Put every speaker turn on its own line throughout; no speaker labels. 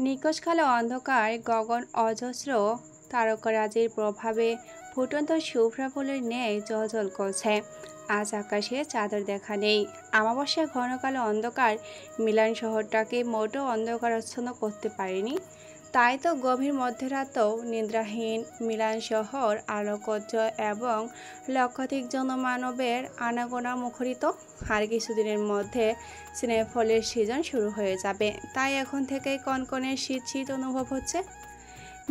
নিখোঁজ কালো অন্ধকার গগন অজস্র তারকারাজির প্রভাবে ফুটন্ত শুভ্রা ফুলের ন্যায় জ্বলজ্বল করছে। আজ আকাশে চাঁদের দেখা নেই। অমাবস্যার ঘন কালো অন্ধকার মিলান শহরটাকে মোটেও অন্ধকারাচ্ছন্ন করতে পারেনি। তাই তো গভীর মধ্যরাতেও নিদ্রাহীন মিলান শহর আলোকোজ্জ্বল এবং লক্ষাধিক জনমানবের আনাগোনা মুখরিত। আর কিছুদিনের মধ্যে স্নেফলের সিজন শুরু হয়ে যাবে, তাই এখন থেকেই কনকনে শীত শীত অনুভব হচ্ছে।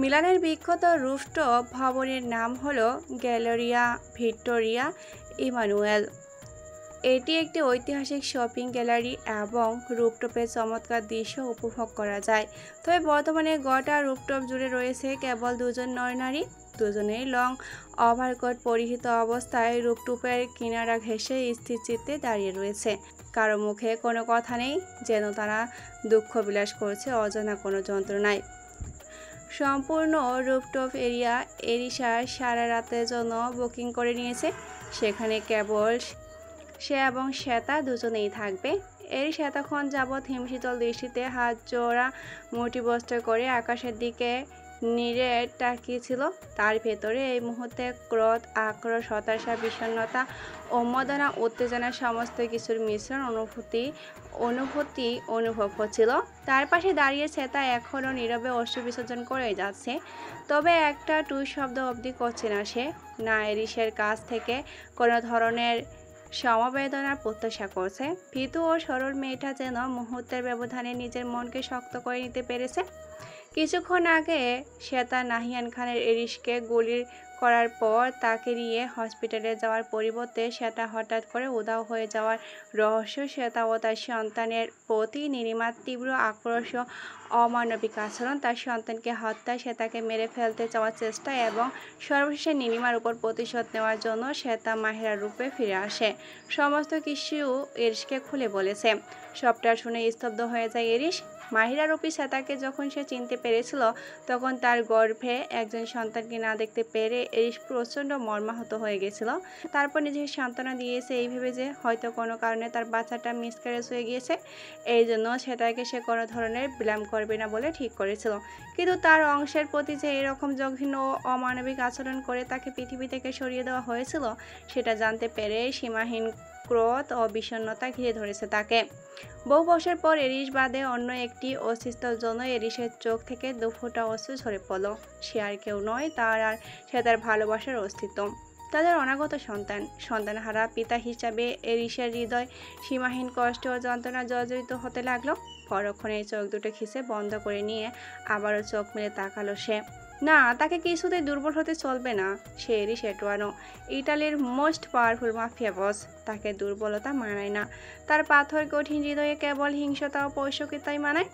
মিলানের বিখ্যাত রুফটপ ভবনের নাম হলো গ্যালেরিয়া ভিক্টোরিয়া ইমানুয়েল। এটি একটি ঐতিহাসিক শপিং গ্যালারি এবং রুফটপের চমৎকার দৃশ্য উপভোগ করা যায়। তবে বর্তমানে গোটা রুফটপ জুড়ে রয়েছে কেবল দুজন নরনারী। দুজনেই লং ওভারকোট পরিহিত অবস্থায় রুফটপের কিনারা ঘেঁষে স্থির চিত্তে দাঁড়িয়ে রয়েছে। কারো মুখে কোনো কথা নেই, যেন তারা দুঃখ বিলাস করছে অজানা কোনো যন্ত্রণায়। সম্পূর্ণ রুফটপ এরিয়া এরিশার সারা রাতের জন্য বুকিং করে নিয়েছে। সেখানে কেবল সে এবং শ্বেতা দুজনেই থাকবে। এরিশা এতক্ষণ যাবৎ হিমশীতল দৃষ্টিতে হাত জোড়া মুঠিবস্ত্র করে আকাশের দিকে নিরে তাকিয়েছিল। তার ভেতরে এই মুহূর্তে ক্রোধ, আক্রোশ, হতাশা, বিষণ্ণতা, উন্মাদনা, উত্তেজনা সমস্ত কিছুর মিশ্রণ অনুভূতি অনুভব হচ্ছিল। তার পাশে দাঁড়িয়ে শ্বেতা এখনও নীরবে অশ্রু বিসর্জন করেই যাচ্ছে। তবে একটা টুই শব্দ অবধি করছে না সে। না এরিশের কাছ থেকে কোনো ধরনের সমবেদনার প্রত্যাশা করছে। ভীতু ও সরল মেয়েটা যেন মুহূর্তের ব্যবধানে নিজের মনকে শক্ত করে নিতে পেরেছে। কিছুক্ষণ আগে শ্বেতা নাহিয়ান খানের এরিশকে গুলি করার পর তাকে নিয়ে হসপিটালে যাওয়ার পরিবর্তে শ্বেতা হঠাৎ করে উধাও হয়ে যাওয়ার রহস্য, শ্বেতা ও তার সন্তানের প্রতি নীলিমার তীব্র আক্রোশ ও অমানবিক আচরণ, তার সন্তানকে হত্যা, শ্বেতাকে মেরে ফেলতে চাওয়ার চেষ্টা এবং সর্বশেষে নীলিমার উপর প্রতিশোধ নেওয়ার জন্য শ্বেতা মাহিরার রূপে ফিরে আসে। সমস্ত কিছু এরিশকে খুলে বলেছে। সবটা শুনে স্তব্ধ হয়ে যায় এরিশ। মাহিরা রূপী শ্বেতাকে যখন সে চিনতে পেরেছিল, তখন তার গর্ভে একজন সন্তানকে না দেখতে পেরে এরিশ প্রচণ্ড মর্মাহত হয়ে গেছিল। তারপর নিজেকে সান্ত্বনা দিয়েছে এই ভেবে যে হয়তো কোনো কারণে তার বাচ্চাটা মিসক্যারেজ হয়ে গিয়েছে, এই জন্য শ্বেতাকে সে কোনো ধরনের ব্লেম করবে না বলে ঠিক করেছিল। কিন্তু তার অংশের প্রতি যে এরকম জঘন্য ও অমানবিক আচরণ করে তাকে পৃথিবী থেকে সরিয়ে দেওয়া হয়েছিল, সেটা জানতে পেরে সীমাহীন ক্রোধ ও বিষণ্ণতা ঘিরে ধরেছে তাকে। বহু বছর পর এরিশ বাদে অন্য একটি অস্তিত্বের জন্য এরিশের চোখ থেকে দুফোঁটা অশ্রু ঝরে পড়ল। সে আর কেউ নয়, সে তার ভালোবাসার অস্তিত্ব। তাদের অনাগত সন্তানহারা পিতা হিসাবে এরিশের হৃদয় সীমাহীন কষ্ট ও যন্ত্রণা জর্জরিত হতে লাগলো। পরক্ষণে চোখ দুটো খিসে বন্ধ করে নিয়ে আবারও চোখ মেলে তাকালো সে। না, তাকে কিছুতেই দুর্বল হতে চলবে না। সে এরিশ এটুয়ানো, ইটালির মোস্ট পাওয়ারফুল মাফিয়া বস। তাকে দুর্বলতা মানায় না। তার পাথর কঠিন হৃদয়ে কেবল হিংসতা ও পৈশাচিকতাই মানায়।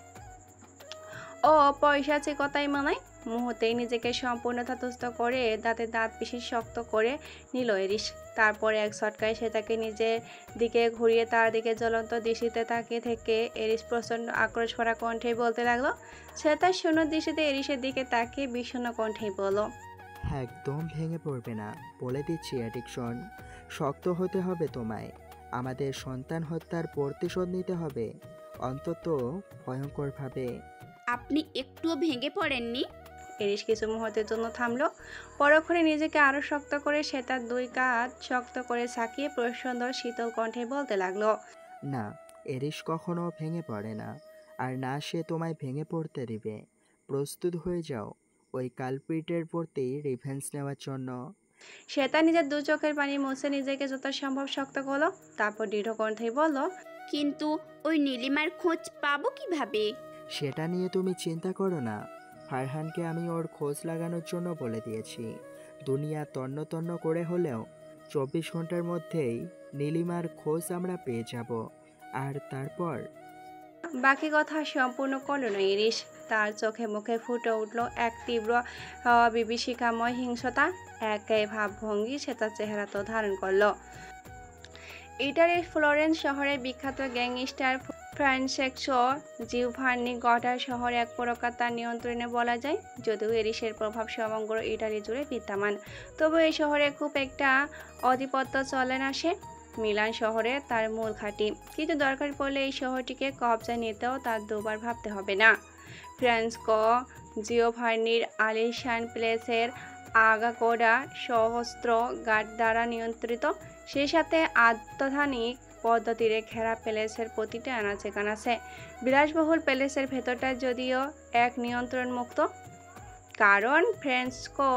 পৈশাচিকতাই মানায়। মুহূর্তেই নিজেকে সম্পূর্ণ ধাতস্থ করে দাঁতে দাঁত পিষে শক্ত করে নিল এরিশ। তারপরে এক ঝটকায় সে তাকে নিজের দিকে ঘুরিয়ে তার দিকে জ্বলন্ত দৃষ্টিতে তাকিয়ে থেকে এরিশ প্রচণ্ড আক্রোশ ভরা কণ্ঠেই বলতে লাগলো। সে তার শূন্য দৃষ্টিতে এরিশের দিকে তাকিয়ে বিষণ্ণ কণ্ঠেই বলল,
একদম ভেঙে পড়বে না, বলে দিচ্ছি অ্যাডিকশন। শক্ত হতে হবে তোমায়। আমাদের সন্তান হত্যার প্রতিশোধ নিতে হবে, অন্তত ভয়ঙ্করভাবে।
আপনি একটুও ভেঙে পড়েননি?
এরিশ কিছু মুহূর্তের জন্য থামলো। পরক্ষণে নিজেকে আরো শক্ত করে সে তার দুই কাঁধ শক্ত করে ছাকিয়ে সুন্দর শীতল কণ্ঠে বলতে লাগলো,
না, এরিশ কখনো ভেঙে পড়ে না, আর না সে তোমায় ভেঙে পড়তে দিবে। প্রস্তুত হয়ে যাও ওই কালপ্রিটের প্রতি রিভেঞ্জ নেওয়ার জন্য।
সে তার নিজের দু চোখের পানি মুছে নিজেকে যথাসম্ভব শক্ত করলো। তারপর দৃঢ় কণ্ঠেই বলল,
কিন্তু ওই নীলিমার খোঁজ পাবো কিভাবে?
সেটা নিয়ে তুমি চিন্তা করো না। ফারহানকে আমি ওর খোঁজ লাগানোর জন্য বলে দিয়েছি। দুনিয়া তন্ন তন্ন করে হলেও 24 ঘন্টার মধ্যেই নীলিমার খোঁজ আমরা পেয়ে যাব। আর তারপর
বাকি কথা সম্পূর্ণ করলো না এরিশ। তার চোখে মুখে ফুটে উঠল এক তীব্র বিভীষিকাময় হিংসতা। একই ভাবভঙ্গি সে তার চেহারা তো ধারণ করলো। ইটালির ফ্লোরেন্স শহরের বিখ্যাত গ্যাংস্টার ফ্রান্সেস্কো জিওভান্নি গোটা শহর এক প্রকার তার নিয়ন্ত্রণে বলা যায়। যদিও এরিশের প্রভাব সমগ্র ইটালি জুড়ে বিদ্যমান, তবু এই শহরে খুব একটা আধিপত্য চলে না সে। মিলান শহরে তার মূল ঘাঁটি, কিন্তু দরকার পড়লে এই শহরটিকে কবজায় নিতেও তার দুবার ভাবতে হবে না। ফ্রান্সকো জিওভান্নির আলিশান প্লেসের আগাগোড়া সহস্র গার্ড দ্বারা নিয়ন্ত্রিত, সেই সাথে অত্যাধুনিক পদ্ধতিরে ঘেরা প্যালেসের প্রতিটা আনাচে কানাচে। বিলাসবহুল প্যালেসের ভেতরটা যদিও এক নিয়ন্ত্রণমুক্ত, কারণ ফ্রান্সকো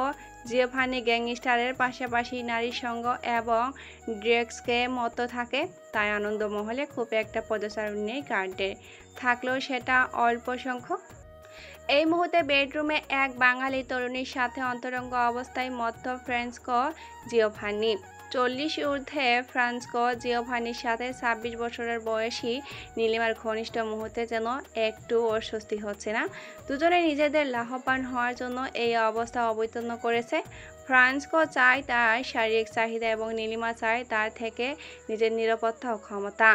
জিওভান্নি গ্যাংস্টারের পাশাপাশি নারী সঙ্গ এবং ড্রাগসকে মতো থাকে, তাই আনন্দমহলে খুব একটা পদচারণ নেই গার্ডের, থাকলেও সেটা অল্প সংখ্যক। এই মুহূর্তে বেডরুমে এক বাঙালি তরুণীর সাথে অন্তরঙ্গ অবস্থায় মত্ত ফ্রান্সকো জিওভান্নি। 40 ঊর্ধ্বে ফ্রান্সকো জিওভান্নির সাথে 26 বছরের বয়সী নীলিমার ঘনিষ্ঠ মুহূর্তে যেন একটু অস্বস্তি হচ্ছে না। দুজনে নিজেদের লাভবান হওয়ার জন্য এই অবস্থা অবতীর্ণ করেছে। ফ্রান্সকো চায় তার শারীরিক চাহিদা এবং নীলিমা চায় তার থেকে নিজের নিরাপত্তা ও ক্ষমতা।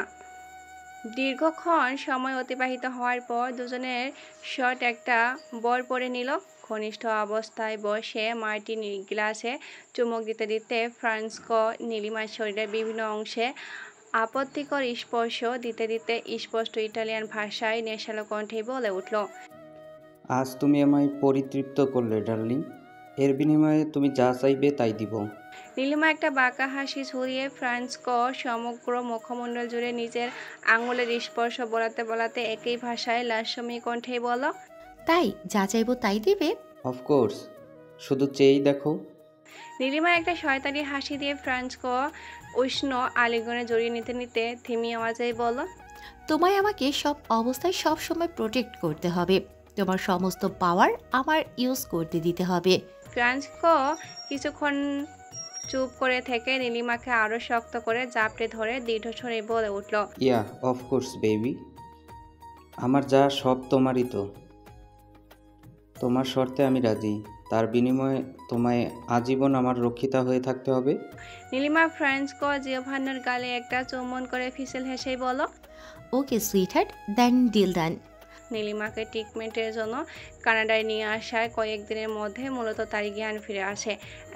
দীর্ঘক্ষণ সময় অতিবাহিত হওয়ার পর দুজনের শট একটা বল পড়ে নিল। ঘনিষ্ঠ অবস্থায় বসে মার্টিনি গ্লাসে চুমুক দিতে দিতে ফ্রান্সকো নীলিমার শরীরের বিভিন্ন অংশে আপত্তিকর স্পর্শ দিতে দিতে স্পষ্ট ইটালিয়ান ভাষায় নেশালো কণ্ঠে বলে উঠল,
আজ তুমি আমায় পরিতৃপ্ত করলে ডার্লিং। এর বিনিময়ে তুমি যা চাইবে তাই দিব।
নীলিমা একটা বাঁকা হাসি ঝুরিয়ে ফ্রান্সকো সমগ্র মুখমণ্ডল জুড়ে নিজের আঙুলের স্পর্শ বলাতে বলাতে একই ভাষায় লাস্যময়ী কণ্ঠে বলল,
তাই যা চাইবো তাই দিবে?
অফকোর্স, শুধু চেয়েই দেখো।
নীলিমা একটা শয়তানি হাসি দিয়ে ফ্রান্সকো উষ্ণ আলিঙ্গনে জড়িয়ে নিতে নিতে ধিমি আওয়াজেই বলল,
তোমায় আমাকে সব অবস্থায় সব সময় প্রোটেক্ট করতে হবে। তোমার সমস্ত পাওয়ার আমার ইউজ করতে দিতে হবে।
ফ্রান্সকো কিছুক্ষণ চুপ করে থেকে নীলিমাকে আরো শক্ত করে জাপটে ধরে দৃঢ়স্বরে বলে উঠল,
ইয়া অফকোর্স বেবি, আমার যা সব তোমারই তো। তোমার শর্তে আমি রাজি, তার বিনিময়ে তোমায় আজীবন আমার রক্ষিতা হয়ে থাকতে হবে।
নীলিমা ফ্রান্সকো জিওভান্নার গালে একটা চুম্বন করে ফিসেল হেসেই বলল,
ওকে সুইটহার্ট, দেন ডিল ডান।
নীলিমাকে ট্রিটমেন্টের জন্য কানাডায় নিয়ে আসার কয়েকদিনের মধ্যে মূলত তার জ্ঞান ফিরে আসে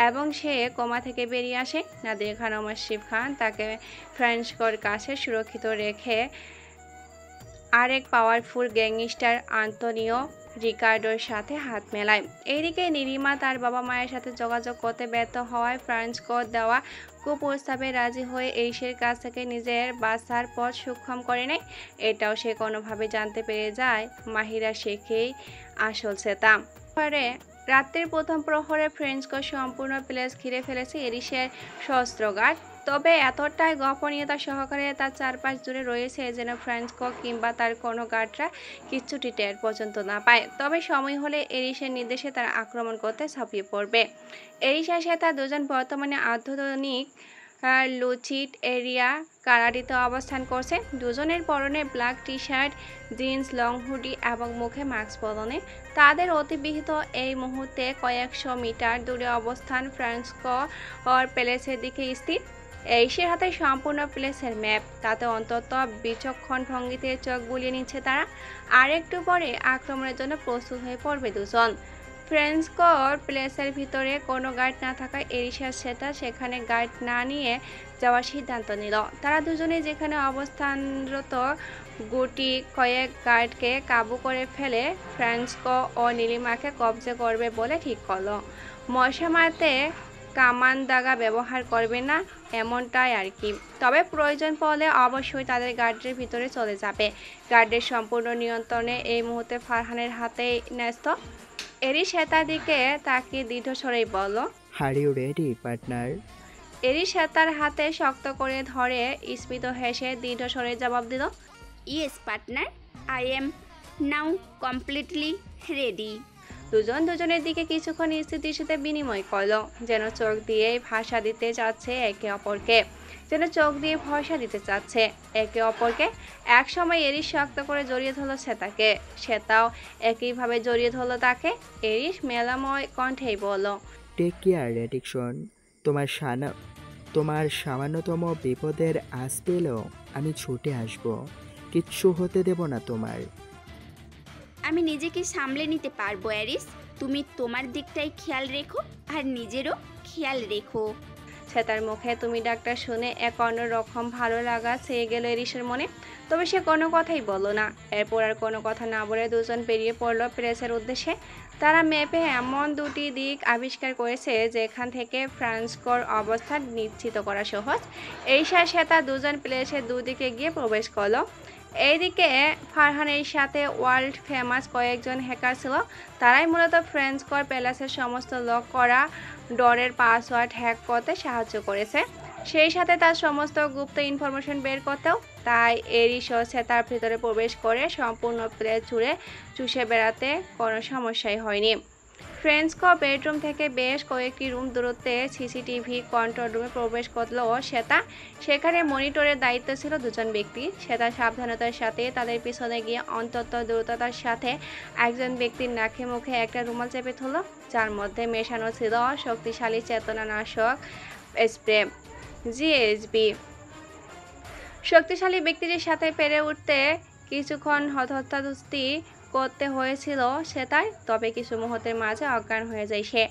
এবং সে কোমা থেকে বেরিয়ে আসে। নাদির খান ও মাসিফ খান তাকে ফ্রান্সকোর কাছে সুরক্ষিত রেখে আরেক পাওয়ারফুল গ্যাংস্টার আন্তোনিও রিকার্ডোর সাথে হাত মেলায়। এদিকে নীলিমা তার বাবা মায়ের সাথে যোগাযোগ করতে ব্যর্থ হওয়ায় ফ্রান্সকোর দেওয়া কুপ্রস্তাবে রাজি হয়ে এইসের কাছ থেকে নিজের বাঁচার পথ সক্ষম করে নেয়। এটাও সে কোনোভাবে জানতে পেরে যায় মাহিরা শেখেই আসল সেতা। পরে রাত্রির প্রথম প্রহরে ফ্রান্সকো সম্পূর্ণ প্লেস ঘিরে ফেলেছে এরিসের সশস্ত্র গার্ড। তবে এতটাই গোপনীয়তা সহকারে তার চারপাশ জুড়ে রয়েছে যেন ফ্রান্সকো কিংবা তার কোনো গার্ডরা কিচ্ছুটি টের পর্যন্ত না পায়। তবে সময় হলে এরিসের নির্দেশে তারা আক্রমণ করতে ঝাঁপিয়ে পড়বে। এরিসের সাথে তার দুজন বর্তমানে আধুনিক লুচিড এরিয়া কারাটিতে অবস্থান করছে। দুজনের পরনে black T shirt, jeans, long hoodie এবং মুখে মাস্ক পরনে। তাদের অতিবিহিত এই মুহূর্তে কয়েকশো মিটার দূরে অবস্থান ফ্রান্সকো ওর প্যালেসের দিকে স্থির। এইসের হাতে সম্পূর্ণ প্লেসের ম্যাপ, তাতে অন্তত বিচক্ষণ ভঙ্গিতে চোখ বুলিয়ে নিচ্ছে তারা। আর একটু পরে আক্রমণের জন্য প্রস্তুত হয়ে পড়বে দুজন। ফ্রান্সকোর প্লেসের ভিতরে কোনো গার্ড না থাকায় এরিসা সেটা সেখানে গার্ড না নিয়ে যাওয়ার সিদ্ধান্ত নিল। তারা দুজনে যেখানে অবস্থানরত গুটি কয়েক গার্ডকে কাবু করে ফেলে ফ্রান্সকো ও নীলিমাকে কবজা করবে বলে ঠিক করলো। মশা মারতে কামান দাগা ব্যবহার করবে না, এমনটাই আর কি। তবে প্রয়োজন পড়লে অবশ্যই তাদের গার্ডের ভিতরে চলে যাবে। গার্ডের সম্পূর্ণ নিয়ন্ত্রণে এই মুহূর্তে ফারহানের হাতেই ন্যস্ত। এরিস তার দিকে তাকিয়ে দৃঢ়স্বরেই বলল,
আর ইউ রেডি পার্টনার?
এরিস তার হাতে শক্ত করে ধরে স্মিত হেসে দৃঢ়স্বরে জবাব দিল,
yes partner, I am now completely ready.
দুজন দুজনের দিকে কিছুক্ষণ স্থিতিশীতে বিনিময় করলো, যেন চোখ দিয়ে ভাষা দিতে চাচ্ছে একে অপরকে, যেন চোখ দিয়ে ভরসা দিতে চাচ্ছে একে অপরকে। এক সময় এরিস শক্ত করে জড়িয়ে ধরল শ্বেতাকে, শ্বেতাও একইভাবে জড়িয়ে ধরল তাকে। এরিস মেলাময় কণ্ঠেই বলল,
টেক কেয়ার অ্যাডিকশন। তোমার সামান্যতম বিপদের আঁচ পেলেও আমি ছুটে আসব, কিচ্ছু হতে দেব না তোমার।
আমি নিজেকে সামলে নিতে পারবো অ্যারিস, তুমি তোমার দিকটাই খেয়াল রেখো আর নিজেরও খেয়াল রেখো।
শ্বেতার মুখে তুমি ডাক্তার শুনে এক অন্যরকম ভালো লাগা ছেয়ে গেল এরিসের মনে। তবে সে কোনো কথাই বলল না। এরপর আর কোনো কথা না বলে দুজন বেরিয়ে পড়ল প্লেসের উদ্দেশ্যে। তারা ম্যাপে এমন দুটি দিক আবিষ্কার করেছে যেখান থেকে ফ্রান্সকোর অবস্থান নিশ্চিত করা সহজ। এরিসা শ্বেতা দুজন প্লেসের দুদিকে গিয়ে প্রবেশ করলো। এইদিকে ফারহানের সাথে ওয়ার্ল্ড ফেমাস কয়েকজন হ্যাকার ছিল। তারাই মূলত ফ্রান্সকোর প্যালেসের সমস্ত লক করা ডোরের পাসওয়ার্ড হ্যাক করতে সাহায্য করেছে, সেই সাথে তার সমস্ত গুপ্ত ইনফরমেশন বের করতেও। তাই এরিসও শ্বেতার ভিতরে প্রবেশ করে সম্পূর্ণ প্লেস জুড়ে চুষে বেড়াতে কোনো সমস্যাই হয়নি। ফ্রান্সকো বেডরুম থেকে বেশ কয়েকটি রুম দূরত্বে সিসিটিভি কন্ট্রোল রুমে প্রবেশ করলো শ্বেতা। সেখানে মনিটরের দায়িত্ব ছিল দুজন ব্যক্তি। শ্বেতা সাবধানতার সাথে তাদের পিছনে গিয়ে অন্তত দ্রুততার সাথে একজন ব্যক্তির নাকে মুখে একটা রুমাল চেপে ধরল, যার মধ্যে মেশানো ছিল শক্তিশালী চেতনানাশক স্প্রে জিএসবি। শক্তিশালী ব্যক্তিটির সাথে পেরে উঠতে কিছুক্ষণ হতহত্যাদুস্তি করতে হয়েছিল শ্বেতার, তবে কিছু মুহূর্তের মাঝে অজ্ঞান হয়ে যায় সে।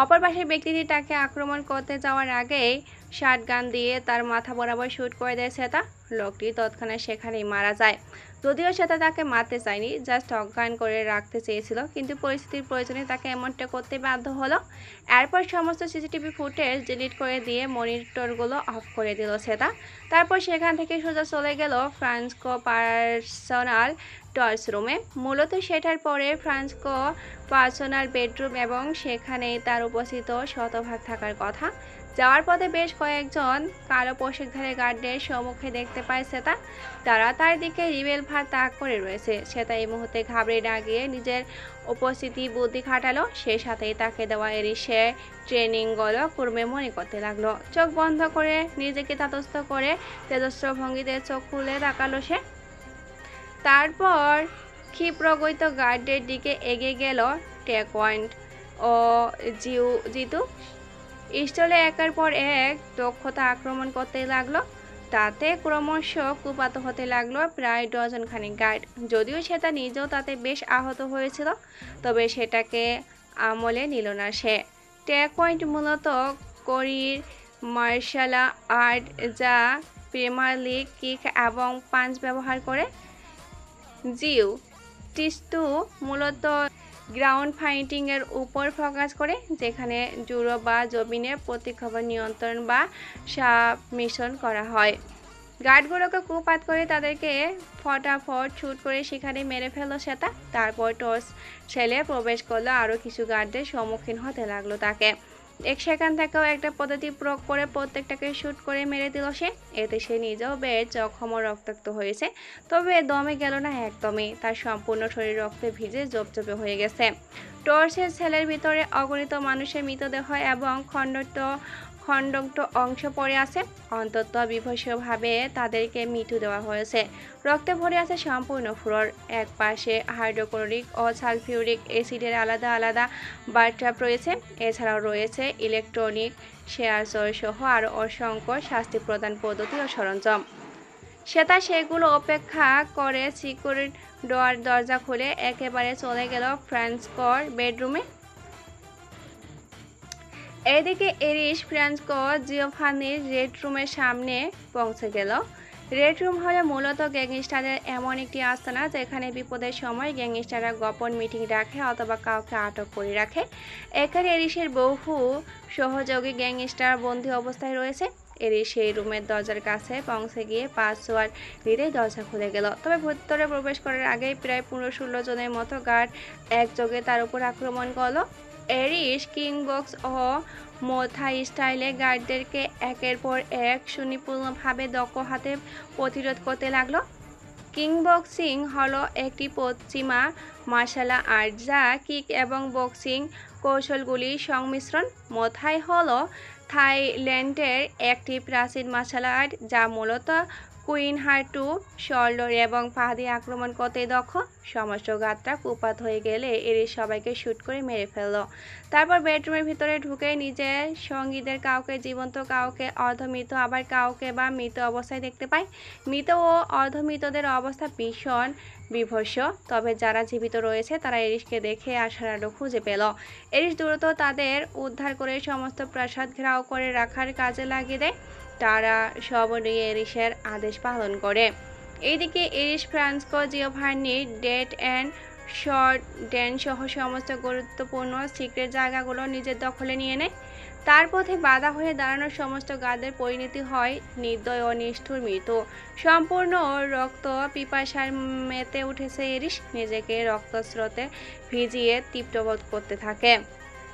অপর পাশের ব্যক্তিটি তাকে আক্রমণ করতে যাওয়ার আগেই শটগান দিয়ে তার মাথা বরাবর শুট করে দেয় শ্বেতা। লোকটি তৎক্ষণাৎ সেখানেই মারা যায়। যদিও শ্বেতা তাকে মারতে চায়নি, জাস্ট অজ্ঞান করে রাখতে চেয়েছিল, কিন্তু পরিস্থিতির প্রয়োজনে তাকে এমনটা করতে বাধ্য হলো। এরপর সমস্ত সিসিটিভি ফুটেজ ডিলিট করে দিয়ে মনিটরগুলো অফ করে দিল শ্বেতা। তারপর সেখান থেকে সোজা চলে গেল ফ্রান্সকো পার্সোনাল টর্চ রুমে। মূলত সেটার পরে ফ্রান্সকো পার্সোনাল বেডরুম এবং সেখানেই তার উপস্থিত শতভাগ থাকার কথা। যাওয়ার পথে বেশ কয়েকজন কালো পোশাকধারী গার্ডদের সম্মুখে দেখতে পায় শ্বেতা। তারা তার দিকে রিভলভার তাক করে রয়েছে। শ্বেতা এই মুহূর্তে ঘাবড়ে না গিয়ে নিজের উপস্থিতি বুদ্ধি খাটালো। সেই সাথেই তাকে দেওয়া এরিসের ট্রেনিংগুলো কুর্মে মনে করতে লাগলো। চোখ বন্ধ করে নিজেকে তটস্থ করে তেজস্ব ভঙ্গিতে চোখ খুলে তাকালো সে। তারপর ক্ষিপ্রগতিত গার্ডের দিকে এগিয়ে গেল টেকওয়ান্ড ও জিতু। স্টলে একের পর এক দক্ষতা আক্রমণ করতে লাগলো। তাতে ক্রমশ কুপাত হতে লাগলো প্রায় ডজনখানেক গার্ড। যদিও সেটা নিজেও তাতে বেশ আহত হয়েছিল, তবে সেটাকে আমলে নিল না সে। টেকওয়ান্ড মূলত কোরির মার্শাল আর্ট, যা প্রিমিয়ার লিগ কিক এবং পাঞ্চ ব্যবহার করে। জিউ টিস্টু মূলত গ্রাউন্ড ফাইটিংয়ের উপর ফোকাস করে, যেখানে জুডো বা জমিনে প্রতিক্ষেপণ নিয়ন্ত্রণ বা সাবমিশন করা হয়। গার্ডগুলোকে কুপাত করে তাদেরকে ফটাফট শুট করে সেখানে মেরে ফেললো শ্বেতা। তারপর টর্চ ছেলে প্রবেশ করলো আরও কিছু গার্ডদের সম্মুখীন হতে লাগলো তাকে। সেখান থেকেও একটা পদ্ধতি প্রয়োগ করে প্রত্যেকটাকে শুট করে মেরে দিল সে। এতে সে নিজেও বেশ জখম ও রক্তাক্ত হয়েছে, তবে দমে গেল না একদমই। তার সম্পূর্ণ শরীর রক্তে ভিজে জপজপে হয়ে গেছে। টর্চের ছেলের ভিতরে অগণিত মানুষের মৃতদেহ এবং খণ্ডাংশ অংশ পড়ে আছে। অন্তত বিভৎসভাবে তাদেরকে মৃত্যু দেওয়া হয়েছে। রক্তে ভরে আছে সম্পূর্ণ ফ্লোর। এক পাশে হাইড্রোক্লোরিক ও সালফিউরিক অ্যাসিডের আলাদা আলাদা বাথটাব রয়েছে। এছাড়াও রয়েছে ইলেকট্রনিক শেয়ার সহ আরও অসংখ্য শাস্তি প্রদান পদ্ধতি ও সরঞ্জাম। শ্বেতা সেগুলো উপেক্ষা করে সিকিউরিটি দরজা খুলে একেবারে চলে গেল ফ্রান্সকোর বেডরুমে। এদিকে এরিস ফ্রান্সকো জিওভানির রেড রুমের সামনে পৌঁছে গেল। রেড রুম হলো মূলত গ্যাংস্টারদের এমন একটি আস্তানা যেখানে বিপদের সময় গ্যাংস্টাররা গোপন মিটিং রাখে অথবা কাউকে আটক করে রাখে। এখানে এরিসের বহু সহযোগী গ্যাংস্টার বন্দী অবস্থায় রয়েছে। এরিস সেই রুমের দরজার কাছে পৌঁছে গিয়ে পাসওয়ার্ড দিতেই দরজা খুলে গেল। তবে ভেতরে প্রবেশ করার আগেই প্রায় 15-16 জনের মতো গার্ড একযোগে তার উপর আক্রমণ করলো। এরিস কিংবক্স ও মোথাই স্টাইলে গার্ডদেরকে একের পর এক সুনিপুণভাবে দক্ষ হাতে প্রতিরোধ করতে লাগলো। কিংবক্সিং হলো একটি পশ্চিমা মার্শাল আর্ট যা কিক এবং বক্সিং কৌশলগুলির সংমিশ্রণ। মোথাই হলো থাইল্যান্ডের একটি প্রাচীন মার্শাল আর্ট যা মূলত কুইন হার্টু শলডর এবং পা দিয়ে আক্রমণ করতে দক্ষ। সমস্ত গাতটা কুপাত হয়ে গেলে এরিস সবাইকে শ্যুট করে মেরে ফেলল। তারপর বেডরুমের ভিতরে ঢুকে নিজের সঙ্গীদের কাউকে জীবন্ত, কাউকে অর্ধমৃত, আবার কাউকে বা মৃত অবস্থায় দেখতে পায়। মৃত ও অর্ধমৃতদের অবস্থা ভীষণ বিভৎস। তবে যারা জীবিত রয়েছে তারা এরিসকে দেখে আসার আলো খুঁজে পেল। এরিস দ্রুত তাদের উদ্ধার করে সমস্ত প্রাসাদ ঘেরাও করে রাখার কাজে লাগিয়ে দেয়। তারা সবরিয়ে এরিসের আদেশ পালন করে। এইদিকে এরিস ফ্রান্সকো জিওভান্নি ডেট অ্যান্ড শর্ট ডেন সহ সমস্ত গুরুত্বপূর্ণ সিক্রেট জায়গাগুলো নিজের দখলে নিয়ে নেয়। তার পথে বাধা হয়ে দাঁড়ানো সমস্ত গাদের পরিণতি হয় নির্দয় ও নিষ্ঠুর মৃত্যু। সম্পূর্ণ রক্ত পিপাসার মেতে উঠেছে এরিস, নিজেকে রক্তস্রোতে ভিজিয়ে তৃপ্তবোধ করতে থাকে।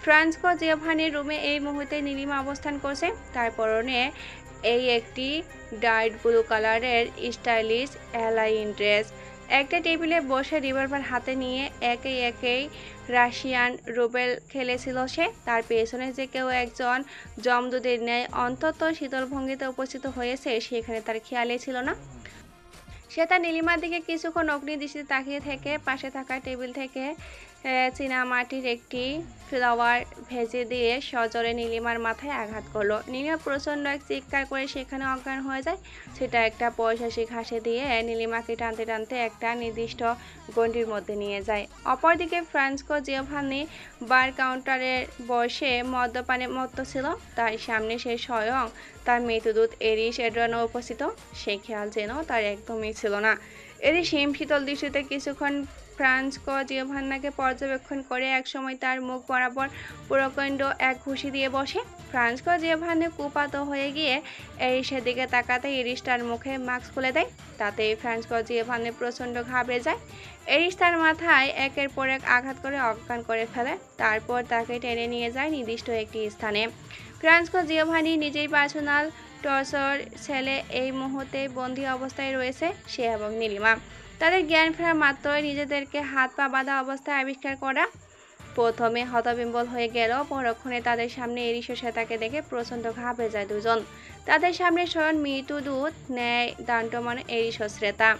ফ্রান্সকো জিওভান্নির রুমে এই মুহূর্তে নীলিমা অবস্থান করছে। তার পরনে এই একটি ডার্ক ব্লু কালারের স্টাইলিশ অ্যালাইন ড্রেস। একটা টেবিলে বসে রিভলভার হাতে নিয়ে একেই রাশিয়ান রুবেল খেলেছিল সে। তার পেছনে যে কেউ একজন জমদূতের ন্যায় অন্তত শীতল ভঙ্গিতে উপস্থিত হয়েছে সেখানে তার খেয়ালই ছিল না। সে তার নীলিমার দিকে কিছুক্ষণ অগ্নিদৃষ্টিতে তাকিয়ে থেকে পাশে থাকা টেবিল থেকে চীনামাটির একটি ফ্লাওয়ার ভেজে দিয়ে সজোরে নীলিমার মাথায় আঘাত করলো। নীলিমা প্রচণ্ড এক চিৎকার করে সেখানে অজ্ঞান হয়ে যায়। সেটা একটা পৈশাচিক ঘাসে দিয়ে নীলিমাকে টানতে টানতে একটা নির্দিষ্ট গণ্ডির মধ্যে নিয়ে যায়। অপরদিকে ফ্রান্সকো জিওভান্নি বার কাউন্টারে বসে মদ্যপানে মত্ত ছিল। তার সামনে সে স্বয়ং তার মৃতদূত এরিস এড্রানো উপস্থিত। সে খেয়াল যেন তার একদমই ছিল না। এরিস হিম শীতল দৃষ্টিতে কিছুক্ষণ ফ্রান্সকো জিওভান্নাকে পর্যবেক্ষণ করে একসময় তার মুখ বরাবর প্রকাণ্ড এক ঘুষি দিয়ে বসে। ফ্রান্সকো জিওভান্নি কুপাত হয়ে গিয়ে এরিসের দিকে তাকাতে এরিস তার মুখে মাস্ক খুলে দেয়। তাতে ফ্রান্সকো জিওভান্নি প্রচণ্ড ঘাবড়ে যায়। এরিস তার মাথায় একের পর এক আঘাত করে অজ্ঞান করে ফেলে। তারপর তাকে টেনে নিয়ে যায় নির্দিষ্ট একটি স্থানে। ফ্রান্সকো জিওভান্নি নিজেই পার্সোনাল টর্চার ছেলে এই মুহূর্তে বন্দী অবস্থায় রয়েছে সে এবং নীলিমা। তাদের জ্ঞান ফেরা মাত্রই নিজেদেরকে হাত পা বাঁধা অবস্থায় আবিষ্কার করা। প্রথমে হতবিম্বল হয়ে গেল, পরক্ষণে তাদের সামনে এরিস ও শ্বেতাকে দেখে প্রচণ্ড ঘাবড়ে যায় দুজন। তাদের সামনে স্বয়ং মৃত্যুদূত ন্যায় দাণ্ডমান এরিস ও শ্বেতা।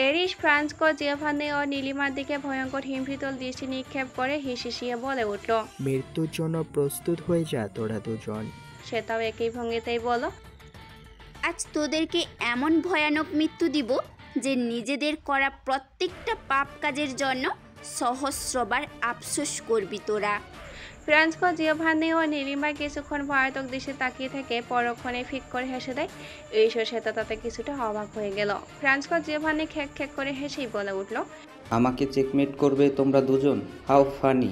এরিস ফ্রান্সকো জিওভান্নি ও নীলিমার দিকে ভয়ঙ্কর হিমশীতল দৃষ্টি নিক্ষেপ করে হিসিয়ে বলে উঠল,
মৃত্যুর জন্য প্রস্তুত হয়ে যা তোরা দুজন।
শ্বেতাও একই ভঙ্গিতেই বলো,
আজ তোদেরকে এমন ভয়ানক মৃত্যু দিব যে নিজেদের করা প্রত্যেকটা পাপ কাজের জন্য সহস্রবার আফসোস করবি তোরা।
ফ্রান্সকো জিওভান্নি ও নীলিমা কিছুক্ষণ ভয়াতক দৃশ্যে তাকিয়ে থেকে পরক্ষণে ফিক করে হেসে দেয়। এই শ্বেতা তাতে কিছুটা অবাক হয়ে গেল। ফ্রান্সকো জিওভান্নি খ্যাক খ্যাক করে হেসেই বলে উঠল,
আমাকে চেকমেট করবে তোমরা দুজন? How funny!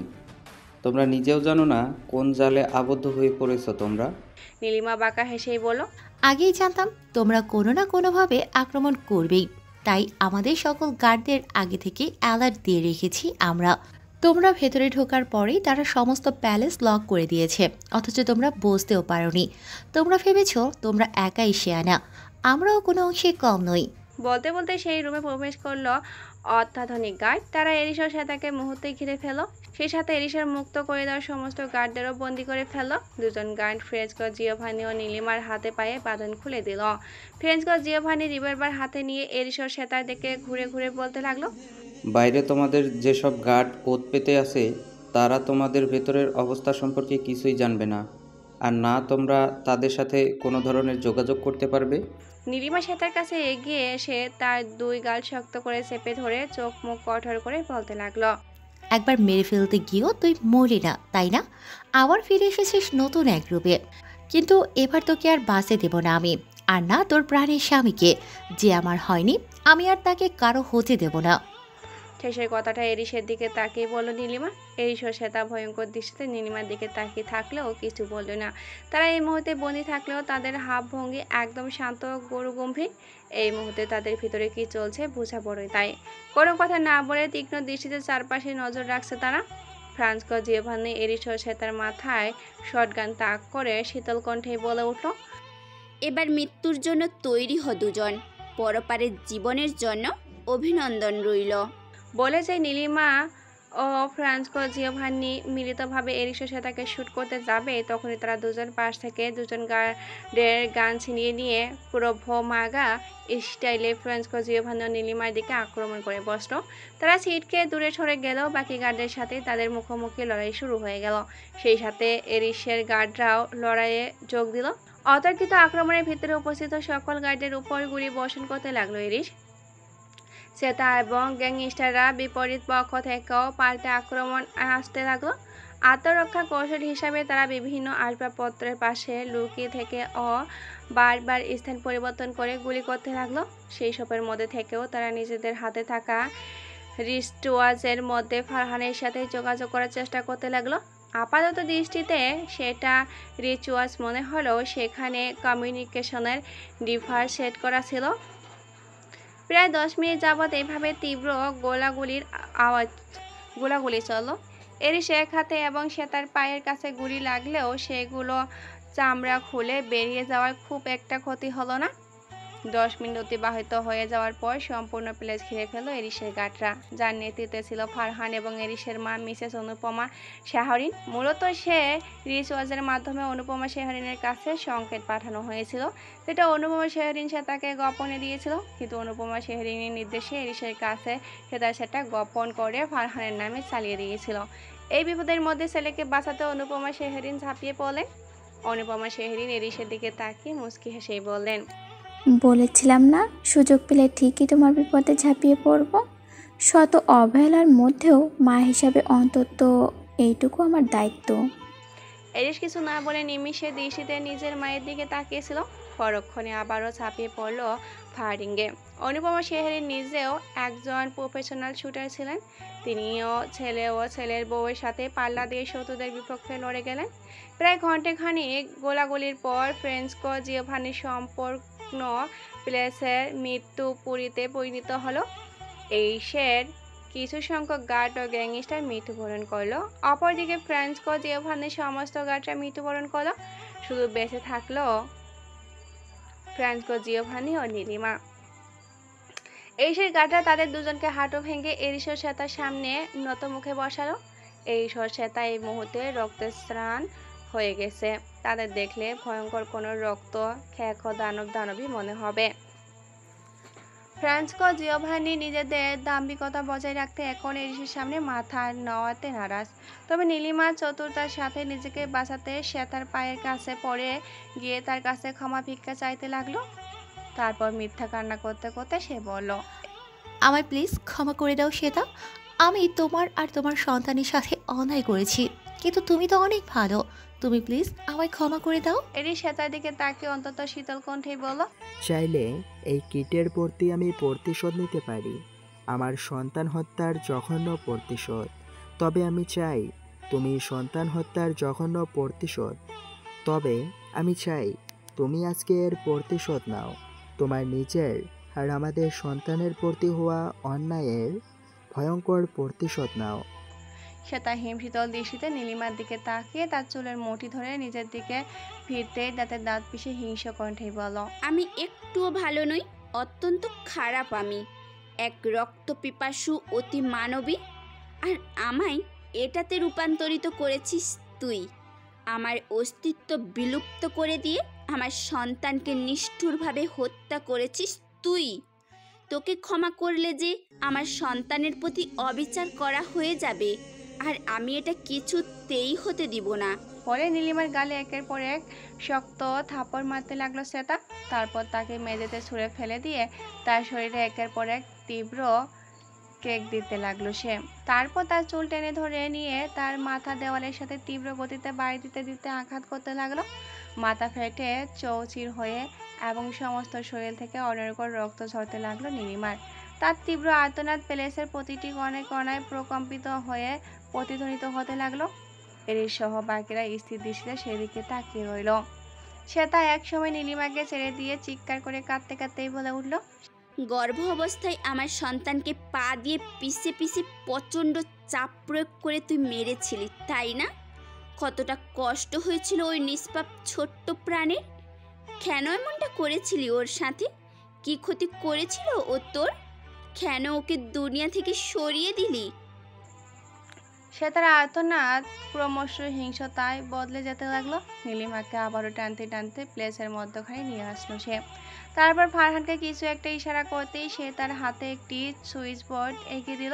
তোমরা নিজেও জানো না কোন জালে আবদ্ধ হয়ে পড়েছো তোমরা।
নীলিমা বাঁকা হেসেই বলল,
আগেই জানতাম তোমরা কোনো না কোনোভাবে আক্রমণ করবেই, তাই আমাদের সকল গার্ডদের আগে থেকে অ্যালার্ট দিয়ে রেখেছি আমরা। তোমরা ভেতরে ঢোকার পরেই তারা সমস্ত প্যালেস লক করে দিয়েছে, অথচ তোমরা বুঝতেও পারোনি। তোমরা ভেবেছ তোমরা একাই শেয়ানা, আমরাও কোনো অংশে কম নই।
বলতে বলতে সেই রুমে প্রবেশ করলো অত্যাধুনিক গার্ড। তারা এরিস ও শ্বেতাকে মুহূর্তে ঘিরে ফেল। সেই সাথে এরিসের মুক্ত করে দেওয়ার সমস্ত গার্ডদেরও বন্দি করে ফেলল। দুজন গার্ড ফ্রান্সকো জিওভান্নি ও নীলিমার হাতে পায়ে বাঁধন খুলে দিল। ফ্রান্সকো জিওভান্নি রিভলভার হাতে নিয়ে এরিস ও শ্বেতার দিকে ঘুরে ঘুরে বলতে লাগলো,
বাইরে তোমাদের যেসব গার্ড ওত পেতে আছে তারা তোমাদের ভেতরের অবস্থা সম্পর্কে কিছুই জানবে না, আর না তোমরা তাদের সাথে কোনো ধরনের যোগাযোগ করতে পারবে।
নীলিমা শ্বেতার কাছে এগিয়ে এসে তার দুই গাল শক্ত করে চেপে ধরে চোখ মুখ কঠোর করে বলতে লাগলো,
একবার মেরে ফেলতে গিয়েও তুই মরলি না, তাই না? আবার ফিরে এসেছিস নতুন এক রূপে, কিন্তু এবার তোকে আর বাঁচতে দেব না আমি, আর না তোর প্রাণের স্বামীকে। যে আমার হয়নি আমি আর তাকে কারো হতে দেব না।
শেষের কথাটা এরিসের দিকে তাকিয়ে বলল নীলিমা। এরিস ও শ্বেতা ভয়ঙ্কর দৃষ্টিতে নীলিমার দিকে তাকিয়ে থাকলেও কিছু বলল না। তারা এই মুহূর্তে বন্দী থাকলেও তাদের হাব ভঙ্গি একদম শান্ত গরু গম্ভীর। এই মুহূর্তে তাদের ভিতরে কি চলছে বোঝা বড়ই তাই। কোনো কথা না বলে তীক্ষ্ণ দৃষ্টিতে চারপাশে নজর রাখছে তারা। ফ্রান্সকো জিওভান্নি এরিস ও শ্বেতার মাথায় শটগান তাক করে শীতল কণ্ঠে বলে উঠল,
এবার মৃত্যুর জন্য তৈরি হ দুজন, পরপারের জীবনের জন্য অভিনন্দন রইল।
বলে যে নীলিমা ও ফ্রান্সকো জিওভান্নি মিলিতভাবে এরিসের সাথে তাকে শ্যুট করতে যাবে, তখনই তারা দুজন পাশ থেকে দুজন গার্ডের গান ছিনিয়ে নিয়ে পুরো ভোমাগা স্টাইলে ফ্রান্সকো জিওভান্নি ও নীলিমার দিকে আক্রমণ করে বসলো। তারা ছিটকে দূরে সরে গেল, বাকি গার্ডের সাথে তাদের মুখোমুখি লড়াই শুরু হয়ে গেল। সেই সাথে এরিসের গার্ডরাও লড়াইয়ে যোগ দিল। অতর্কিত আক্রমণের ভিতরে উপস্থিত সকল গার্ডের উপর গুলি বর্ষণ করতে লাগলো এরিস। শ্বেতা এবং গ্যাংস্টাররা বিপরীত পক্ষ থেকেও পাল্টে আক্রমণ আসতে লাগলো। আত্মরক্ষা কৌশল হিসাবে তারা বিভিন্ন আসবাবপত্রের পাশে লুকিয়ে থেকে ও বারবার স্থান পরিবর্তন করে গুলি করতে লাগলো। সেই সবের মধ্যে থেকেও তারা নিজেদের হাতে থাকা রিস্টওয়াচের মধ্যে ফারহানের সাথে যোগাযোগ করার চেষ্টা করতে লাগলো। আপাতত দৃষ্টিতে সেটা রিচুয়ালস মনে হলেও সেখানে কমিউনিকেশনের ডিভাইস সেট করা ছিল। প্রায় 10 মিনিট যাবৎ এইভাবে তীব্র গোলাগুলি চলল। এরিস এক হাতে এবং শ্বেতার পায়ের কাছে গুলি লাগলেও সেগুলো চামড়া খুলে বেরিয়ে যাওয়ার খুব একটা ক্ষতি হলো না। 10 মিনিট অতিবাহিত হয়ে যাওয়ার পর সম্পূর্ণ প্লেস ঘিরে ফেলল এরিসের গার্ডরা, যার নেতৃত্বে ছিল ফারহান এবং এরিসের মা মিসেস অনুপমা শেহরিন। মূলত সে রিচওয়াজের মাধ্যমে অনুপমা শেহরিনের কাছে সংকেত পাঠানো হয়েছিল, যেটা অনুপমা শেহরিন সে তাকে গোপনে দিয়েছিল, কিন্তু অনুপমা শেহরিনের নির্দেশে এরিসের কাছে সেটা গোপন করে ফারহানের নামে চালিয়ে দিয়েছিল। এই বিপদের মধ্যে ছেলেকে বাঁচাতে অনুপমা শেহরিন ঝাঁপিয়ে পড়লেন। অনুপমা শেহরিন এরিসের দিকে তাকিয়ে মুচকি হেসেই বললেন,
বলেছিলাম না, সুযোগ পেলে ঠিকই তোমার বিপদে ঝাঁপিয়ে পড়ব। শত অবহেলার মধ্যেও মা হিসাবে অন্তত এইটুকু আমার দায়িত্ব।
এরিস কিছু না বলে নিমিষে দৃষ্টিতে নিজের মায়ের দিকে তাকিয়েছিল। পরক্ষণে আবারও ছাপিয়ে পড়ল ফায়ারিংয়ে। অনুপমা শেহরিন নিজেও একজন প্রফেশনাল শুটার ছিলেন। তিনিও ছেলে ও ছেলের বউয়ের সাথে পাল্লা দিয়ে শত্রুদের বিপক্ষে লড়ে গেলেন। প্রায় ঘণ্টাখানেক গোলাগুলির পর ফ্রান্সকো জিওভান্নির সম্পূর্ণ প্লেসের মৃত্যু পুরীতে পরিণত হলো। এরিসের কিছু সংখ্যক গার্ড ও গ্যাংস্টার মৃত্যুবরণ করলো। অপরদিকে ফ্রান্সকো জিওভান্নির সমস্ত গার্ডরা মৃত্যুবরণ করলো। শুধু বেঁচে থাকলো ফ্রান্সকো জিওভান্নি ও নীলিমা। এরিসের গার্ডরা তাদের দুজনকে হাঁটু ভেঙে এরিসের শ্বেতার সামনে নত মুখে বসালো। এরিসের শ্বেতা এই মুহূর্তে রক্তস্নান হয়ে গেছে। তাদের দেখলে ভয়ঙ্কর কোনো রক্ত খেকো দানবই মনে হবে। ফ্রান্সকো জিওভান্নি নিজেদের দাম্ভিকতা বজায় রাখতে এখন এরিসের সামনে মাথা নেওয়াতে নারাজ। তবে নীলিমা চতুরতার সাথে নিজেকে বাঁচাতে শ্বেতার পায়ের কাছে পড়ে গিয়ে তার কাছে ক্ষমা ভিক্ষা চাইতে লাগলো। তারপর মিথ্যা কান্না করতে করতে সে বলল,
আমায় প্লিজ ক্ষমা করে দাও শ্বেতা। আমি তোমার আর তোমার সন্তানের সাথে অন্যায় করেছি, কিন্তু তুমি তো অনেক ভালো। তুমি প্লিজ আমায় ক্ষমা করে দাও।
এরিস শ্বেতার দিকে তাকে অন্তত শীতল কণ্ঠেই বলল,
চাইলে এই কিটের প্রতি আমি প্রতিশোধ নিতে পারি, আমার সন্তান হত্যার জঘন্য প্রতিশোধ। তবে আমি চাই তুমি সন্তান হত্যার জঘন্য প্রতিশোধ তবে আমি চাই তুমি আজকে এর প্রতিশোধ নাও। তোমার নিজের আর আমাদের সন্তানের প্রতি হওয়া অন্যায়ের ভয়ঙ্কর প্রতিশোধ নাও।
শ্বেতা হিমশীতল দৃষ্টিতে নীলিমার দিকে তাকিয়ে তার চুলের মুঠি ধরে নিজের দিকে ফিরতে দাঁতের দাঁত পিষে হিংস্র কণ্ঠেই বলল,
আমি একটুও ভালো নই, অত্যন্ত খারাপ। আমি এক রক্তপিপাসু অতি মানবী, আর আমায় এটাতে রূপান্তরিত করেছিস তুই। আমার অস্তিত্ব বিলুপ্ত করে দিয়ে আমার সন্তানকে নিষ্ঠুরভাবে হত্যা করেছিস তুই। তোকে ক্ষমা করলে যে আমার সন্তানের প্রতি অবিচার করা হয়ে যাবে, আর আমি এটা কিছুতেই হতে দিব না।
পরে নীলিমার গালে একের পর এক শক্ত থাপড় মারতে লাগলো শ্বেতা। তারপর তাকে মেঝেতে ছুঁড়ে ফেলে দিয়ে তার শরীরে একের পর এক তীব্র কেক দিতে লাগলো সে। তারপর তার চুল টেনে ধরে নিয়ে তার মাথা দেওয়ালের সাথে তীব্র গতিতে বাড়ি দিতে দিতে আঘাত করতে লাগলো। মাথা ফেটে চৌচির হয়ে এবং সমস্ত শরীর থেকে অনর্গল রক্ত ঝরতে লাগলো নীলিমার। তার তীব্র আর্তনাদ প্লেসের প্রতিটি কণায় কণায় প্রকম্পিত হয়ে প্রতিধ্বনিত হতে লাগলো। এরিস সহ বাকিরা স্থির দৃষ্টিতে সেদিকে তাকিয়ে রইল। শ্বেতা একসময় নীলিমাকে ছেড়ে দিয়ে চিৎকার করে কাঁদতে কাঁদতেই বলে উঠল,
গর্ভ অবস্থায় আমার সন্তানকে পা দিয়ে পিষে পিষে প্রচণ্ড চাপ প্রয়োগ করে তুই মেরেছিলি, তাই না? কতটা কষ্ট হয়েছিল ওই নিষ্পাপ ছোট্ট প্রাণের। কেন এমনটা করেছিলি ওর সাথে? কি ক্ষতি করেছিল ও তোর? কেন ওকে দুনিয়া থেকে সরিয়ে দিলি?
সে তার আর্তনাদ ক্রমশ হিংসতায় বদলে যেতে লাগলো। নীলিমাকে আবারও টানতে টানতে প্লেসের মধ্যখানে নিয়ে আসলো সে। তারপর ফারহানকে কিছু একটা ইশারা করতেই সে তার হাতে একটি সুইচ বোর্ড এগিয়ে দিল।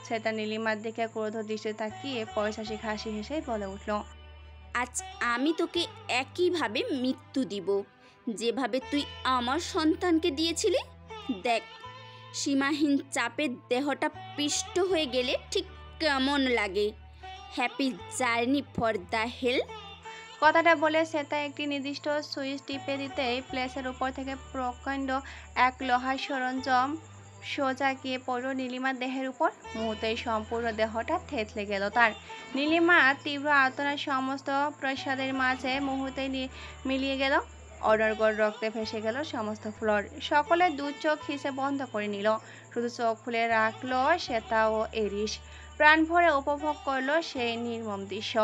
সে তার নীলিমার দিকে ক্রোধ দৃষ্টি তাকিয়ে পয়সাসিক হাসি হেসে বলে উঠল,
আজ আমি তোকে একইভাবে মৃত্যু দিব যেভাবে তুই আমার সন্তানকে দিয়েছিলি। দেখ, সীমাহীন চাপে দেহটা পিষ্ট হয়ে গেলে ঠিক কেমন লাগে। Happy journey for the hell.
কথাটা বলে শ্বেতা একটি নির্দিষ্ট সুইচ টিপে দিতেই প্লেসের উপর থেকে প্রকাণ্ড এক লোহার সরঞ্জাম সোজা গিয়ে পড়ল নীলিমার দেহের উপর। মুহূর্তেই সম্পূর্ণ দেহটা থেতলে গেল তার। নীলিমা তীব্র আর্তনাদ সমস্ত প্রসাদের মাঝে মুহূর্তেই মিলিয়ে গেল। অনর্গল রক্তে ভেসে গেল সমস্ত ফ্লোর। সকলে দু চোখ হিসে বন্ধ করে নিল। শুধু চোখ খুলে রাখলো শ্বেতা ও এরিস। প্রাণ ভরে উপভোগ করলো সেই নির্মম দৃশ্য।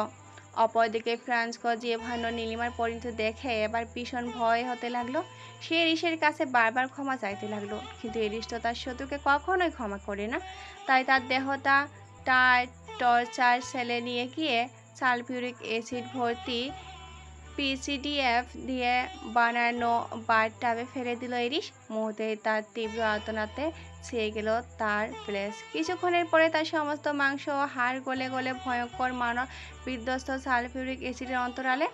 অপরদিকে ফ্রান্স গজিয়ে ভান্ন নীলিমার পরিণতি দেখে এবার ভীষণ ভয় হতে লাগলো। সে এরিসের কাছে বারবার ক্ষমা চাইতে লাগলো, কিন্তু এরিস তো তার শত্রুকে কখনোই ক্ষমা করে না। তাই তার দেহটা তার টর্চার সেলে নিয়ে গিয়ে সালফিউরিক অ্যাসিড ভর্তি পিসিডিএফ দিয়ে বানানো বাথটাবে ফেলে দিল এরিস। মুহূর্তেই তার তীব্র আর্তনাদে ছেয়ে গেল তার প্লেস। কিছুক্ষণের পরে তার সমস্ত মাংস ও হাড় গলে গলে ভয়ঙ্কর মানব বিধ্বস্ত সালফিউরিক অ্যাসিডের অন্তরালে।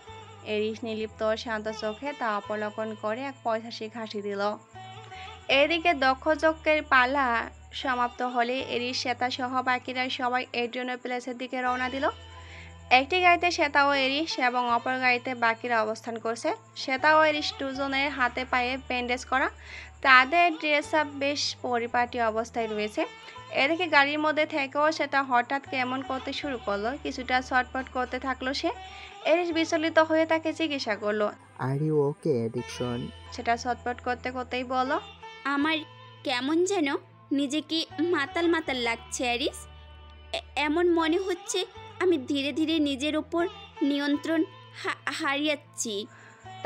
এরিস নির্লিপ্ত শান্ত চোখে তা অবলোকন করে এক পৈশাচিক হাসি দিল। এদিকে দক্ষযজ্ঞের পালা সমাপ্ত হলে এরিস, শ্বেতা সহ বাকিরা সবাই এড্রিয়ানোর প্লেসের দিকে রওনা দিল। একটি গাড়িতে শ্বেতা ও এরিস এবং অপর গাড়িতে বাকিরা অবস্থান করছে। শ্বেতা ও এরিস দুজনের হাতে পায়ে ব্যান্ডেজ করা, তাদের ড্রেস আপ বেশ পরিপাটি অবস্থায় রয়েছে। এদিকে গাড়ির মধ্যে থেকেও সেটা হঠাৎ কেমন করতে শুরু করলো, কিছুটা ছটফট করতে থাকলো সে। এরিস বিচলিত হয়ে তাকে জিজ্ঞাসা করলো,
আর ইউ ওকে ডিকশন?
সেটা ছটফট করতে করতেই বলো,
আমার কেমন যেন নিজেকে মাতাল মাতাল লাগছে অ্যারিস। এমন মনে হচ্ছে আমি ধীরে ধীরে নিজের ওপর নিয়ন্ত্রণ হারিয়েছি।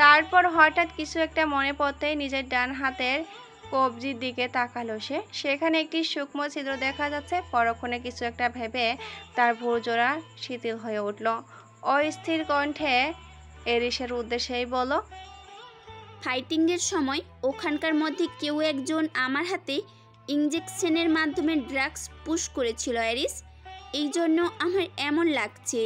তারপর হঠাৎ কিছু একটা মনে পড়তেই নিজের ডান হাতের কবজির দিকে তাকালো সে। সেখানে একটি সূক্ষ্ম ছিদ্র দেখা যাচ্ছে। পরক্ষণে কিছু একটা ভেবে তার ভুরজোড়া শিথিল হয়ে উঠল। অস্থির কণ্ঠে এরিসের উদ্দেশ্যেই বলো,
ফাইটিংয়ের সময় ওখানকার মধ্যে কেউ একজন আমার হাতে ইঞ্জেকশনের মাধ্যমে ড্রাগস পুশ করেছিল অ্যারিস, এই জন্য আমার এমন লাগছে।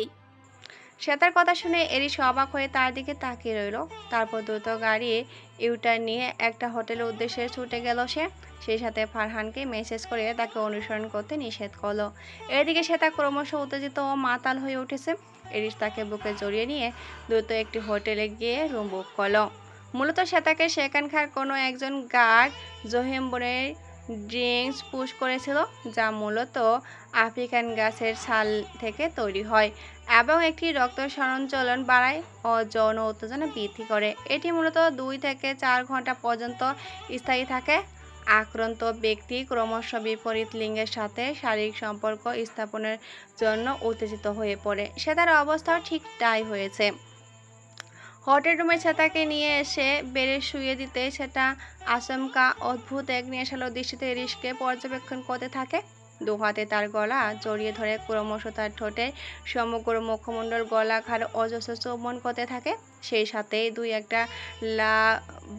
শ্বেতার কথা শুনে এরিস অবাক হয়ে তার দিকে তাকিয়ে রইল। তারপর দ্রুত গাড়ি ইউটার নিয়ে একটা হোটেলের উদ্দেশ্যে ছুটে গেল সে। সেই সাথে ফারহানকে মেসেজ করে তাকে অনুসরণ করতে নিষেধ করলো। এদিকে শ্বেতা ক্রমশ উত্তেজিত ও মাতাল হয়ে উঠেছে। এরিস তাকে বুকে জড়িয়ে নিয়ে দ্রুত একটি হোটেলে গিয়ে রুম বুক করলো। মূলত শ্বেতাকে সেখানকার কোনো একজন গার্ড জোহেম্বরের ড্রিঙ্কস পুশ করেছিল, যা মূলত আফ্রিকান গাছের ছাল থেকে তৈরি হয় এবং একটি রক্ত সঞ্চালন বাড়ায় ও যৌন উত্তেজনা বৃদ্ধি করে। এটি মূলত 2 থেকে 4 ঘন্টা পর্যন্ত স্থায়ী থাকে। আক্রান্ত ব্যক্তি ক্রমশ বিপরীত লিঙ্গের সাথে শারীরিক সম্পর্ক স্থাপনের জন্য উত্তেজিত হয়ে পড়ে। সে তার অবস্থাও ঠিক তাই হয়েছে। হোটেল রুমে শ্বেতাকে নিয়ে এসে বেড়ে শুয়ে দিতে সেটা আচমকা অদ্ভুত এক নেশালো দৃষ্টিতে এরিসকে পর্যবেক্ষণ করতে থাকে। দু হাতে তার গলা জড়িয়ে ধরে ক্রমশ তার ঠোঁটে সমগ্র মুখমণ্ডল গলা ঘাড় অজস্র চুম্বন করতে থাকে। সেই সাথেই 2-1টা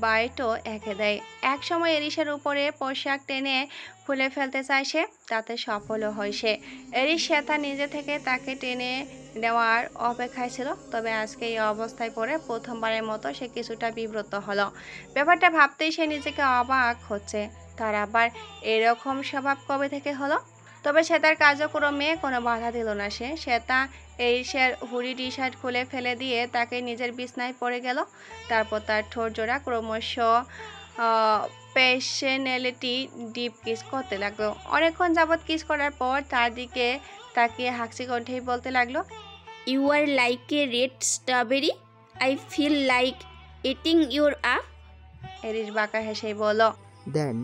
বাইটও এঁকে দেয়। এক সময় এরিসের উপরে পোশাক টেনে খুলে ফেলতে চায় সে, তাতে সফলও হয় সে। এরিস শ্বেতা নিজে থেকে তাকে টেনে নেওয়ার অপেক্ষায় ছিল, তবে আজকে এই অবস্থায় পড়ে প্রথমবারের মতো সে কিছুটা বিব্রত হলো। ব্যাপারটা ভাবতেই সে নিজেকে অবাক হচ্ছে, তার আবার এরকম স্বভাব কবে থেকে হলো। তবে শ্বেতার কার্যক্রমে কোনো বাধা দিল না সে। শ্বেতা এরিসের হুডি টি শার্ট খুলে ফেলে দিয়ে তাকে নিজের বিছনায় পড়ে গেল। তারপর তার ঠোঁট জোড়া ক্রমশ প্যাশনেলিটি ডিপ কিস করতে লাগলো। অনেকক্ষণ যাবৎ কিস করার পর তার দিকে তাকিয়ে হাসি কণ্ঠেই বলতে লাগলো,
you are like a red strawberry, I feel like eating your up.
Eris বাঁকা হেসেই বলল,
then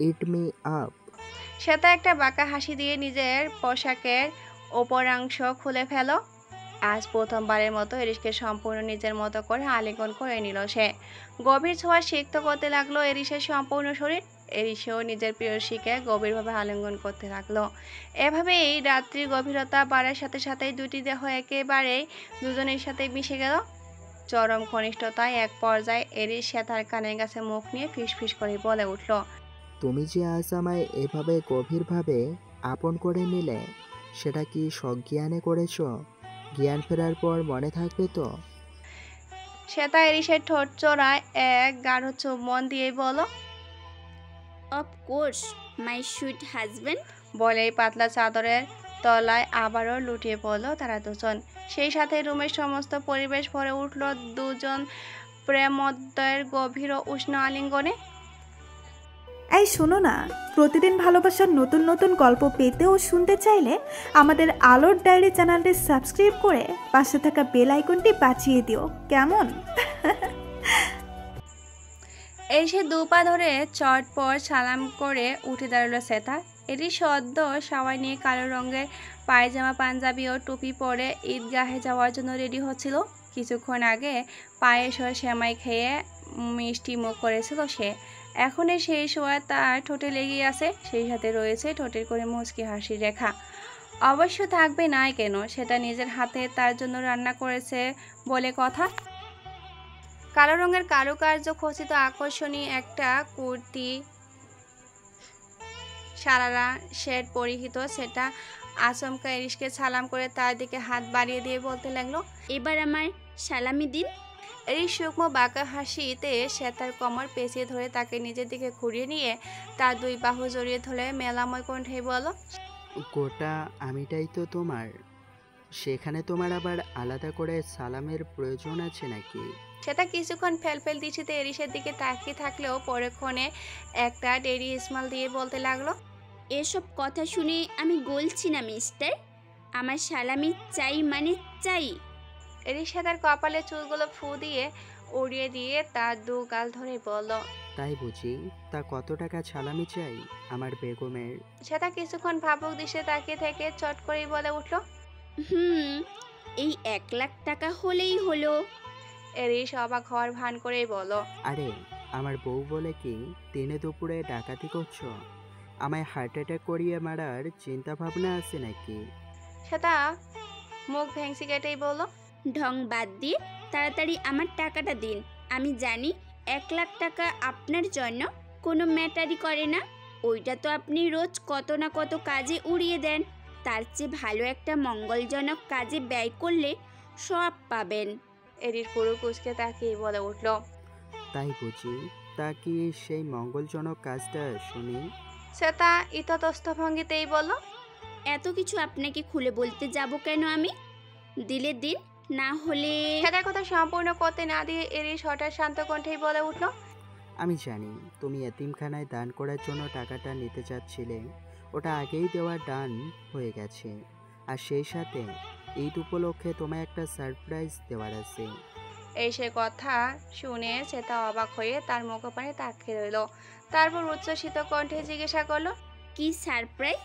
eat me up.
Shweta একটা বাঁকা হাসি দিয়ে নিজের পোশাকের ওপরাংশ খুলে ফেল। আজ প্রথমবারের মতো এরিসকে সম্পূর্ণ নিজের মতো করে আলিঙ্গন করে নিল সে। গভীর ছোঁয়া সিক্ত করতে লাগলো এরিসের সম্পূর্ণ শরীর। এরিসেও নিজের প্রেয়সীকে গভীরভাবে আলিঙ্গন করতে লাগলো। এভাবেই রাত্রির গভীরতা বাড়ার সাথে সাথেই দুটি দেহ একেবারেই দুজনের সাথে মিশে গেল। চরম ঘনিষ্ঠতায় এক পর্যায়ে এরিস শ্বেতার কানের কাছে মুখ নিয়ে ফিসফিস করে বলে উঠল,
তুমি যে আজ আমায় এভাবে গভীরভাবে আপন করে নিলে, সেটা কি সজ্ঞানে করেছো? জ্ঞান ফেরার পর মনে থাকবে তো?
শ্বেতা এরিসের ঠোঁট চোরায় এক গাঢ় চুম্বন দিয়ে বলল,
অফকোর্স মাই সুইট হাজব্যান্ড।
বলেই পাতলা চাদরের তলায় আবারও লুটিয়ে পড়ল তারা দুজন। সেই সাথে রুমের সমস্ত পরিবেশ ভরে উঠল দুজন প্রেমোদয়ের গভীর ও উষ্ণ আলিঙ্গনে।
এই শোনো না, প্রতিদিন ভালোবাসার নতুন নতুন গল্প পেতে ও শুনতে চাইলে আমাদের আলোর ডায়েরি চ্যানেলটি সাবস্ক্রাইব করে পাশে থাকা বেল আইকনটি বাঁচিয়ে দিও, কেমন?
এই সে দুপা ধরে চটপট সালাম করে উঠে দাঁড়ালো শ্বেতা। এটি সদ্য সাওয়ার নিয়ে কালো রঙের পায়জামা পাঞ্জাবি ও টুপি পরে ঈদগাহে যাওয়ার জন্য রেডি হচ্ছিল। কিছুক্ষণ আগে পায়েস ও সেমাই খেয়ে মিষ্টি মুখ করেছিল সে। এখন সেই সোয়া তার ঠোঁটে লেগে আছে, সেই সাথে রয়েছে ঠোঁটের করে মুচকি হাসির রেখা। অবশ্য থাকবে না কেন, সেটা নিজের হাতে তার জন্য রান্না করেছে বলে কথা। কালো রঙের কারুকার্য খচিত আকর্ষণীয় একটা কুর্তি সারারা শেড পরিহিত, সেটা আচমকা এরিসকে সালাম করে তার দিকে হাত বাড়িয়ে দিয়ে বলতে লাগলো,
এবার আমার সালামি দিন।
এরিস সূক্ষ্ম বাঁকা হাসিতে শ্বেতার কোমর পেঁচিয়ে ধরে তাকে নিজের দিকে ঘুরিয়ে নিয়ে তার দুই বাহু জড়িয়ে ধরে মেলাময় কণ্ঠে বলল,
গোটা আমিটাই তো তোমার, সেখানে তোমার আবার আলাদা করে সালামের প্রয়োজন আছে নাকি?
সেটা কিছুক্ষণ ফেলফেল দৃষ্টিতে এরিসের দিকে তাকিয়ে থাকলেও পরক্ষণে একটা ডেরি স্মাইল দিয়ে বলতে লাগলো,
এসব কথা শুনে আমি গলছি না মিস্টার, আমার সালামি চাই মানে চাই।
এরিস তার কপালে চুলগুলো ফু দিয়ে উড়িয়ে দিয়ে তার দু গাল ধরে বলল,
তাই বুঝি? তা কত টাকা সালামি চাই আমার বেগমের?
সেটা কিছুক্ষণ ভাবুক দৃশ্যে তাকিয়ে থেকে চট করেই বলে উঠল,
এই 1,00,000 টাকা হলেই হলো।
এরিস অবাক হওয়ার ভান করেই বলল,
আরে আমার বউ বলে কি দিনে দুপুরে ডাকাতি করছো? আমায় হার্ট অ্যাটাক করিয়ে মারার চিন্তা ভাবনা আছে নাকি?
সেটা মুখ ভেংসি কেটেই বলল,
ঢং বাদ দিয়ে তাড়াতাড়ি আমার টাকাটা দিন। আমি জানি 1,00,000 টাকা আপনার জন্য কোনো ম্যাটারই করে না, ওইটা তো আপনি রোজ কত না কত কাজে উড়িয়ে দেন। তার চেয়ে ভালো একটা মঙ্গলজনক কাজে ব্যয় করলে সব পাবেন।
এরিস পুরো কুচকে তাকিয়ে বলে উঠল,
তাই বুঝি? তা কি সেই মঙ্গলজনক কাজটা শুনি?
সেটা ইতস্তত ভঙ্গিতেই বলল,
এত কিছু আপনাকে খুলে বলতে যাব কেন আমি? দিলে দিন, না হলে।
সেটার কথা সম্পূর্ণ করতে না দিয়ে এরিস হঠাৎ শান্ত কণ্ঠেই বলে উঠল,
আমি জানি তুমি এতিমখানায় দান করার জন্য টাকাটা নিতে চাচ্ছিলে, ওটা আগেই দেওয়া ডান হয়ে গেছে। আর সেই সাথে ঈদ উপলক্ষে তোমায় একটা সারপ্রাইজ দেওয়ার আছে।
এই সে কথা শুনে সেটা অবাক হয়ে তার মুখপানে তাকিয়ে রইল। তারপর উচ্ছ্বসিত কণ্ঠে জিজ্ঞাসা করলো,
কি সারপ্রাইজ?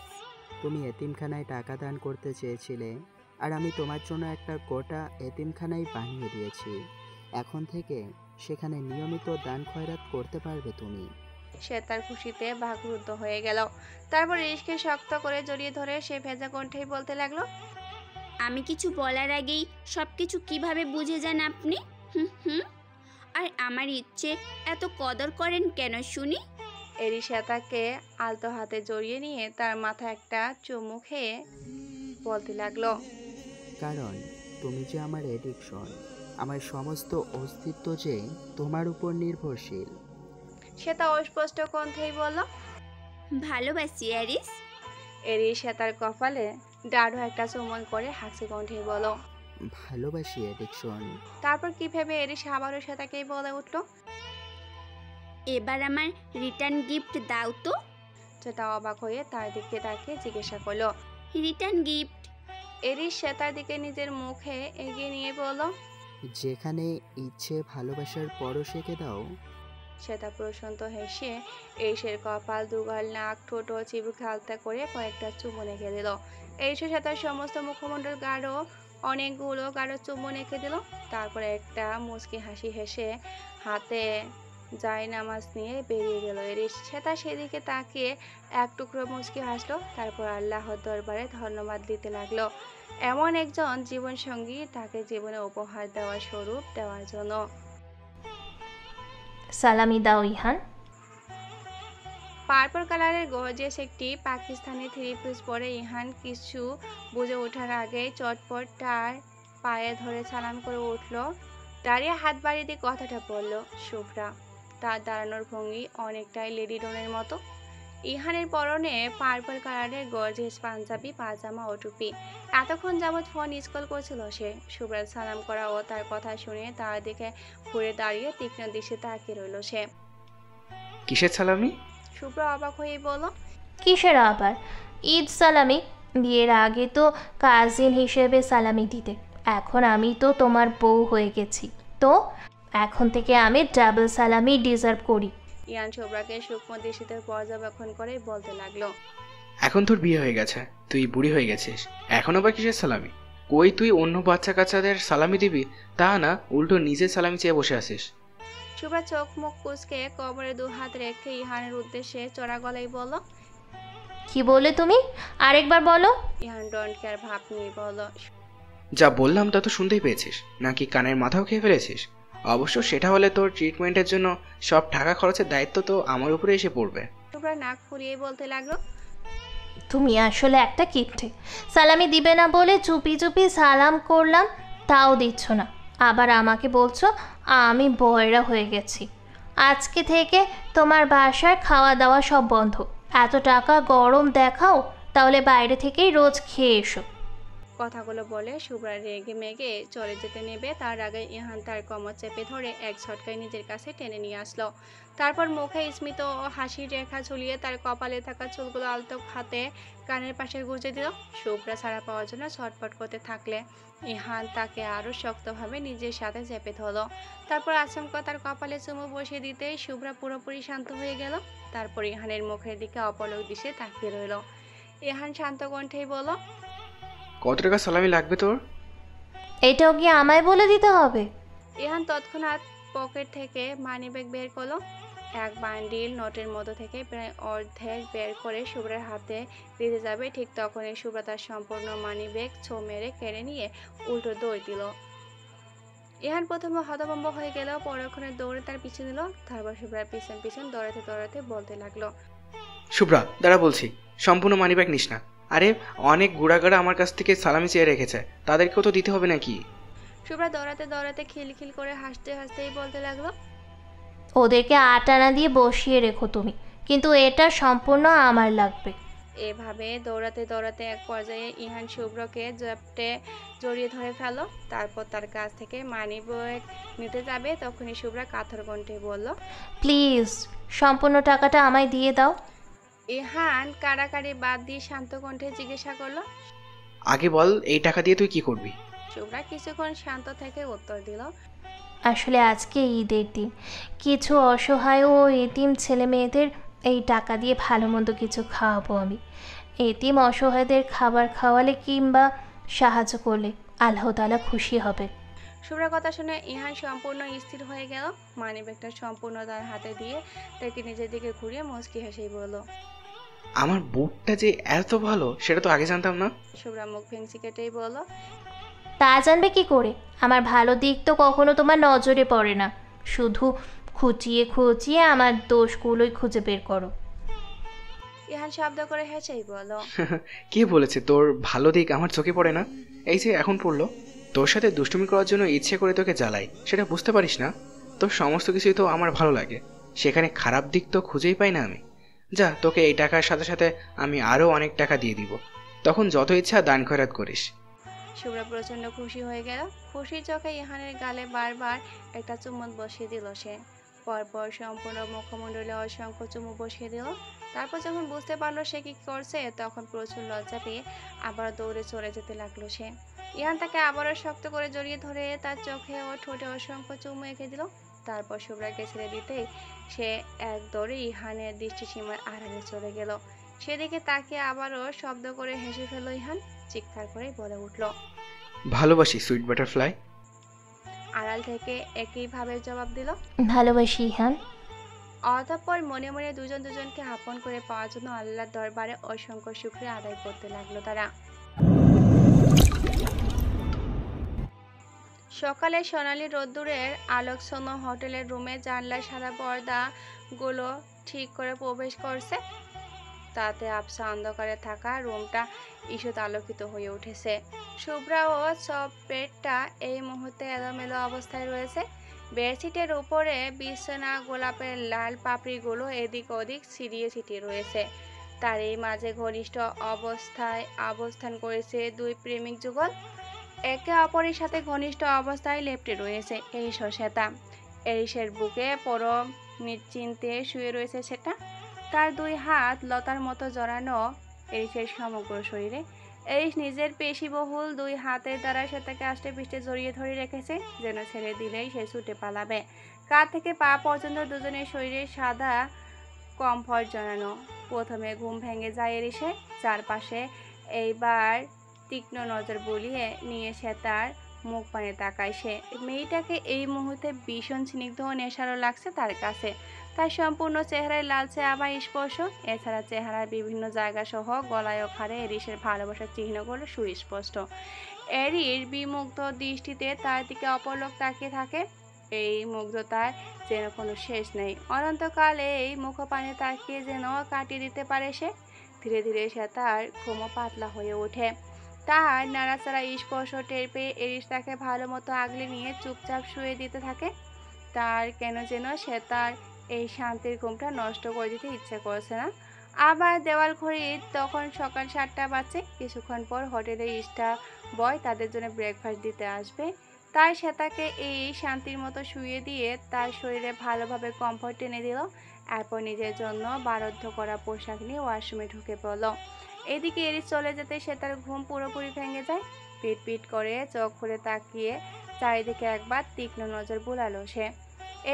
তুমি এতিমখানায় টাকা দান করতে চেয়েছিলে, আর আমি তোমার জন্য একটা গোটা এতিমখানাই বানিয়ে দিয়েছি। এখন থেকে সেখানে নিয়মিত দান খয়রাত করতে পারবে তুমি।
সে তার খুশিতে বাকরুদ্ধ হয়ে গেল। তারপর ইরিশকে শক্ত করে জড়িয়ে ধরে সে ভেজা কণ্ঠেই বলতে লাগলো,
আমি কিছু বলার আগেই সব কিছু কীভাবে বুঝে যান আপনি? আর আমার ইচ্ছে এত কদর করেন কেন শুনি?
এরিসা তাকে আলতো হাতে জড়িয়ে নিয়ে তার মাথায় একটা চুমু খেয়ে বলতে লাগলো,
কারণ তুমি যে আমার এডিকশন, আমার সমস্ত অস্তিত্ব যে তোমার উপর নির্ভরশীল।
সে তা অস্পষ্ট কণ্ঠেই বলল,
ভালোবাসি অ্যারিস।
এরিসা তার কপালে দাঢ় একটা চুম্বন করে হাসি কণ্ঠেই বলো,
ভালোবাসি এডিকশন।
তারপর কি ভেবে এরিসা আবারও সে তাকেই বলে উঠল,
এবার আমার রিটার্ন গিফট দাও তো।
সেটা অবাক হয়ে তার দিকে তাকিয়ে জিজ্ঞাসা করলো,
রিটার্ন গিফট?
এরিস সে তার দিকে নিজের মুখে এগিয়ে নিয়ে বলল,
যেখানে ইচ্ছে ভালোবাসার পরশ এঁকে দাও।
সেটা প্রশান্ত হেসে এরিসের কপাল, দুগাল, নাক, ঠোঁট ও চিবুক হালতা করে কয়েকটা চুমুন এঁকে দিল। এরিসের সাথে সমস্ত মুখমণ্ডল গাঢ় অনেকগুলো গাঢ় চুম্বন এঁকে দিল। তারপরে একটা মুচকি হাসি হেসে হাতে যায় নামাজ নিয়ে বেরিয়ে গেল এরিস। শ্বেতা সেদিকে তাকিয়ে এক টুকরো মুচকি হাসলো, তারপর আল্লাহর দরবারে ধন্যবাদ দিতে লাগলো এমন একজন জীবনসঙ্গী তাকে জীবনে উপহার দেওয়ার স্বরূপ দেওয়ার জন্য।
সালামি দাও ইহান।
পার্পল কালারের গর্জিয়াস একটি পাকিস্তানি থ্রি পিস পরে ইহান কিছু বুঝে ওঠার আগেই চটপট তার পায়ে ধরে সালাম করে উঠল। দাঁড়িয়ে হাত বাড়িয়ে দিয়ে কথাটা বলল শুভ্রা। তার দাঁড়ানোর ভঙ্গি অনেকটাই লেডি ডনের মতো। ইহানের পরনে পার্পল কালারের গর্জিয়াস পাঞ্জাবি, পাজামা ও টুপি। এতক্ষণ যাবৎ ফোন স্কল করছিল সে। শুভ্রার সালাম করা ও তার কথা শুনে তার দিকে ঘুরে দাঁড়িয়ে তীক্ষ্ণ দৃষ্টি তাকিয়ে রইল সে।
কিসের সালামি?
শুভ্র অবাক হয়ে বলল,
কিসের আবার ঈদ সালামি? বিয়ের আগে তো কাজিন হিসেবে সালামি দিতে, এখন আমি তো তোমার বউ হয়ে গেছি, তো এখন থেকে আমি ডাবল সালামি ডিজার্ভ করি।
ইয়ান শুভ্রাকে সূক্ষ্ম দৃষ্টিতে পর্যবেক্ষণ করে বলতে লাগলো,
এখন তোর বিয়ে হয়ে গেছে, তুই বুড়ি হয়ে গেছিস, এখন আবার কিসের সালামি? কই তুই অন্য বাচ্চা কাচ্চাদের সালামি দিবি তা না, উল্টো নিজের সালামি চেয়ে বসে আছিস।
শুভ্রা চোখ মুখ কুঁচকে কবরে দু হাত রেখে ইহানের উদ্দেশ্যে চড়া গলায় বলল,
কি বলে তুমি? আরেকবার বলো।
ইহান ডোন্ট কেয়ার ভাব নিয়ে বলল,
যা বললাম তা তো শুনতেই পেয়েছিস, নাকি কানের মাথাও খেয়ে ফেলেছিস? অবশ্য সেটা হলে তোর ট্রিটমেন্টের জন্য সব টাকা খরচের দায়িত্ব তো আমার উপরে এসে পড়বে।
শুভ্রা নাক ফুরিয়ে বলতে লাগলো,
তুমি আসলে একটা কিপটে। সালামি দিবে না বলে চুপি চুপি সালাম করলাম, তাও দিচ্ছ না, আবার আমাকে বলছো আমি বয়রা হয়ে গেছি। আজকে থেকে তোমার বাসায় খাওয়া দাওয়া সব বন্ধ। এত টাকা গরম দেখাও, তাহলে বাইরে থেকেই রোজ খেয়ে এসো।
কথাগুলো বলে শুভ্রা রেগে মেগে চলে যেতে নেবে, তার আগে ইহান তার কোমর চেপে ধরে এক ঝটকায় নিজের কাছে টেনে নিয়ে আসলো। তারপর মুখে স্মিত ও হাসির রেখা ঝুলিয়ে তার কপালে থাকা চুলগুলো আলতো হাতে কানের পাশে গুঁজে দিল। শুভ্রা ছাড়া পাওয়ার জন্য ছটফট করতে থাকলে ইহান তাকে আরও শক্তভাবে নিজের সাথে চেপে ধরলো। তারপর আচমকা তার কপালে চুমু বসিয়ে দিতেই শুভ্রা পুরোপুরি শান্ত হয়ে গেল। তারপর ইহানের মুখের দিকে অপলক দৃষ্টে তাকিয়ে রইল। ইহান শান্ত কণ্ঠেই বলল,
কত টাকা সালামি লাগবে তোর?
এটাও কি আমায় বলে দিতে হবে?
ইহান তৎক্ষণাৎ পকেট থেকে মানিব্যাগ বের করলো। এক বান্ডিল নোটের মধ্যে থেকে প্রায় অর্ধেক বের করে শুভ্রার হাতে দিতে যাবে, ঠিক তখনই শুভ্রা তার সম্পূর্ণ মানিব্যাগ ছো মেরে কেড়ে নিয়ে উল্টো দৌড় দিল। ইহান প্রথমে হতভম্ব হয়ে গেল, পরক্ষণে দৌড়ে তার পিছু নিল। তারপর শুভ্রার পিছন পিছন দৌড়াতে দৌড়াতে বলতে লাগলো,
শুভ্রা দাঁড়া বলছি, সম্পূর্ণ মানিব্যাগ নিস না। আরে অনেক গুড়াগাড়া আমার কাছ থেকে সালামি চেয়ে রেখেছে, তাদেরকেও তো দিতে হবে নাকি?
শুভ্রা দৌড়াতে দৌড়াতে খিলখিল করে হাসতে হাসতেই বলতে লাগলো,
ওদেরকে আটানা দিয়ে বসিয়ে রেখো তুমি, কিন্তু এটা সম্পূর্ণ আমার লাগবে।
এভাবে দৌড়াতে দৌড়াতে এক পর্যায়ে ইহান শুভ্রকে জ্যাপটে জড়িয়ে ধরে ফেলল। তারপর তার কাছ থেকে মানিব্যাগ নিতে যাবে, তখনই শুভ্রা কাতর কণ্ঠে বলল,
প্লিজ সম্পূর্ণ টাকাটা আমায় দিয়ে দাও।
ইহান কাড়াকাড়ি বাদ দিয়ে শান্ত কণ্ঠে জিজ্ঞাসা করলো,
আগে বল এই টাকা দিয়ে তুই কি করবি?
শুভ্রা কিছুক্ষণ শান্ত থেকে উত্তর দিল,
আসলে আজকে ঈদের দিন, কিছু অসহায় ও এতিম ছেলে মেয়েদের এই টাকা দিয়ে ভালো মন্দ কিছু খাওয়াবো আমি। এতিম অসহায়দের খাবার খাওয়ালে কিংবা সাহায্য করলে আল্লাহ তাআলা খুশি হবে।
শুভ্রার কথা শুনে ইহান সম্পূর্ণ স্থির হয়ে গেল। মানিব্যাগটা সম্পূর্ণ তার হাতে দিয়ে তাকে নিজের দিকে ঘুরিয়ে মুচকি হেসেই বলল,
আমার বুটটা যে এত ভালো সেটা তো আগে জানতাম না।
শুভ্রা মুখ ভেঙচি কেটেই বলল,
তা জানবে কি করে? আমার ভালো দিক তো কখনো তোমার নজরে পড়ে না, শুধু খুঁচিয়ে খুঁচিয়ে আমার দোষগুলোই খুঁজে বের করো।
ইহান শব্দ করে হেসেই বলল,
কে বলেছে তোর ভালো দিক আমার চোখে পড়ে না? এই যে এখন পড়লো, তোর সাথে দুষ্টুমি করার জন্য ইচ্ছে করে তোকে জ্বালাই, সেটা বুঝতে পারিস না? তোর সমস্ত কিছুই তো আমার ভালো লাগে, সেখানে খারাপ দিক তো খুঁজেই পাই না আমি। যা, তোকে এই টাকার সাথে সাথে আমি আরও অনেক টাকা দিয়ে দিব, তখন যত ইচ্ছা দান খয়রাত করিস।
শুভ্রা প্রচন্ড খুশি হয়ে গেল। খুশির চোখে ইহানের গালে বারবার একটা চুমুক বসিয়ে দিল সে। পরপর সম্পূর্ণ মুখমণ্ডলে অসংখ্য চুমু বসিয়ে দিল। তারপর যখন বুঝতে পারলো সে কি করছে, তখন প্রচুর লজ্জা পেয়ে আবার দৌড়ে চলে যেতে লাগলো সে। ইহান তাকে আবারও শক্ত করে জড়িয়ে ধরে তার চোখে ও ঠোঁটে অসংখ্য চুমু এঁকে দিল। তারপর শুভ্রাকে ছেড়ে দিতেই সে এক দৌড়ে ইহানের দৃষ্টিসীমার আড়ালে চলে গেল। সেদিকে তাকে আবারও শব্দ করে হেসে ফেলল ইহান। চিৎকার করে বলে উঠল,
ভালোবাসি সুইট বাটারফ্লাই।
আড়াল থেকে একইভাবে জবাব দিল,
ভালোবাসি ইহান।
অতঃপর মনে মনে দুজন দুজনকে আপন করে পাওয়ার জন্য আল্লাহর দরবারে অসংখ্য শুকরিয়া আদায় করতে লাগলো তারা। সকালে সোনালি রোদ্দুরের আলোকছন্ন হোটেলের রুমে জানলার সাদা পর্দাগুলো ঠিক করে প্রবেশ করছে। তাতে আবছা অন্ধকারে থাকা রুমটা ঈষৎ আলোকিত হয়ে উঠেছে। শুভ্রা ও সব বেডটা এই মুহূর্তে এলোমেলো অবস্থায় রয়েছে। বেডশিটের উপরে বিছানা গোলাপের লাল পাপড়িগুলো এদিক ওদিক ছিটিয়ে ছিটিয়ে রয়েছে। তার এই মাঝে ঘনিষ্ঠ অবস্থায় অবস্থান করেছে দুই প্রেমিক যুগল। একে অপরের সাথে ঘনিষ্ঠ অবস্থায় লেপ্টে রয়েছে এরিস ও শ্বেতা। এরিসের বুকে পরম নিশ্চিন্তে শুয়ে রয়েছে সেটা। তার দুই হাত লতার মতো জড়ানো এরিসের সমগ্র শরীরে। এরিস নিজের পেশিবহুল দুই হাতের দ্বারা শ্বেতাকে আষ্টে পৃষ্ঠে জড়িয়ে ধরে রেখেছে, যেন ছেড়ে দিলেই সে ছুটে পালাবে। কাঁধ থেকে পা পর্যন্ত দুজনের শরীরে সাদা কমফর্ট জানানো। প্রথমে ঘুম ভেঙে যায় এরিসের। চারপাশে এইবার তীক্ষ্ণ নজর বুলিয়ে নিয়ে শ্বেতার মুখ পানে তাকায় সে। মেয়েটাকে এই মুহূর্তে ভীষণ স্নিগ্ধ ও নেশারও লাগছে তার কাছে। তার সম্পূর্ণ চেহারায় লালচে আবার স্পর্শ। এছাড়া চেহারার বিভিন্ন জায়গা সহ গলায় ও ঘাড়ে এরিসের ভালোবাসার চিহ্নগুলো সুস্পষ্ট। এরিস বিমুগ্ধ দৃষ্টিতে তার দিকে অপলক তাকিয়ে থাকে। এই মুগ্ধতার যেন কোনো শেষ নেই। অনন্তকাল এই মুখপানে তাকিয়ে যেন কাটিয়ে দিতে পারে সে। ধীরে ধীরে সে তার ঘুমও পাতলা হয়ে ওঠে। তার নাড়াচাড়া স্পর্শ টের পেয়ে এরিস তাকে ভালো মতো আগলে নিয়ে চুপচাপ শুয়ে দিতে থাকে। তার কেন যেন সে তার এই শান্তির ঘুমটা নষ্ট করে দিতে ইচ্ছে করছে না। আবার দেওয়াল ঘড়ি তখন সকাল 7টা বাজে। কিছুক্ষণ পর হোটেলের স্টাফ বয় তাদের জন্য ব্রেকফাস্ট দিতে আসবে। তাই সে তাকে এই শান্তির মতো শুয়ে দিয়ে তার শরীরে ভালোভাবে কমফর্ট টেনে দিল। এরপর নিজের জন্য বারদ্ধ করা পোশাক নিয়ে ওয়াশরুমে ঢুকে পড়ল। এদিকে এরিস চলে যেতে সে তার ঘুম পুরোপুরি ভেঙে যায়। পিট পিট করে চোখ খুলে তাকিয়ে চারিদিকে একবার তীক্ষ্ণ নজর বুলালো সে।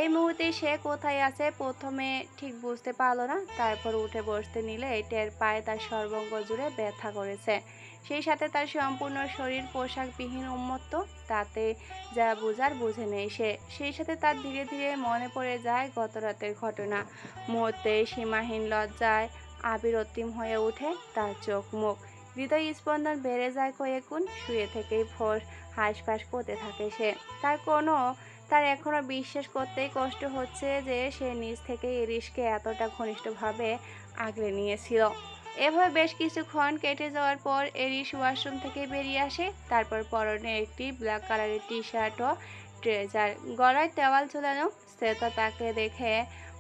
এই মুহূর্তে সে কোথায় আছে প্রথমে ঠিক বুঝতে পারলো না। তারপর উঠে বসতে নিলে টের পায়ে তার সর্বাঙ্গ জুড়ে ব্যথা করেছে। সেই সাথে তার সম্পূর্ণ শরীর পোশাকবিহীন উন্মত্ত। তাতে যা বুঝার বুঝে নেই সে। সেই সাথে তার ধীরে ধীরে মনে পড়ে যায় গত রাতের ঘটনা। মুহূর্তে সীমাহীন লজ্জায় আবিরতিম হয়ে ওঠে তার চোখ মুখ। হৃদয় স্পন্দন বেড়ে যায় কয়েক গুণ। শুয়ে থেকেই ফোঁস হাঁসফাঁস করতে থাকে সে। তার এখনো বিশ্বাস করতেই কষ্ট হচ্ছে যে সে নিজ থেকে এরিসকে এতটা ঘনিষ্ঠভাবে আগলে নিয়েছিল। এভাবে বেশ কিছুক্ষণ কেটে যাওয়ার পর এরিস ওয়াশরুম থেকে বেরিয়ে আসে। তারপর পরনে একটি ব্ল্যাক কালারের টি শার্ট ও ট্রেজার, গলায় তেওয়াল ঝোলানো। শ্বেতা তাকে দেখে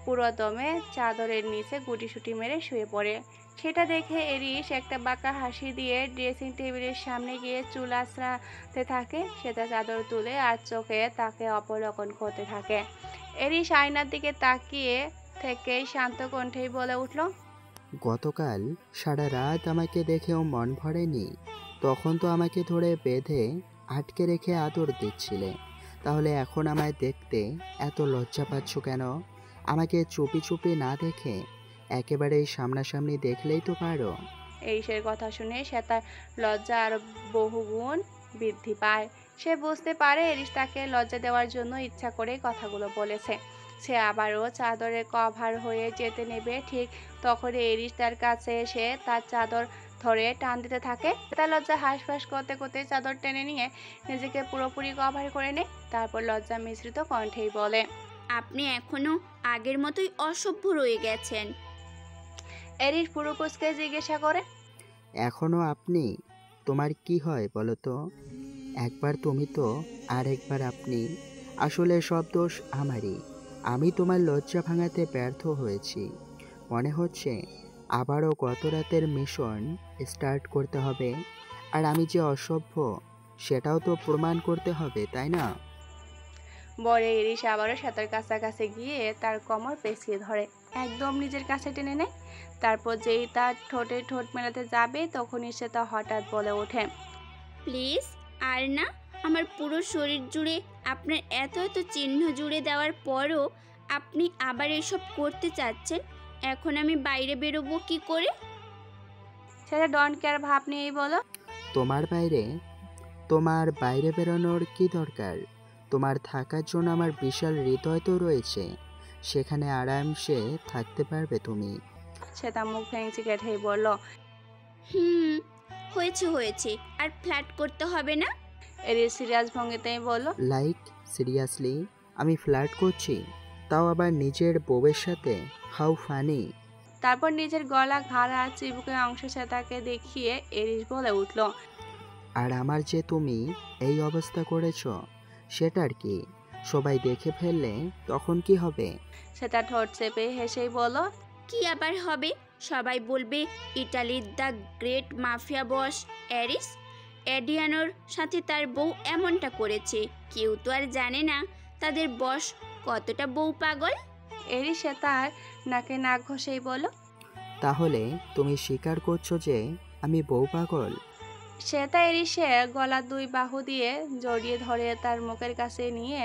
পুরো দমে চাদরের নিচে গুটিসুটি মেরে শুয়ে পড়ে। সেটা দেখে এরিস একটা বাঁকা হাসি দিয়ে ড্রেসিং টেবিলের সামনে গিয়ে চুল আঁচড়াতে থাকে। সেটা চাদর তুলে আর চোখে তাকে অবলোকন করতে থাকে। এরিস আয়নার দিকে তাকিয়ে থেকে শান্ত কণ্ঠেই বলে উঠল,
গতকাল সারা রাত আমাকে দেখেও মন ভরেনি? তখন তো আমাকে ধরে বেঁধে আটকে রেখে আদর দিচ্ছিলে, তাহলে এখন আমায় দেখতে এত লজ্জা পাচ্ছ কেন? আমাকে চুপি চুপি না দেখে একেবারেই সামনাসামনি দেখলেই তো পারো।
এরিসের কথা শুনে সে তার লজ্জা আরো বহুগুণ বৃদ্ধি পায়। সে বুঝতে পারে এরিস তাকে লজ্জা দেওয়ার জন্য ইচ্ছা করে কথাগুলো বলেছে। সে আবারও চাদরে কভার হয়ে যেতে নেবে, ঠিক তখনই এরিস তার কাছে এসে তার চাদর ধরে টান দিতে থাকে। তার লজ্জা হাঁসফাঁস করতে করতে চাদর টেনে নিয়ে নিজেকে পুরোপুরি কভার করে নেয়। তারপর লজ্জা মিশ্রিত কণ্ঠেই বলে,
আপনি এখনো আগের মতোই অসভ্য রয়ে গেছেন।
এরিস পুরো কুচকে জিজ্ঞাসা করে,
এখনো আপনি? তোমার কি হয় বলো তো? একবার তুমি তো আর একবার আপনি। আসলে সব দোষ আমারই। আমি তোমার লজ্জা ভাঙাতে ব্যর্থ হয়েছি। মনে হচ্ছে আবারও গত রাতের মিশন স্টার্ট করতে হবে। আর আমি যে অসভ্য সেটাও তো প্রমাণ করতে হবে, তাই না?
বলে এরিস আবারও সাঁতার কাছাকাছি গিয়ে তার কোমর পেঁচিয়ে ধরে একদম নিজের কাছে টেনে নেয়। তারপর যেই তার ঠোঁটে ঠোঁট মেলাতে যাবে তখনই সে তা হঠাৎ বলে ওঠে,
প্লিজ আর না। আমার পুরো শরীর জুড়ে আপনার এত এত চিহ্ন জুড়ে দেওয়ার পরও আপনি আবার এসব করতে চাচ্ছেন। এখন আমি বাইরে বেরোবো কি করে?
সেটা ডন কেয়ার ভাব নিয়েই বলো,
তোমার বাইরে বেরোনোর কি দরকার? তোমার থাকার জন্য আমার বিশাল হৃদয় তো রয়েছে। সেখানে আরামসে থাকতে পারবে তুমি।
শ্বেতা মুখ ভেঙচি কেটেই বলল।
হুম, হয়েছে হয়েছে, আর ফ্ল্যাট করতে হবে না।
এরিস সিরিয়াস ভঙ্গিতেই বলল।
Like seriously? আমি ফ্লার্ট করছি, তাও আবার নিজের বউয়ের সাথে? How funny.
তারপর নিজের গলা, ঘাড় আর চিবুকের অংশ শ্বেতাকে দেখিয়ে এরিস বলে উঠল।
আর আমার যে তুমি এই অবস্থা করেছ সেটার কি? সবাই দেখে ফেললে তখন কি হবে?
শ্বেতা ঠোঁট চেপে হেসেই বলল।
কি আবার হবে? সবাই বলবে ইটালির দ্য গ্রেট মাফিয়া বস অ্যারিস এডিয়ানোর সাথে তার বউ এমনটা করেছে। কেউ তো আর জানে না তাদের বস কতটা বউ পাগল।
এরিস শ্বেতার নাকে নাক ঘষেই বলল।
তাহলে তুমি স্বীকার করছো যে আমি বউ পাগল?
শ্বেতা এরিসের গলা দুই বাহু দিয়ে জড়িয়ে ধরে তার মুখের কাছে নিয়ে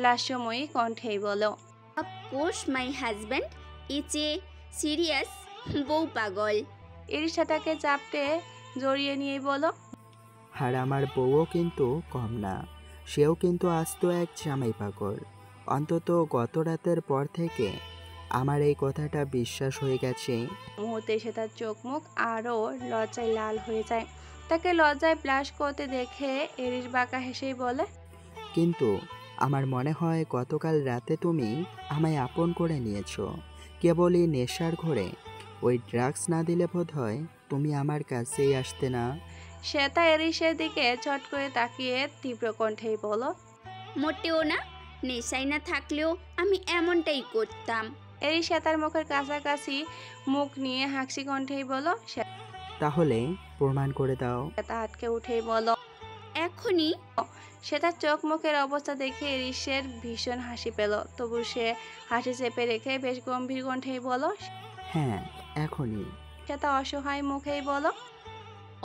লাস্যময়ী কণ্ঠেই বলল।
Of course my husband is a serious বউ পাগল।
এরিস শ্বেতাকে চাপটে জড়িয়ে নিয়েই বলল।
আর আমার বউও কিন্তু কম না, সেও কিন্তু আস্ত এক জামাই পাগল। অন্তত গত রাতের পর থেকে আমার এই কথাটা বিশ্বাস হয়ে গেছে।
মুহূর্তে শ্বেতার চোখ মুখ আরও লজ্জায় লাল হয়ে যায়। তাকে লজ্জায় ব্লাশ করতে দেখে এরিস বাঁকা হেসেই বলে।
কিন্তু আমার মনে হয় গতকাল রাতে তুমি আমায় আপন করে নিয়েছো কেবলই নেশার ঘরে। ওই ড্রাগস না দিলে বোধ হয় তুমি আমার কাছেই আসতে না।
শ্বেতা এরিসের দিকে চট করে তাকিয়ে তীব্র কণ্ঠেই বলল।
মোটেও না, নেশায় না থাকলেও আমি এমনটাই করতাম।
এরিস শ্বেতার মুখের কাছাকাছি মুখ নিয়ে হাসি কণ্ঠেই বলল।
তাহলে প্রমাণ করে দাও।
শ্বেতা আটকে উঠেই বলল।
এখনই?
শ্বেতার চোখ মুখের অবস্থা দেখে এরিসের ভীষণ হাসি পেল। তবু সে হাসি চেপে রেখে বেশ গম্ভীর কণ্ঠেই বলল।
হ্যাঁ, এখনই।
শ্বেতা অসহায় মুখেই বলল।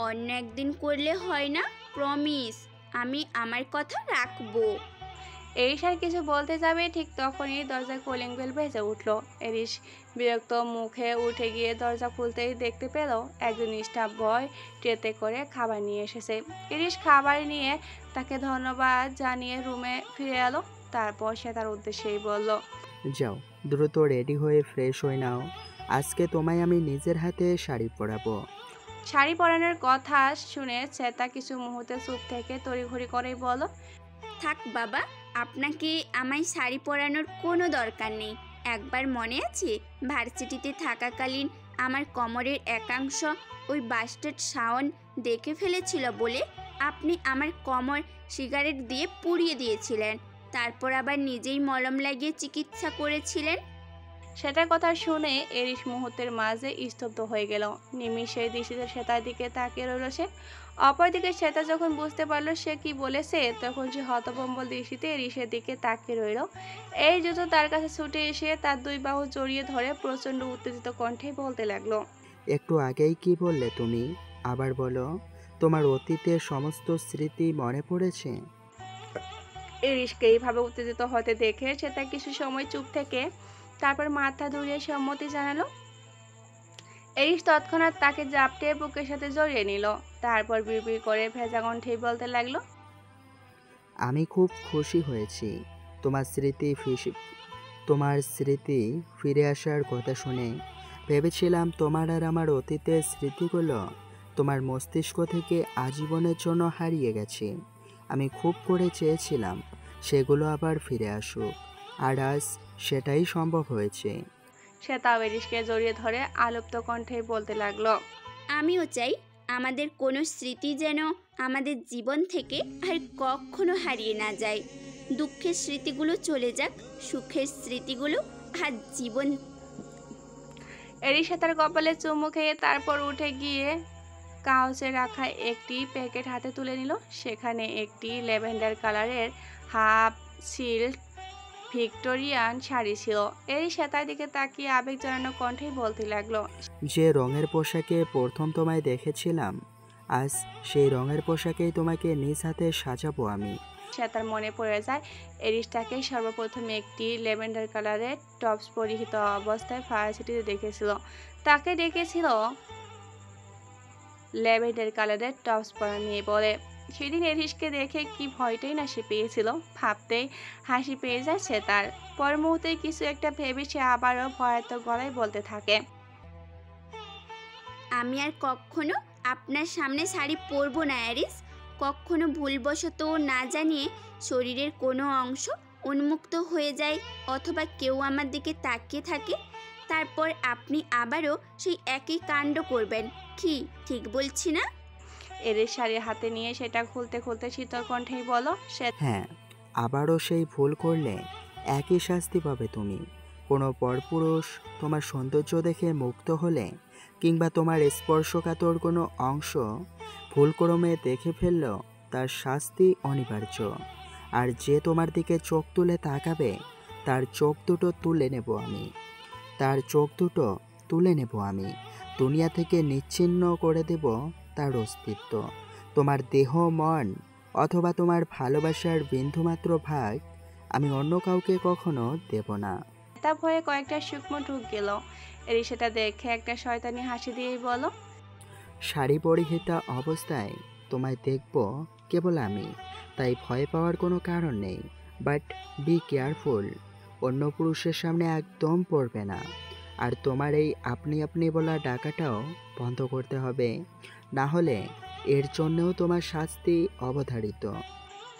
অন্য একদিন করলে হয় না? প্রমিস, আমি আমার কথা রাখবো।
এরিস আর কিছু বলতে যাবে ঠিক তখনই দরজায় কলিং বেল বেজে উঠল। এরিস বিরক্ত মুখে উঠে গিয়ে দরজা খুলতেই দেখতে পেল একজন স্টাফ বয় ট্রেতে করে খাবার নিয়ে এসেছে। এরিস খাবার নিয়ে তাকে ধন্যবাদ জানিয়ে রুমে ফিরে এলো। তারপর সে তার উদ্দেশ্যেই বলল।
যাও, দ্রুত রেডি হয়ে ফ্রেশ হয়ে নাও। আজকে তোমায় আমি নিজের হাতে শাড়ি পরাবো।
শাড়ি পরানোর কথা শুনে শ্বেতা কিছু মুহূর্তে চুপ থেকে তড়িঘড়ি করেই বলল।
থাক বাবা, আপনাকে আমায় শাড়ি পরানোর কোনো দরকার নেই। একবার মনে আছে ভার্সিটিতে থাকাকালীন আমার কোমরের একাংশ ওই বাস্টেড শাওন দেখে ফেলেছিল বলে আপনি আমার কোমর সিগারেট দিয়ে পুড়িয়ে দিয়েছিলেন, তারপর আবার নিজেই মলম লাগিয়ে চিকিৎসা করেছিলেন।
সেটার কথা শুনে এরিস মুহূর্তের মাঝে স্তব্ধ হয়ে গেল। নিমিষের দৃষ্টিতে শ্বেতার দিকে তাকিয়ে রইল সে। অপরদিকে শ্বেতা যখন বুঝতে পারলো সে কি বলেছে তখন সে হতভম্ব দৃষ্টিতে এরিসের দিকে তাকিয়ে রইল। এই জুতো তার কাছে ছুটে এসে তার দুই বাহু জড়িয়ে ধরে প্রচণ্ড উত্তেজিত কণ্ঠে বলতে লাগলো।
একটু আগেই কি বললে তুমি? আবার বলো। তোমার অতীতের সমস্ত স্মৃতি মনে পড়েছে?
এরিসকে এইভাবে উত্তেজিত হতে দেখে শ্বেতা কিছু সময় চুপ থেকে তারপর মাথা দুলিয়ে সম্মতি জানালো। এরিস তৎক্ষণাৎ তাকে জাপটে বুকের সাথে জড়িয়ে নিল। তারপর বিড়বিড় করে ভেজা কণ্ঠেই বলতে লাগলো।
আমি খুব খুশি হয়েছি তোমার স্মৃতি ফিরে আসার কথা শুনে। ভেবেছিলাম তোমার আর আমার অতীতের স্মৃতিগুলো তোমার মস্তিষ্ক থেকে আজীবনের জন্য হারিয়ে গেছে। আমি খুব করে চেয়েছিলাম সেগুলো আবার ফিরে আসুক, আর আজ সেটাই সম্ভব হয়েছে।
সে তাও এরিসকে জড়িয়ে ধরে আলুপ্ত কণ্ঠে বলতে লাগলো।
আমিও চাই আমাদের কোনো স্মৃতি যেন আমাদের জীবন থেকে আর কখনো হারিয়ে না যায়। দুঃখের স্মৃতিগুলো চলে যাক, সুখের স্মৃতিগুলো আর জীবন।
এরিস তার কপালে চুমু খেয়ে তারপর উঠে গিয়ে কাউচে রাখা একটি প্যাকেট হাতে তুলে নিল। সেখানে একটি ল্যাভেন্ডার কালারের হাফ সিল্ক ভিক্টোরিয়ান শাড়ি ছিল। এরিস তার দিকে তাকিয়ে আবেগ জড়ানো কণ্ঠেই বলতে লাগলো।
যে রঙের পোশাকে প্রথম তোমায় দেখেছিলাম, আজ সেই রঙের পোশাকেই তোমাকে নিজ হাতে সাজাবো আমি।
সে তার মনে পড়ে যায় এরিস তাকে সর্বপ্রথম একটি ল্যাভেন্ডার কালারের টপস পরিহিত অবস্থায় ভার্সিটিতে দেখেছিল। তাকে ডেকেছিল ল্যাভেন্ডার কালারের টপস পরা নিয়ে বলে। সেদিন এরিসকে দেখে কি ভয়টাই না সে পেয়েছিল, ভাবতেই হাসি পেয়ে যাচ্ছে তার। পর মুহূর্তে কিছু একটা ভেবে সে আবারও ভয়ার্থক গলায় বলতে থাকে,
আমি আর কখনো আপনার সামনে শাড়ি পরবো না অ্যারিস। কখনো ভুলবশত না জানিয়ে শরীরের কোনো অংশ উন্মুক্ত হয়ে যায় অথবা কেউ আমার দিকে তাকিয়ে থাকে, তারপর আপনি আবারও সেই একই কাণ্ড করবেন। কি ঠিক বলছি না?
এরিস শাড়ি হাতে নিয়ে সেটা খুলতে খুলতে শীতল কণ্ঠেই বলো, সে
হ্যাঁ, আবারও সেই ভুল করলে একই শাস্তি পাবে তুমি। কোনো পরপুরুষ তোমার সৌন্দর্য দেখে মুগ্ধ হলে কিংবা তোমার স্পর্শকাতর কোনো অংশ ভুলক্রমে দেখে ফেললেও তার শাস্তি অনিবার্য। আর যে তোমার দিকে চোখ তুলে তাকাবে তার চোখ দুটো তুলে নেব আমি, তার চোখ দুটো তুলে নেব আমি, দুনিয়া থেকে নিচ্ছিন্ন করে দেব তার অস্তিত্ব। তোমার দেহ, মন অথবা তোমার ভালোবাসার বিন্দুমাত্র ভাগ আমি অন্য কাউকে কখনো দেব না।
তা ভয়ে কয়েকটা শুকনো ঢুক গেল। এরিস সেটা দেখে একটা শয়তানি হাসি দিয়েই বলো,
শাড়ি পরিহিতা অবস্থায় তোমায় দেখব কেবল আমি, তাই ভয় পাওয়ার কোনো কারণ নেই। বাট বি কেয়ারফুল, অন্য পুরুষের সামনে একদম পড়বে না। আর তোমার এই আপনি আপনি বলা ডাকাটাও বন্ধ করতে হবে, না হলে এর জন্যও তোমার শাস্তি অবধারিত।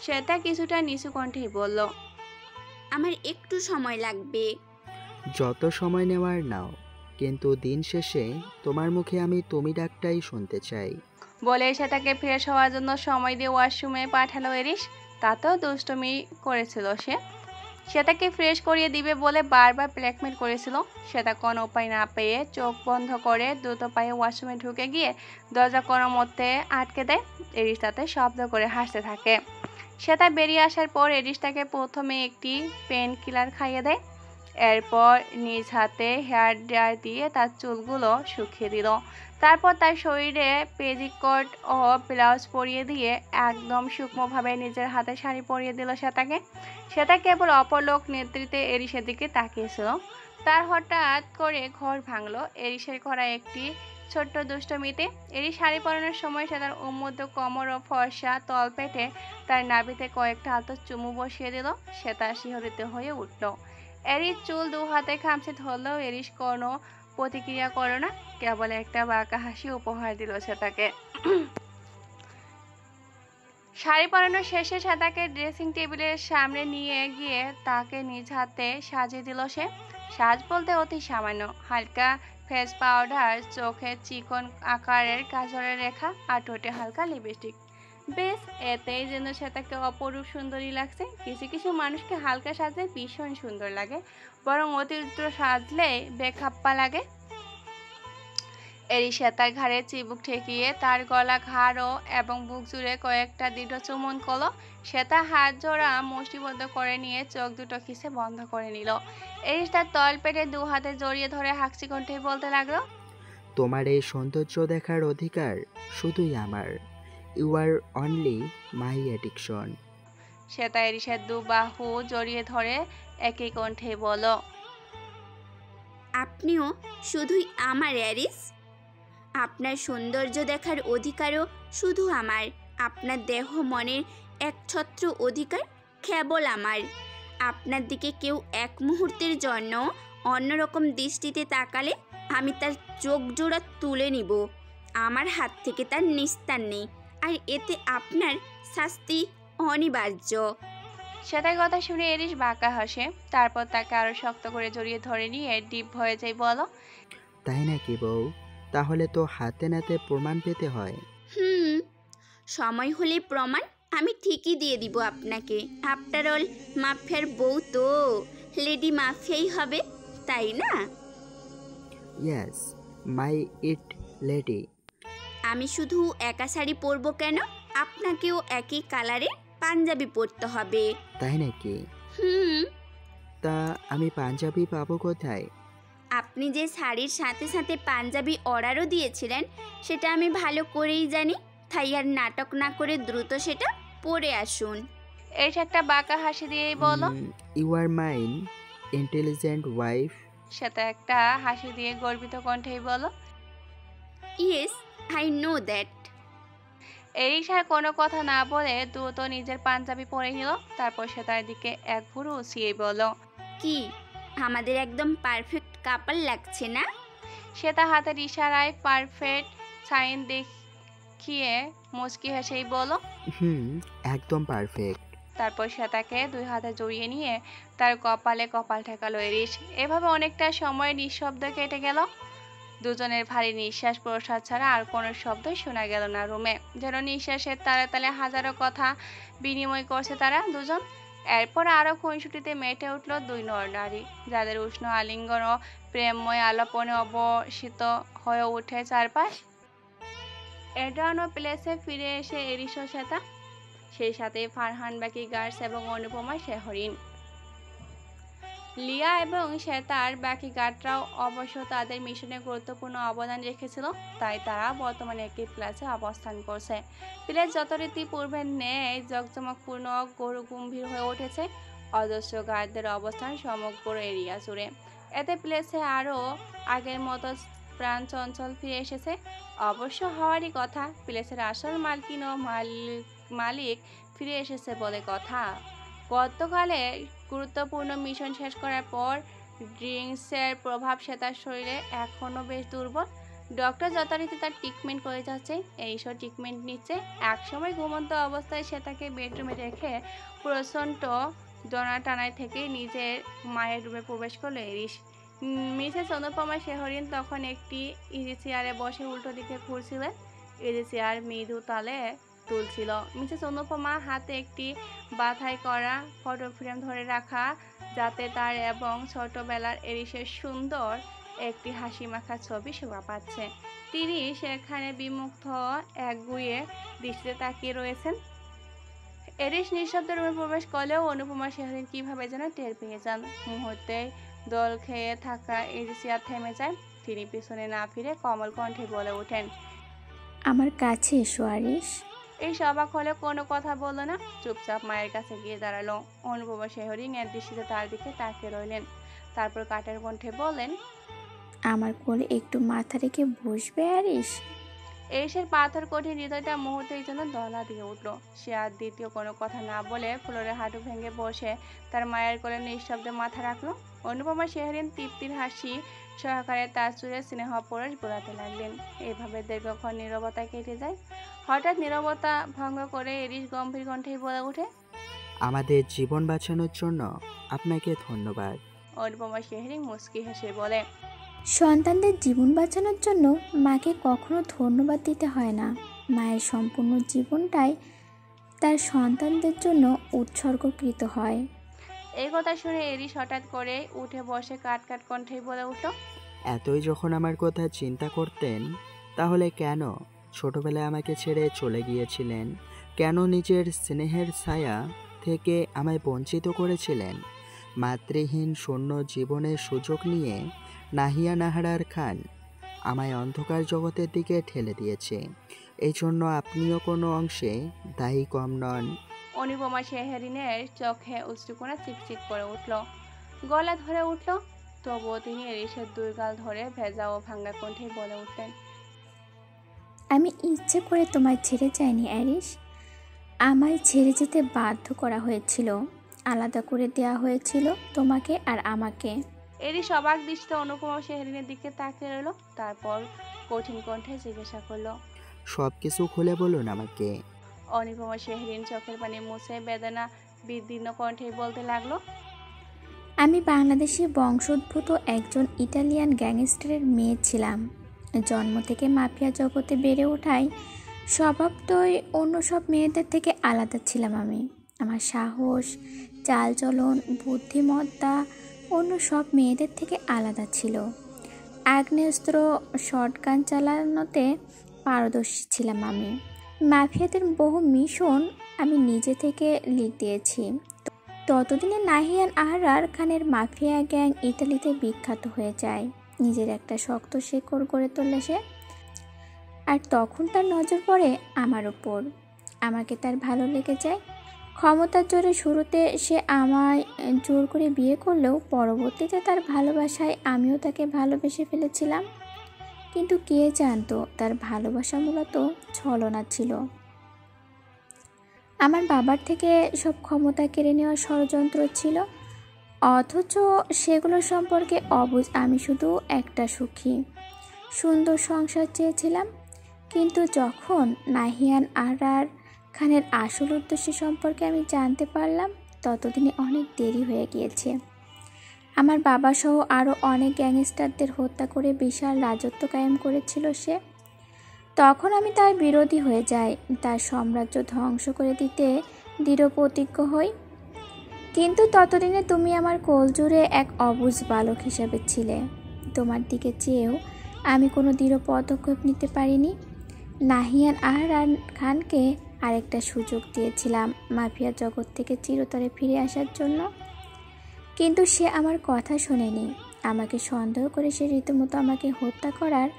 সেটা কিছুটা নিচু কণ্ঠেই বলল,
আমার একটু সময় লাগবে।
যত সময় নেওয়ার নাও, কিন্তু দিন শেষে তোমার মুখে আমি তুমি ডাকটাই শুনতে চাই।
বলে সেটাকে ফ্রেশ হওয়ার জন্য সময় দিয়ে ওয়াশরুমে পাঠালো এরিস। তাতেও দুষ্টুমি করেছিল সে, সেটাকে ফ্রেশ করিয়ে দিবে বলে বারবার ব্ল্যাকমেল করেছিল। সেটা কোনো উপায় না পেয়ে চোখ বন্ধ করে দ্রুত পায়ে ওয়াশরুমে ঢুকে গিয়ে দরজা কোনো মধ্যে আটকে দেয়। এরিস তাতে শব্দ করে হাসতে থাকে। সেটা বেরিয়ে আসার পর এরিস তাকে প্রথমে একটি পেন কিলার খাইয়ে দেয়, এরপর নিজ হাতে হেয়ার ড্রায়ার দিয়ে তার চুলগুলো শুকিয়ে দিল। তারপর তার শরীরে পেটিকোট ও ব্লাউজ পরিয়ে দিয়ে একদম সূক্ষ্মভাবে নিজের হাতে শাড়ি পরিয়ে দিল সেটাকে। সেটা কেবল অপরলোক নেতৃত্বে এরিসের দিকে তাকিয়েছিল। তার হঠাৎ করে ঘর ভাঙলো এরিসের করা একটি ছোট্ট দুষ্টমিতে। এরিস শাড়ি পরানোর সময় সে তার উন্মুক্ত কোমর ও ফর্সা তলপেটে তার নাভিতে কয়েকটা আলতো চুমু বসিয়ে দিল। সে তার শিহরিত হয়ে উঠল। এরিস চুল দু হাতে খামচে ধরলেও এরিস কোনো প্রতিক্রিয়া করল না, কেবল একটা বাঁকা হাসি উপহার দিল সেটাকে। শাড়ি পরানো শেষে সেটাকে ড্রেসিং টেবিলের সামনে নিয়ে গিয়ে তাকে নিজ হাতে সাজিয়ে দিল সে। সাজ বলতে অতি সামান্য, হালকা ফেস পাউডার, চোখে চিকন আকারের কাজলের রেখা আর ঠোঁটে হালকা লিপস্টিক। বেশ, এতেই যেন সেটাকে অপরূপ সুন্দরী লাগছে। কিছু কিছু মানুষকে হালকা সাজলে ভীষণ সুন্দর লাগে, বরং অতিরিক্ত সাজলে বেখাপ্পা লাগে। এরিস তার ঘাড়ে চিবুক ঠেকিয়ে তার গলা, ঘাড় এবং বুক জুড়ে কয়েকটা দৃঢ় চুমন করলো। সেটা হাত জোড়া মুষ্টিবদ্ধ করে নিয়ে চোখ দুটো কিসে বন্ধ করে নিল। এরিস তার তল পেটে দু হাতে জড়িয়ে ধরে হাঁকছি কণ্ঠে বলতে লাগলো,
তোমার এই সৌন্দর্য দেখার অধিকার শুধুই আমার। You are only my addiction.
সেটা এরিসের দু বাহু জড়িয়ে ধরে একই কণ্ঠে বলো,
আপনিও শুধুই আমার অ্যারিস। আপনার সৌন্দর্য দেখার অধিকারও শুধু আমার। আপনার দেহ মনের একছত্র অধিকার কেবল আমার। আপনার দিকে কেউ এক মুহূর্তের জন্য অন্যরকম দৃষ্টিতে তাকালে আমি তার চোখ জোড়া তুলে নিব। আমার হাত থেকে তার নিস্তার নেই, আর এতে আপনার শাস্তি অনিবার্য।
সেটার কথা শুনে এরিস বাঁকা হাসে। তারপর তাকে আরো শক্ত করে জড়িয়ে ধরে নিয়ে ডিপ হয়ে যায় বলো,
তাই নাকি বউ? তাহলে তো হাতে নাতে প্রমাণ পেতে হয়।
সময় হলে প্রমাণ আমি ঠিকই দিয়ে দিব আপনাকে। আফটার অল মাফিয়ার বউ তো লেডি মাফিয়াই হবে, তাই না?
ইয়েস, মাই ইট লেডি।
আমি শুধু একা শাড়ি পরবো কেন, আপনাকেও একই কালারে পাঞ্জাবি পরতে হবে।
তাই নাকি? তা আমি পাঞ্জাবি পাবো কোথায়?
আপনি যে শাড়ির সাথে সাথে পাঞ্জাবি অর্ডারও দিয়েছিলেন সেটা আমি ভালো করেই জানি, তাই আর নাটক না করে দ্রুত সেটা পরে আসুন।
এরিস একটা বাঁকা হাসি দিয়েই বলো,
you are mine intelligent wife.
সেটা একটা হাসি দিয়ে গর্বিত কণ্ঠেই বলো,
yes, I know that.
Eris আর কোনো কথা না বলে দ্রুত নিজের পাঞ্জাবি পরে নিল। তারপর সে তার দিকে এক ভুরু উঁচিয়ে বলল,
কি আমাদের একদম পারফেক্ট কাপল লাগছে না?
সে তার হাতের ইশারায় পারফেক্ট সাইন দেখিয়ে মুচকি হেসেই বলল,
একদম পারফেক্ট।
তারপর সে তাকে দুই হাতে জড়িয়ে নিয়ে তার কপালে কপাল ঠেকালো এরিস। এভাবে অনেকটা সময় নিঃশব্দ কেটে গেল। দুজনের ভারী নিঃশ্বাস প্রশ্বাস ছাড়া আর কোনো শব্দই শোনা গেল না রুমে। যেন নিঃশ্বাসের তালে তালে হাজারো কথা বিনিময় করছে তারা দুজন। এরপর আরও খুনসুটিতে মেতে উঠল দুই নরনারী, যাদের উষ্ণ আলিঙ্গন ও প্রেমময় আলাপনে অবসিত হয়ে ওঠে চারপাশ। এডানো প্লেসে ফিরে এসে এরিস ও শ্বেতা, সেই সাথে ফারহান, বাকি গার্ডস এবং অনুপমা শেহরিন। লিয়া এবং শ্বেতার বাকি গার্ডরাও অবশ্য তাদের মিশনে গুরুত্বপূর্ণ অবদান রেখেছিল, তাই তারা বর্তমানে একই প্লেসে অবস্থান করছে। প্লেস যথারীতি পূর্বের ন্যায় জকজমকপূর্ণ গম্ভীর হয়ে উঠেছে। অজস্র গার্ডদের অবস্থান সমগ্র এরিয়া জুড়ে। এতে প্লেসে আরও আগের মতো প্রাণ চঞ্চল ফিরে এসেছে। অবশ্য হওয়ারই কথা, প্লেসের আসল মালকিন ও মালিক ফিরে এসেছে বলে কথা। গতকালে গুরুত্বপূর্ণ মিশন শেষ করার পর ড্রিঙ্কসের প্রভাব শ্বেতার শরীরে এখনও বেশ দুর্বল। ডক্টর যথারীতি তার ট্রিটমেন্ট করে যাচ্ছে, এইসব ট্রিটমেন্ট নিচ্ছে। একসময় ঘুমন্ত অবস্থায় শ্বেতাকে বেডরুমে রেখে প্রচণ্ড টানায় থেকে নিজের মায়ের রুমে প্রবেশ করলো এরিস। মিসেস অনুপমা শেহরিন তখন একটি ইজি চেয়ারে বসে উল্টো দিকে ঘুরছিলেন। ইজি চেয়ার মৃদু তালে তুলছিল। মিসেস অনুপমা হাতে একটি বাছাই করা ফটো ফ্রেম ধরে রাখা, যাতে তার এবং ছোটবেলার এরিসের সুন্দর একটি হাসি মাখা ছবি শোভা পাচ্ছে। তিনি সেখানে বিমুগ্ধ একগুঁয়ে দৃষ্টিতে তাকিয়ে রয়েছেন। এরিস নিঃশব্দে রুমে প্রবেশ করলেও অনুপমা শেহরিন কিভাবে যেন টের পেয়ে যান। মুহূর্তে দোল খেয়ে থাকা ইজি চেয়ার থেমে যায়। তিনি পিছনে না ফিরে কোমল কণ্ঠে বলে ওঠেন,
আমার কাছে এসো আরিস।
এই অবাক হলে কোনো কথা বলল না, চুপচাপ মায়ের কাছে গিয়ে দাঁড়ালো। অনুপমা শেহরিন এর দৃষ্টিতে তার দিকে তাকিয়ে রইলেন। তারপর কাঠের কণ্ঠে বললেন,
আমার কোলে একটু মাথা রেখে বসবে আরিস।
এরিসের পাথর কঠিন হৃদয়টা মুহূর্তের জন্য দলা দিয়ে উঠল। সে আর দ্বিতীয় কোনো কথা না বলে ফ্লোরে হাঁটু ভেঙে বসে তার মায়ের কোলে নিঃশব্দে মাথা রাখলো। অনুপমা শেহরিন তৃপ্তির হাসি সহকারে তার চুলে স্নেহ পরশ বোলাতে লাগলেন। এইভাবে দীর্ঘক্ষণ নীরবতা কেটে যায়। হঠাৎ নীরবতা ভঙ্গ করে এরিস গম্ভীর কণ্ঠেই বলে ওঠে,
আমাদের জীবন বাঁচানোর জন্য আপনাকে ধন্যবাদ।
অনুপমা শেহরিন মুচকি হেসে বলে,
সন্তানদের জীবন বাঁচানোর জন্য মাকে কখনো ধন্যবাদ দিতে হয় না। মায়ের সম্পূর্ণ জীবনটাই তার সন্তানদের জন্য উৎসর্গকৃত হয়।
এই কথা শুনে এরিস হঠাৎ করে উঠে বসে কাট কাট কণ্ঠেই বলে উঠল,
এতই যখন আমার কথা চিন্তা করতেন, তাহলে কেন ছোটবেলায় আমাকে ছেড়ে চলে গিয়েছিলেন? কেন নিজের স্নেহের ছায়া থেকে আমায় বঞ্চিত করেছিলেন? মাতৃহীন শূন্য জীবনের সুযোগ নিয়ে নাহিয়া নাহারার খান আমায় অন্ধকার জগতের দিকে ঠেলে দিয়েছে। এই জন্য আপনিও কোনো অংশে দায়ী কম নন।
অনুপমা শেহরিনের চোখে অশ্রুকণা চিকচিক করে উঠল, গলা ধরে উঠল। তবুও তিনি এরিসের দুই গাল ধরে ভেজা ও ভাঙ্গা কণ্ঠে বলে উঠলেন,
আমি ইচ্ছে করে তোমায় ছেড়ে যাইনি আরিস। আমায় ছেড়ে যেতে বাধ্য করা হয়েছিল, আলাদা করে দেয়া হয়েছিল তোমাকে আর আমাকে।
এরিস অবাক দৃষ্টিতে অনুপমা শেহরিনের দিকে তাকিয়ে রইল। তারপর কঠিন কণ্ঠে জিজ্ঞাসা করলো,
সব কিছু খুলে বলুন আমাকে।
অনুপমা শেহরিন চোখের পানি মুছে বেদনা বিদীর্ণ কণ্ঠে বলতে লাগলো,
আমি বাংলাদেশি বংশোদ্ভূত একজন ইটালিয়ান গ্যাংস্টারের মেয়ে ছিলাম। জন্ম থেকে মাফিয়া জগতে বেড়ে ওঠায় স্বভাবতই অন্য সব মেয়েদের থেকে আলাদা ছিলাম আমি। আমার সাহস, চালচলন, বুদ্ধিমত্তা অন্য সব মেয়েদের থেকে আলাদা ছিল। আগ্নেয়াস্ত্র, শটগান চালানোতে পারদর্শী ছিলাম আমি। মাফিয়াদের বহু মিশন আমি নিজে থেকে লিড দিয়েছি। ততদিনে নাহিয়ান আহরার খানের মাফিয়া গ্যাং ইতালিতে বিখ্যাত হয়ে যায়। নিজের একটা শক্ত শেকড় গড়ে তোলে সে। আর তখন তার নজর পড়ে আমার ওপর। আমাকে তার ভালো লেগে যায়। ক্ষমতার জোরে শুরুতে সে আমায় জোর করে বিয়ে করলেও পরবর্তীতে তার ভালোবাসায় আমিও তাকে ভালোবেসে ফেলেছিলাম। কিন্তু কে জানতো তার ভালোবাসা মূলত ছলনা ছিল। আমার বাবার থেকে সব ক্ষমতা কেড়ে নেওয়ার ষড়যন্ত্র ছিল, অথচ সেগুলো সম্পর্কে অবুঝ আমি শুধু একটা সুখী সুন্দর সংসার চেয়েছিলাম। কিন্তু যখন নাহিয়ান আর খানের আসল উদ্দেশ্য সম্পর্কে আমি জানতে পারলাম, ততদিনে অনেক দেরি হয়ে গিয়েছে। আমার বাবা সহ আরও অনেক গ্যাংস্টারদের হত্যা করে বিশাল রাজত্ব কায়েম করেছিল সে। তখন আমি তার বিরোধী হয়ে যাই, তার সাম্রাজ্য ধ্বংস করে দিতে দৃঢ় প্রতিজ্ঞ হই। কিন্তু ততদিনে তুমি আমার কোলজুড়ে এক অবুঝ বালক হিসাবে ছিলে। তোমার দিকে চেয়েও আমি কোনো দৃঢ় পদক্ষেপ নিতে পারিনি। নাহিয়ান আর খানকে আরেকটা সুযোগ দিয়েছিলাম মাফিয়া জগৎ থেকে চিরতরে ফিরে আসার জন্য, কিন্তু সে আমার কথা শোনেনি। আমাকে সন্দেহ করে সে রীতিমতো আমাকে হত্যা করার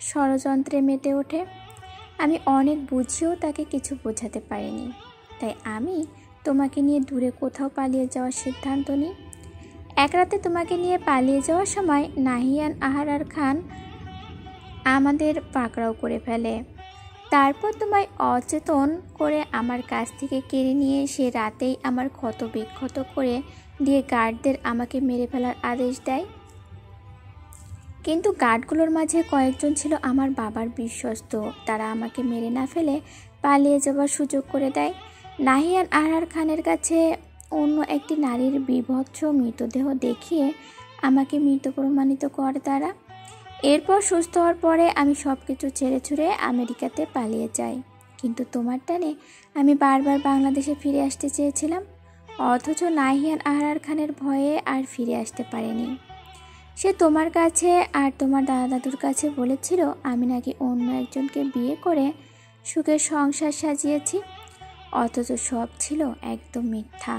ষড়যন্ত্রে মেতে ওঠে। আমি অনেক বুঝিয়েও তাকে কিছু বোঝাতে পারিনি। তাই আমি তোমাকে নিয়ে দূরে কোথাও পালিয়ে যাওয়ার সিদ্ধান্ত নিই। এক রাতে তোমাকে নিয়ে পালিয়ে যাওয়ার সময় নাহিয়ান আর খান আমাদের পাকড়াও করে ফেলে। তারপর তোমায় অচেতন করে আমার কাছ থেকে কেড়ে নিয়ে সে রাতেই আমার ক্ষত বিক্ষত করে দিয়ে গার্ডদের আমাকে মেরে ফেলার আদেশ দেয়। কিন্তু গার্ডগুলোর মাঝে কয়েকজন ছিল আমার বাবার বিশ্বস্ত, তারা আমাকে মেরে না ফেলে পালিয়ে যাওয়ার সুযোগ করে দেয়। নাহিয়ান আর খানের কাছে অন্য একটি নারীর বিভৎস মৃতদেহ দেখিয়ে আমাকে মৃত প্রমাণিত করে তারা। এরপর সুস্থ হওয়ার পরে আমি সব কিছু ছেড়ে ছুড়ে আমেরিকাতে পালিয়ে যাই। কিন্তু তোমার টানে আমি বারবার বাংলাদেশে ফিরে আসতে চেয়েছিলাম, অথচ নাহিয়ান আর খানের ভয়ে আর ফিরে আসতে পারেনি। সে তোমার কাছে আর তোমার দাদা দাদুর কাছে বলেছিল আমি নাকি অন্য একজনকে বিয়ে করে সুখের সংসার সাজিয়েছি, অথচ সব ছিল একদম মিথ্যা।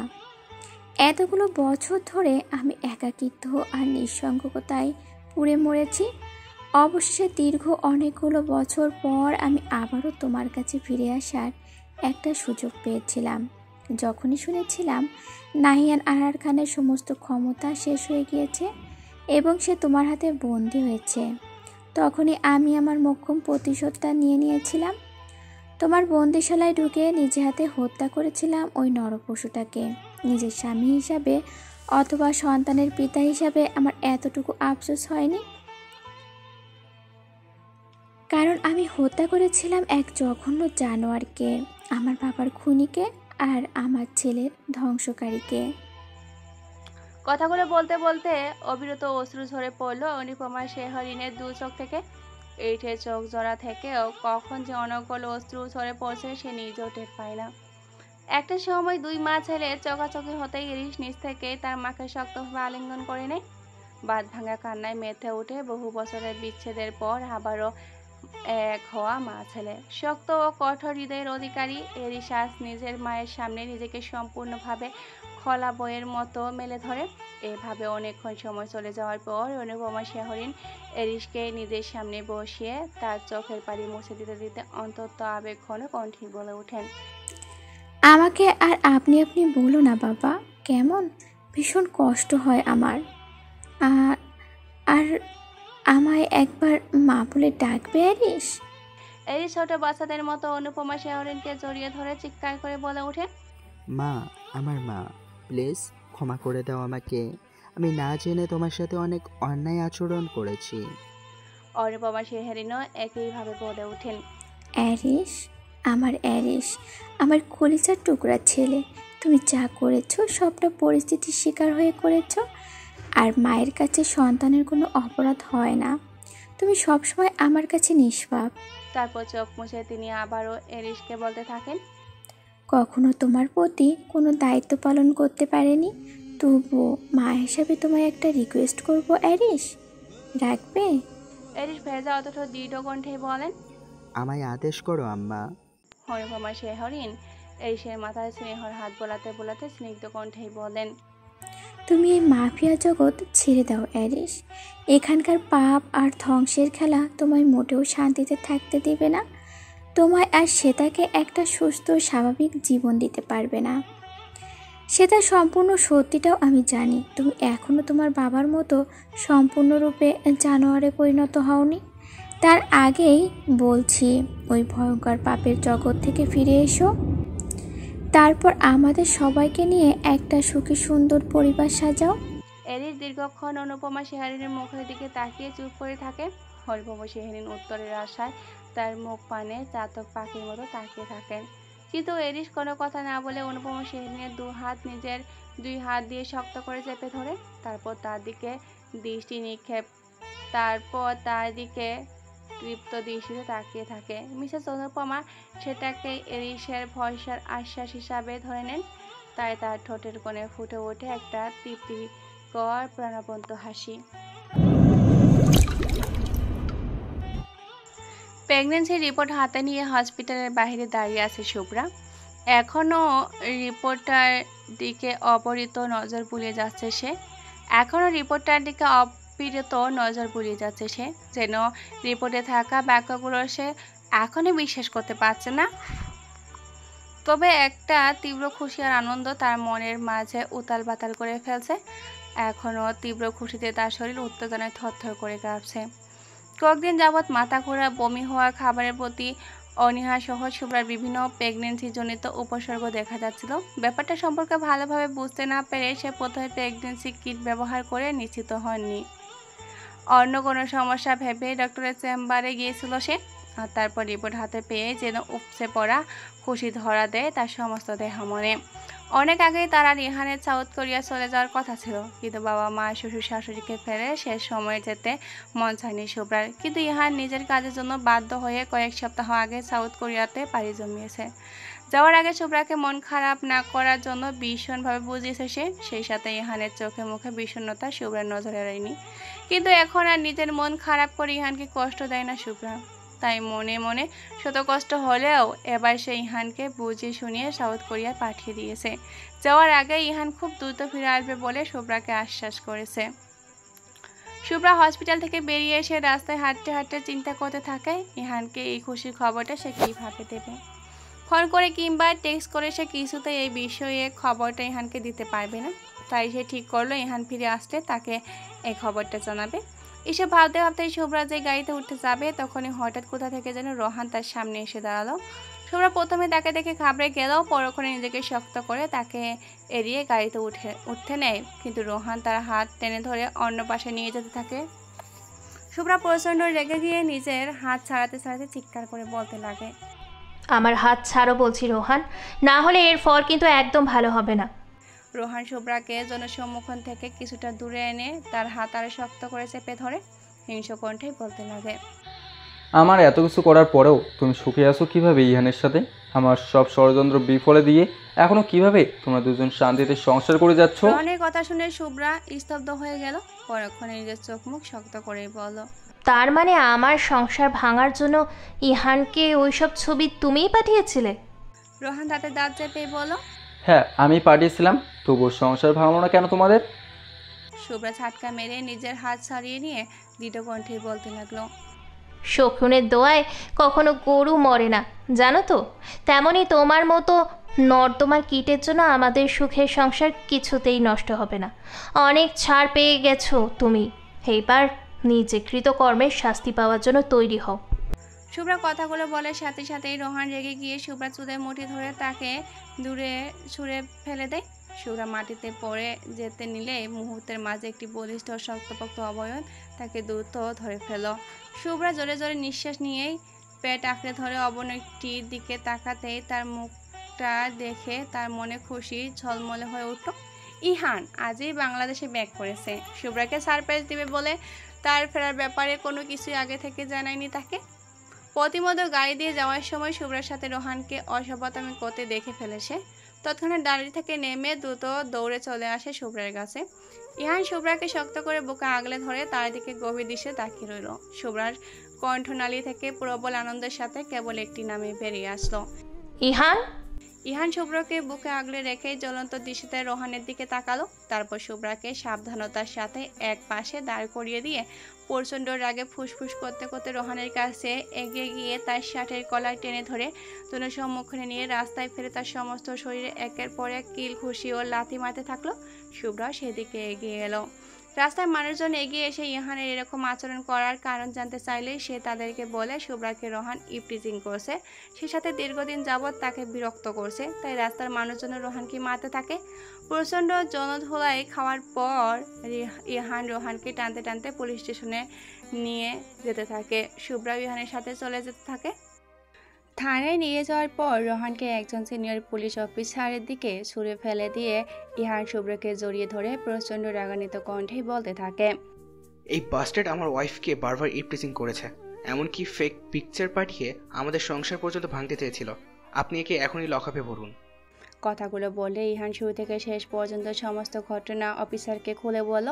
এতগুলো বছর ধরে আমি একাকিত্ব আর নিঃসঙ্গতায় পুড়ে মরেছি। অবশেষে দীর্ঘ অনেকগুলো বছর পর আমি আবারও তোমার কাছে ফিরে আসার একটা সুযোগ পেয়েছিলাম। যখনই শুনেছিলাম নাহিয়ান আর খানের সমস্ত ক্ষমতা শেষ হয়ে গিয়েছে এবং সে তোমার হাতে বন্দি হয়েছে, তখনই আমি আমার মোক্ষম প্রতিশোধটা নিয়েছিলাম। তোমার বন্দিশালায় ঢুকে নিজে হাতে হত্যা করেছিলাম ওই নরপশুটাকে। নিজের স্বামী হিসাবে অথবা সন্তানের পিতা হিসাবে আমার এতটুকু আফসোস হয়নি, কারণ আমি হত্যা করেছিলাম এক জঘন্য জানোয়ারকে, আমার বাবার খুনিকে আর আমার ছেলের ধ্বংসকারীকে।
কথাগুলো বলতে বলতে অবিরত অশ্রু ঝরে পড়ল অনুপমা শেহরিনের দু চোখ থেকে। এইটে চোখ জোড়া থেকেও কখন যে অনর্গল অশ্রু ঝরে পড়ছে সে নিজেও টের পায় না। একটা সময় দুই মা ছেলে চোখাচোখি হতেই ইরিশ নিচ থেকে তার মাকে শক্তভাবে আলিঙ্গন করে নেয়। বাঁধ ভাঙা কান্নায় মেতে উঠে বহু বছরের বিচ্ছেদের পর আবারও এক হওয়া মা ছেলে। শক্ত ও কঠোর হৃদয়ের অধিকারী এরিশ আজ নিজের মায়ের সামনে নিজেকে সম্পূর্ণভাবে খোলা বইয়ের মতো মেলে ধরে। এভাবে অনেকক্ষণ সময় চলে যাওয়ার পর অনুপমা শেহরিন এরিশকে নিজের সামনে বসিয়ে তার চোখের পানি মুছে দিতে দিতে অন্তত আবেগঘন কণ্ঠে বলে ওঠেন,
আমাকে আর আপনি আপনি বলো না বাবা, কেমন ভীষণ কষ্ট হয় আমার। আর আমায় একবার মা বলে ডাকবে এরিশ?
এরিশ ছোট বাচ্চাদের মতো অনুপমা শেহরিনকে জড়িয়ে ধরে চিৎকার করে বলে ওঠে,
মা, আমার মা, প্লিজ ক্ষমা করে দাও আমাকে। আমি না জেনে তোমার সাথে অনেক অন্যায় আচরণ করেছি।
অনুপমা শেহরিনও একইভাবে বলে ওঠেন,
এরিশ, আমার এরিশ, আমার কলিজার টুকরা ছেলে, তুমি যা করেছো সবটা পরিস্থিতির শিকার হয়ে করেছো। আর মায়ের কাছে সন্তানের কোনো অপরাধ হয় না, তুমি সবসময় আমার কাছে নিষ্পাপ।
তারপর চোখ মুছে তিনি আবারও এরিশকে বলতে থাকেন,
কখনো তোমার প্রতি কোনো দায়িত্ব পালন করতে পারেনি, তবুও মা হিসাবে তোমায় একটা রিকোয়েস্ট করব এরিশ, রাখবে?
এরিশ ভেজা অথচ দৃঢ় কণ্ঠে বলেন,
আমায় আদেশ করো আম্মা।
অনুপমা শেহরিন এরিশের মাথায় স্নেহর হাত বোলাতে বোলাতে স্নিগ্ধ কণ্ঠেই বলেন,
তুমি এই মাফিয়া জগৎ ছেড়ে দাও এরিশ। এখানকার পাপ আর ধ্বংসের খেলা তোমায় মোটেও শান্তিতে থাকতে দেবে না। তোমায় আর শ্বেতাকে একটা সুস্থ স্বাভাবিক জীবন দিতে পারবে না। সেটা সম্পূর্ণ সত্যিটাও আমি জানি। তুমি এখনও তোমার বাবার মতো সম্পূর্ণরূপে জানোয়ারে পরিণত হওনি। তার আগেই বলছি, ওই ভয়ঙ্কর পাপের জগৎ থেকে ফিরে এসো। তারপর আমাদের সবাইকে নিয়ে একটা সুখী সুন্দর পরিবার সাজাও।
এরিস দীর্ঘক্ষণ অনুপমা শেহারিনের মুখের দিকে তাকিয়ে চুপ করে থাকে। অনুপমা শেহারিন উত্তরের আশায় তার মুখ পানে চাতক পাখির মতো তাকিয়ে থাকেন, কিন্তু এরিস কোনো কথা না বলে অনুপমা শেহারিনের নিজের দুই হাত দিয়ে শক্ত করে চেপে ধরে, তারপর তার দিকে তৃপ্ত দৃষ্টিতে তাকিয়ে থাকে। মিসেস অনুপমা সেটাকে এরিসের ভরসার আশ্বাস হিসাবে ধরে নেন, তাই তার ঠোঁটের কোণে ফুটে ওঠে একটা তৃপ্তিকর প্রাণবন্ত হাসি। প্রেগন্যান্সির রিপোর্ট হাতে নিয়ে হসপিটালের বাইরে দাঁড়িয়ে আছে শুভ্রা। এখনও রিপোর্টটার দিকে অপরিত নজর বুলিয়ে যাচ্ছে সে, যেন রিপোর্টে থাকা বাক্যগুলো সে এখনই বিশ্বাস করতে পারছে না। তবে একটা তীব্র খুশি আর আনন্দ তার মনের মাঝে উতাল পাতাল করে ফেলছে। এখনও তীব্র খুশিতে তার শরীর উত্তেজনায় থরথর করে কাঁপছে। কয়েকদিন যাবৎ মাথা ঘোরা, বমি হওয়া, খাবারের প্রতি অনীহা সহ শুভ্রার বিভিন্ন প্রেগনেন্সিজনিত উপসর্গ দেখা যাচ্ছিল। ব্যাপারটা সম্পর্কে ভালোভাবে বুঝতে না পেরে সে প্রথমে প্রেগনেন্সি কিট ব্যবহার করে নিশ্চিত হয়নি। অন্য কোনো সমস্যা ভেবে ডক্টরের চেম্বারে গিয়েছিল সে, আর তারপর রিপোর্ট হাতে পেয়ে যেন উপচে পড়া খুশি ধরা দেয় তার সমস্ত দেহ মনে। অনেক আগেই তারা রিহানের সাউথ কোরিয়া চলে যাওয়ার কথা ছিল, কিন্তু বাবা মা শ্বশুর শাশুড়িকে ফেলে শেষ সময়ে যেতে মন চায়নি শুভ্রার। কিন্তু ইহান নিজের কাজের জন্য বাধ্য হয়ে কয়েক সপ্তাহ আগে সাউথ কোরিয়াতে পাড়ি জমিয়েছে। যাওয়ার আগে শুভ্রাকে মন খারাপ না করার জন্য ভীষণভাবে বুঝিয়েছে সে। সেই সাথে ইহানের চোখে মুখে বিষণ্ণতা শুভ্রার নজরে এড়ায়নি। কিন্তু এখন আর নিজের মন খারাপ করে ইহানকে কষ্ট দেয় না শুভ্রা। তাই মনে মনে শত কষ্ট হলেও এবার সে ইহানকে বুঝিয়ে শুনিয়ে সাউথ কোরিয়া পাঠিয়ে দিয়েছে। যাওয়ার আগে ইহান খুব দ্রুত ফিরে আসবে বলে শুভ্রাকে আশ্বাস করেছে। শুভ্রা হসপিটাল থেকে বেরিয়ে এসে রাস্তায় হাঁটতে হাঁটতে চিন্তা করতে থাকে ইহানকে এই খুশির খবরটা সে কীভাবে দেবে। ফোন করে কিংবা টেক্সট করে সে কিছুতে এই বিষয়ে খবরটা ইহানকে দিতে পারবে না। তাই সে ঠিক করলো ইহান ফিরে আসলে তাকে এই খবরটা জানাবে। এসে ভাবতে ভাবতে শুভ্রা যে গাড়িতে উঠতে যাবে তখনই হঠাৎ কোথা থেকে যেন রোহান তার সামনে এসে দাঁড়ালো। শুভ্রা প্রথমে তাকে দেখে ঘাবড়ে গেল, পরক্ষণে নিজেকে শক্ত করে তাকে এড়িয়ে গাড়িতে উঠতে নেয়, কিন্তু রোহান তার হাত টেনে ধরে অন্য পাশে নিয়ে যেতে থাকে। শুভ্রা প্রচণ্ড রেগে গিয়ে নিজের হাত ছাড়াতে ছাড়াতে চিৎকার করে বলতে লাগে,
আমার হাত ছাড়ো বলছি রোহান, না হলে এর ফল কিন্তু একদম ভালো হবে না।
রোহান শুভ্রাকে জনসম্মুখন থেকে কিছুটা দূরে এনে তার হাত আরো শক্ত করে চেপে ধরে হিংস্র কণ্ঠে বলতে লাগে,
আমার এত কিছু করার পরেও তুমি সুখে আছো কিভাবে ইহানের সাথে? আমার সব ষড়যন্ত্র বিফলে দিয়ে এখনো কিভাবে তোমরা দুজন শান্তিতে সংসার করে যাচ্ছ?
রোহানের কথা শুনে শুভ্রা স্তব্ধ হয়ে গেল। পরক্ষণে নিজের চোখ মুখ শক্ত করে বলল,
তার মানে আমার সংসার ভাঙার জন্য ইহানকে ওইসব ছবি তুমিই পাঠিয়েছিলে?
রোহান দাঁতে দাঁত চেপে বলল,
হ্যাঁ আমি পাঠিয়েছিলাম, তবুও সংসার ভাঙলো না কেন তোমাদের?
শুভ্রা ঝাটকা মেরে নিজের হাত ছাড়িয়ে নিয়ে দৃঢ় কণ্ঠে বলতে লাগলো,
শকুনের দোয়ায় কখনো গরু মরে না জানো তো, তেমনই তোমার মতো নর্দমার কীটের জন্য আমাদের সুখের সংসার কিছুতেই নষ্ট হবে না। অনেক ছাড় পেয়ে গেছো তুমি, এইবার নিজে কৃতকর্মের শাস্তি পাওয়ার জন্য তৈরি হও।
শুভ্রা কথাগুলো বলার সাথে সাথেই রোহান রেগে গিয়ে শুভ্রা চুলের মুঠি ধরে তাকে দূরে ছুঁড়ে ফেলে দেয়। শুভ্রা মাটিতে পড়ে যেতে নিলে মুহূর্তের মাঝে একটি বলিষ্ঠ শক্তপোক্ত অবয়ব তাকে দ্রুত ধরে ফেল। শুভ্রা জোরে জোরে নিঃশ্বাস নিয়েই পেট আঁকড়ে ধরে অবনতির দিকে তাকাতেই তার মুখটা দেখে তার মনে খুশি ঝলমলে হয়ে উঠল। ইহান আজই বাংলাদেশে ব্যাক করেছে। শুভ্রাকে সারপ্রাইজ দিবে বলে তার ফেরার ব্যাপারে কোনো কিছুই আগে থেকে জানায়নি তাকে। প্রতিমধ্যে গাড়ি দিয়ে যাওয়ার সময় শুভ্রার সাথে রোহানকে অসভ্যতামি করতে দেখে ফেলেছে। তৎক্ষণাৎ গাড়ি থেকে নেমে দ্রুত দৌড়ে চলে আসে শুভ্রার কাছে। ইহান শুভ্রাকে শক্ত করে বুকে আগলে ধরে তার দিকে গভীর দৃশ্যে তাকিয়ে রইল। শুভ্রার কণ্ঠনালী থেকে প্রবল আনন্দের সাথে কেবল একটি নামে বেরিয়ে আসলো,
ইহান।
ইহান শুভ্রাকে বুকে আগলে রেখে জ্বলন্ত দৃষ্টিতে রোহানের দিকে তাকালো। তারপর শুভ্রাকে সাবধানতার সাথে এক পাশে দাঁড় করিয়ে দিয়ে প্রচণ্ড রাগে ফুসফুস করতে করতে রোহানের কাছে এগিয়ে গিয়ে তার শার্টের কলার টেনে ধরে জনসম্মুখে নিয়ে রাস্তায় ফেলে তার সমস্ত শরীরে একের পর এক কিল ঘুষি ও লাথি মারতে থাকলো। শুভ্রা সেদিকে এগিয়ে এলো। রাস্তায় মানুষজন এগিয়ে এসে ইহানের এরকম আচরণ করার কারণ জানতে চাইলেই সে তাদেরকে বলে শুভ্রাকে রোহান ইপটিজিং করছে, সে সাথে দীর্ঘদিন যাবৎ তাকে বিরক্ত করছে, তাই রাস্তার মানুষজন রোহানকে মারতে থাকে। প্রচণ্ড জনধোলাই খাওয়ার পর ইহান রোহানকে টানতে টানতে পুলিশ স্টেশনে নিয়ে যেতে থাকে। শুভ্রা ইহানের সাথে চলে যেতে থাকে। থানায় নিয়ে যাওয়ার পর রোহানকে একজন সিনিয়র পুলিশ অফিসারের দিকে ছুঁড়ে ফেলে দিয়ে ইহান শুভ্রকে জড়িয়ে ধরে প্রচণ্ড রাগান্বিত কণ্ঠে বলতে থাকে,
এই বাস্টার্ড আমার ওয়াইফকে বারবার ইপটিজিং করেছে, এমনকি ফেক পিকচার পাঠিয়ে আমাদের সংসার পর্যন্ত ভাঙতে চেয়েছিল। আপনি একে এখনই লকআপে ভরুন।
কথাগুলো বলে ইহান শুরু থেকে শেষ পর্যন্ত সমস্ত ঘটনা অফিসারকে খুলে বলল।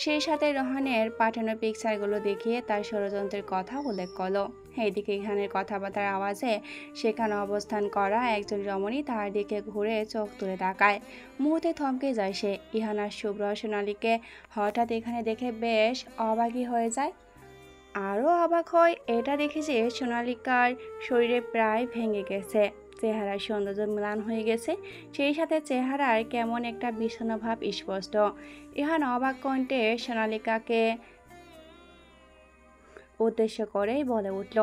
সেই সাথে রোহানের পাঠানো পিকচারগুলো দেখিয়ে তার ষড়যন্ত্রের কথা উল্লেখ করল। এইদিকে ইহানের কথাবার্তার আওয়াজে সেখানে অবস্থান করা একজন রমণী তার দিকে ঘুরে চোখ তুলে তাকায়। মুহূর্তে থমকে যায় সে। ইহান আর শুভ্র সোনালীকে হঠাৎ এখানে দেখে বেশ অবাকই হয়ে যায়। আরও অবাক হয় এটা দেখে যে সোনালিকার শরীরে প্রায় ভেঙে গেছে, চেহারার সৌন্দর্য ম্লান হয়ে গেছে, সেই সাথে চেহারার কেমন একটা বিষণ্ণ ভাব স্পষ্ট। ইহান অবাক কণ্ঠে সোনালিকাকে উদ্দেশ্য করেই বলে উঠল,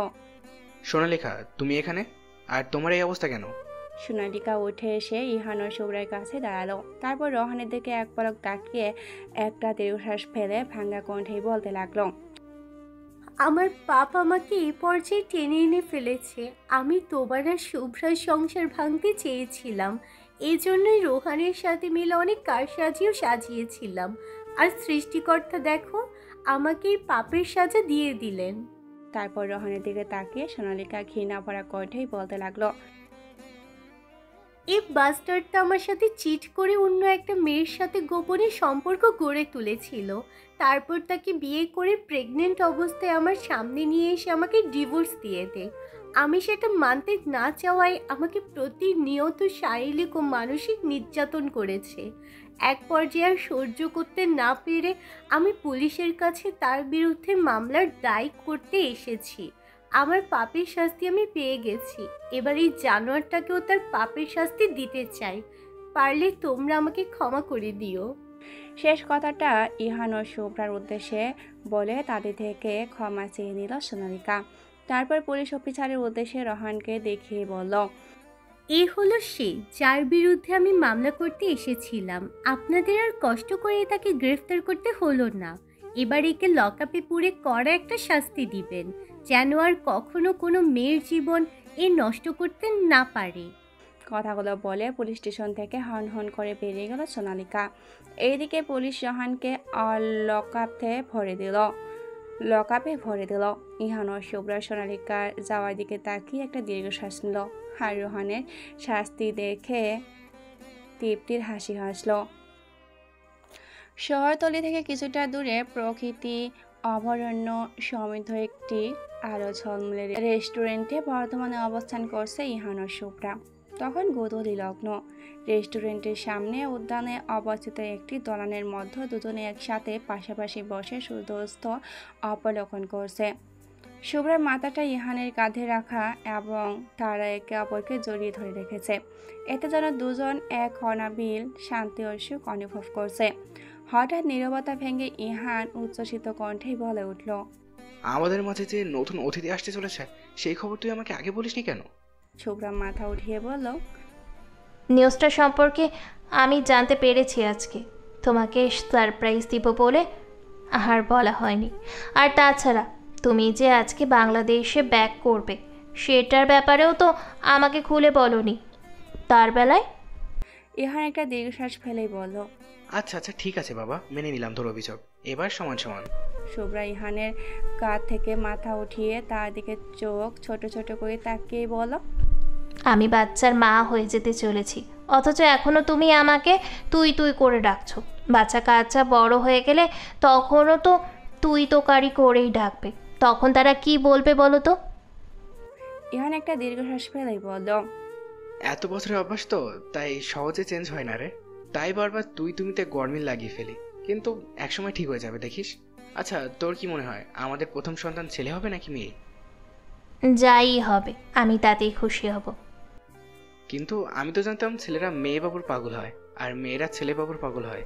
সোনালিকা, তুমি এখানে? আর তোমার এই অবস্থা কেন?
সোনালিকা উঠে এসে ইহান ও শুভ্রার কাছে দাঁড়ালো। তারপর রোহানের দিকে এক পলক তাকিয়ে একটা দীর্ঘশ্বাস ফেলে ভাঙ্গা কণ্ঠেই বলতে লাগলো,
আমার পাপ আমাকে এই পর্যায়ে টেনে এনে ফেলেছে। আমি তোমার আর শুভ্রার সংসার ভাঙতে চেয়েছিলাম, এই জন্যই রোহানের সাথে মিলে অনেক কারসাজিও সাজিয়েছিলাম। আর সৃষ্টিকর্তা দেখো, আমাকে এই পাপের সাজা দিয়ে দিলেন।
তারপর রোহানের দিকে তাকিয়ে সোনালিকা ঘৃণা ভরা কণ্ঠেই বলতে লাগলো,
এই বাস্টারটা আমার সাথে চিট করে অন্য একটা মেয়ের সাথে গোপনে সম্পর্ক গড়ে তুলেছিল। তারপর তাকে বিয়ে করে প্রেগনেন্ট অবস্থায় আমার সামনে নিয়ে এসে আমাকে ডিভোর্স দিয়ে দেয়। আমি সেটা মানতে না চাওয়ায় আমাকে প্রতিনিয়ত শারীরিক ও মানসিক নির্যাতন করেছে। এক পর্যায়ে আর সহ্য করতে না পেরে আমি পুলিশের কাছে তার বিরুদ্ধে মামলার দায় করতে এসেছি। আমার পাপের শাস্তি আমি পেয়ে গেছি, এবার এই জানোয়ারটাকেও তার পাপের শাস্তি দিতে চাই। পারলে তোমরা আমাকে ক্ষমা করে দিও।
শেষ কথাটা ইহান ও শুভ্রার উদ্দেশ্যে বলে তাদের থেকে ক্ষমা চেয়ে নিল সোনালিকা। তারপর পুলিশ অফিসারের উদ্দেশ্যে রোহানকে দেখিয়ে বলল,
এ হলো সে যার বিরুদ্ধে আমি মামলা করতে এসেছিলাম। আপনাদের আর কষ্ট করে তাকে গ্রেফতার করতে হলো না। এবার একে লকআপে পুরে কড়া একটা শাস্তি দিবেন, যেন আর কখনো কোনো মেয়ের জীবন নষ্ট করতে না পারে।
কথাগুলো বলে পুলিশ স্টেশন থেকে হন হন করে বেরিয়ে গেল সোনালিকা। এইদিকে পুলিশ রোহানকে লকআপে ভরে দিল। ইহান ও শুভ্রা সোনালিকার যাওয়ার দিকে তাকিয়ে একটা দীর্ঘশ্বাস নিল, আর রোহানের শাস্তি দেখে তৃপ্তির হাসি হাসল। শহরতলি থেকে কিছুটা দূরে প্রকৃতি অভয়ারণ্য সমৃদ্ধ একটি আলো ঝলমলে রেস্টুরেন্টে বর্তমানে অবস্থান করছে ইহান ও শুভ্রা। তখন গোধূলি লগ্ন। রেস্টুরেন্টের সামনে উদ্যানে অবস্থিত একটি দলানের মধ্যে দুজনে একসাথে পাশাপাশি বসে সূর্যাস্ত অবলোকন করছে। শুভ্রার মাথাটা ইহানের কাঁধে রাখা এবং তারা একে অপরকে জড়িয়ে ধরে রেখেছে। এতে যেন দুজন এক অনাবিল শান্তি ও সুখ অনুভব করছে। হঠাৎ নীরবতা ভেঙে ইহান উচ্ছ্বসিত কণ্ঠেই বলে উঠল,
আমাদের মাঝে যে নতুন অতিথি আসতে চলেছে সেই খবর তুই আমাকে আগে বলিসনি কেন?
শুভ্রা মাথা উঠিয়ে বলল,
নিউজটা সম্পর্কে আমি জানতে পেরেছি আজকে। তোমাকে সারপ্রাইজ দিব বলে আর বলা হয়নি। আর তাছাড়া তুমি যে আজকে বাংলাদেশে ব্যাক করবে সেটার ব্যাপারেও তো আমাকে খুলে বলনি। তার বেলায়
ইহান একটা দীর্ঘশ্বাস ফেলেই বলল,
আচ্ছা আচ্ছা ঠিক আছে বাবা, মেনে নিলাম তোর অভিযোগ। এবার সমান সমান।
শুভ্রা ইহানের কাঁধ থেকে মাথা উঠিয়ে তার দিকে চোখ ছোট ছোট করে তাকিয়ে বলল,
আমি বাচ্চার মা হয়ে যেতে চলেছি, অথচ এখনও তুমি আমাকে তুই তুই করে ডাকছো। বাচ্চা কাচ্চা বড় হয়ে গেলে তখনও তো তুই তোকারি করেই ডাকবে, তখন তারা কি বলবে বলো তো?
ইহান একটা দীর্ঘশ্বাস ফেলেই বলল,
এত বছরের অভ্যাস তো, তাই সহজে চেঞ্জ হয় না রে। তাই বারবার তুই তুমিতে গরমিল লাগিয়ে ফেলি, কিন্তু একসময় ঠিক হয়ে যাবে দেখিস। আচ্ছা তোর কি মনে হয় আমাদের প্রথম সন্তান ছেলে হবে নাকি মেয়ে?
যাই হবে আমি তাতেই খুশি হব।
কিন্তু আমি তো জানতাম ছেলেরা মেয়ে বাবুর পাগল হয় আর মেয়েরা ছেলে বাবুর পাগল হয়।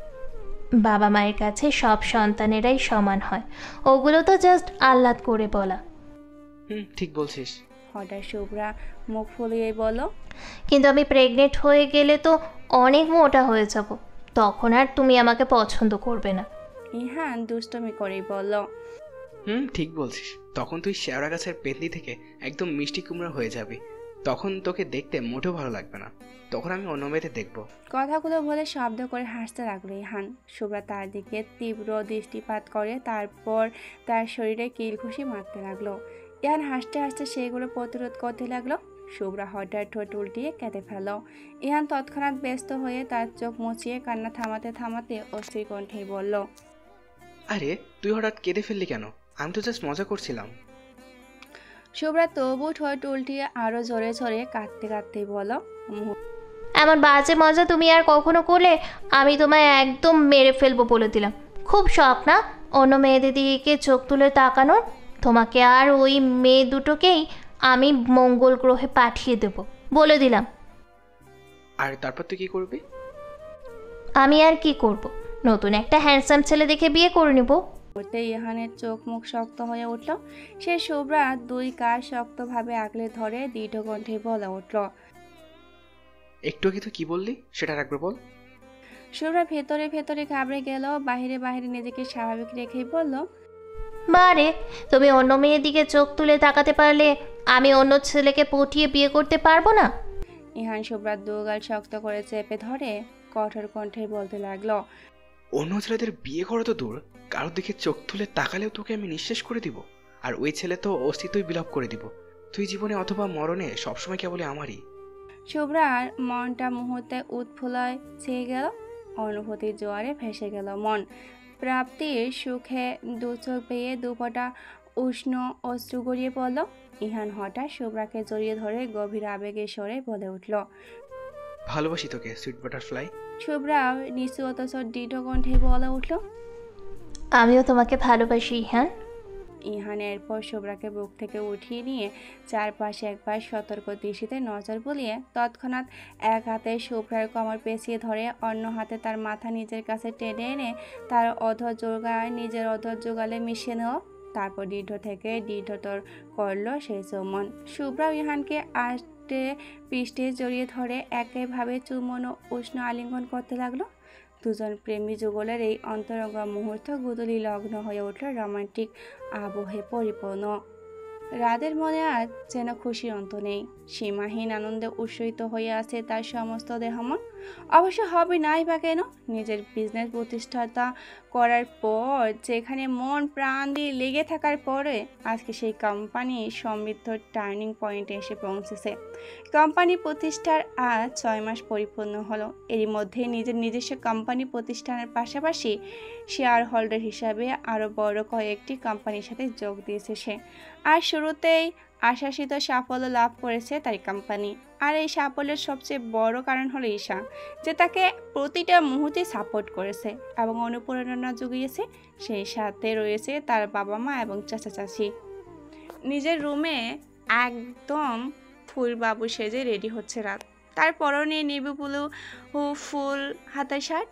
বাবা মায়ের কাছে সব সন্তানেরাই সমান হয়, ওগুলো তো জাস্ট আহ্লাদ করে বলা।
ঠিক বলছিস।
হঠাৎ শুভ্রা মুখ ফুলিয়ে বলল,
কিন্তু আমি প্রেগনেন্ট হয়ে গেলে তো অনেক মোটা হয়ে যাব, তখন আর তুমি আমাকে পছন্দ করবে না।
ইহান দুষ্টমি করেই বলল,
ঠিক বলছিস। তখন তুই শেওড়া গাছের পেতনি থেকে একদম মিষ্টি কুমড়া হয়ে যাবি। তখন তোকে দেখতে মোটেও ভালো লাগবে না, তখন আমি অন্য মেয়েদের দেখবো।
কথাগুলো বলে শব্দ করে হাসতে লাগলো ইহান। শুভ্রা তার দিকে তীব্র দৃষ্টিপাত করে, তারপর তার শরীরে কিলঘুষি মারতে লাগলো। ইহান হাসতে হাসতে সেগুলো প্রতিরোধ করতে লাগলো। শুভ্রা হঠাৎ ঠোঁট উল্টিয়ে কেঁদে ফেল। ইহান তৎক্ষণাৎ ব্যস্ত হয়ে তার চোখ মুছিয়ে কান্না থামাতে থামাতে অস্থির কণ্ঠেই বলল,
আরে তুই হঠাৎ কেঁদে ফেললি কেন? আমি তো জাস্ট মজা করছিলাম।
শুভ্রা তবু ঠোঁট উল্টিয়ে আরো জোরে জোরে কাঁদতে কাঁদতেই বলল,
এমন বাজে মজা তুমি আর কখনো করলে আমি তোমায় একদম মেরে ফেলবো বলে দিলাম। খুব শখ না অন্য মেয়েদের দিকে চোখ তুলে তাকানোর? তোমাকে আর ওই মেয়ে দুটোকেই আমি মঙ্গল গ্রহে পাঠিয়ে দেব বলে দিলাম।
আর তারপর তুই কি করবি?
আমি আর কি করব, নতুন একটা হ্যান্ডসাম ছেলে দেখে বিয়ে করে নিব।
বলতে ইহানের চোখ মুখ শক্ত হয়ে উঠল। সে শুভ্রা দুই কাজ শক্তভাবে আগলে ধরে দৃঢ় কণ্ঠে বলে উঠল,
একটু আগে তুই কি বললি সেটা একবার বল।
শুভ্রা ভেতরে ভেতরে ঘাবড়ে গেল, বাহিরে বাহিরে নিজেকে স্বাভাবিক রেখেই বলল,
বারে তুমি অন্য মেয়ের দিকে চোখ তুলে তাকাতে পারলে আমি অন্য ছেলেকে পটিয়ে বিয়ে করতে পারবো না?
ইহান শুভ্রার দুগাল শক্ত করে চেপে ধরে কঠোর কণ্ঠে বলতে লাগলো,
অন্য ছেলেদের বিয়ে করা তো দূর, কারোর দিকে চোখ তুলে তাকালেও তোকে আমি নিঃশেষ করে দিব, আর ওই ছেলে তো অস্তিত্বই বিলাপ করে দিব। তুই জীবনে অথবা মরণে সবসময় কেবল আমারই।
শুভ্রার মনটা মুহূর্তে উৎফুল্লায় ছেয়ে গেল, অনুভূতির জোয়ারে ভেসে গেল মন। প্রাপ্তির সুখে দু চোখ বেয়ে দুপটা উষ্ণ অশ্রু গড়িয়ে পড়ল। ইহান হঠাৎ শুভ্রাকে জড়িয়ে ধরে গভীর আবেগের স্বরে বলে উঠল,
ভালোবাসি তোকে সুইট বাটারফ্লাই।
শুভ্রাও নিচু অথচ দৃঢ় কণ্ঠে বলে উঠল,
আমিও তোমাকে ভালোবাসি ইহান।
ইহান এরপর শুভ্রাকে বুক থেকে উঠিয়ে নিয়ে চারপাশে একবার সতর্ক দৃষ্টিতে নজর বুলিয়ে তৎক্ষণাৎ এক হাতে শুভ্রার কোমর পেঁচিয়ে ধরে অন্য হাতে তার মাথা নিজের কাছে টেনে এনে তার অধর জোগায় নিজের অধর জোগালে মিশিয়ে নেওয়া। তারপর দৃঢ় থেকে দৃঢ়তর করল সেই চুম্বন। শুভ্রাও ইহানকে আষ্টে পৃষ্ঠে জড়িয়ে ধরে একইভাবে চুম্বন ও উষ্ণ আলিঙ্গন করতে লাগলো। দুজন প্রেমী যুগলের এই অন্তরঙ্গ মুহূর্ত গুদলি লগ্ন হয়ে উঠল রোমান্টিক আবহে পরিপূর্ণ। রাদের মনে আজ যেন খুশির অন্ত নেই, সীমাহীন আনন্দে উৎসিত হয়ে আছে তার সমস্ত দেহমন। অবশ্য হবে নাই বা কেন, নিজের বিজনেস প্রতিষ্ঠাতা করার পর যেখানে মন প্রাণ দিয়ে লেগে থাকার পরে আজকে সেই কোম্পানি সমৃদ্ধ টার্নিং পয়েন্টে এসে পৌঁছেছে। কোম্পানি প্রতিষ্ঠার আজ 6 মাস পরিপূর্ণ হলো। এরই মধ্যে নিজের নিজস্ব কোম্পানি প্রতিষ্ঠানের পাশাপাশি শেয়ার হোল্ডার হিসাবে আরও বড় কয়েকটি কোম্পানির সাথে যোগ দিয়েছে সে। আর শুরুতেই আশাসিত সাফল্য লাভ করেছে তার কোম্পানি। আর এই সাফল্যের সবচেয়ে বড় কারণ হলো ঈশা, যে তাকে প্রতিটা মুহূর্তে সাপোর্ট করেছে এবং অনুপ্রেরণা জুগিয়েছে। সেই সাথে রয়েছে তার বাবা মা এবং চাচা চাচি। নিজের রুমে একদম ফুলবাবু সেজে রেডি হচ্ছে রাত। তার পরনে নেভি ব্লু ফুল হাতা শার্ট,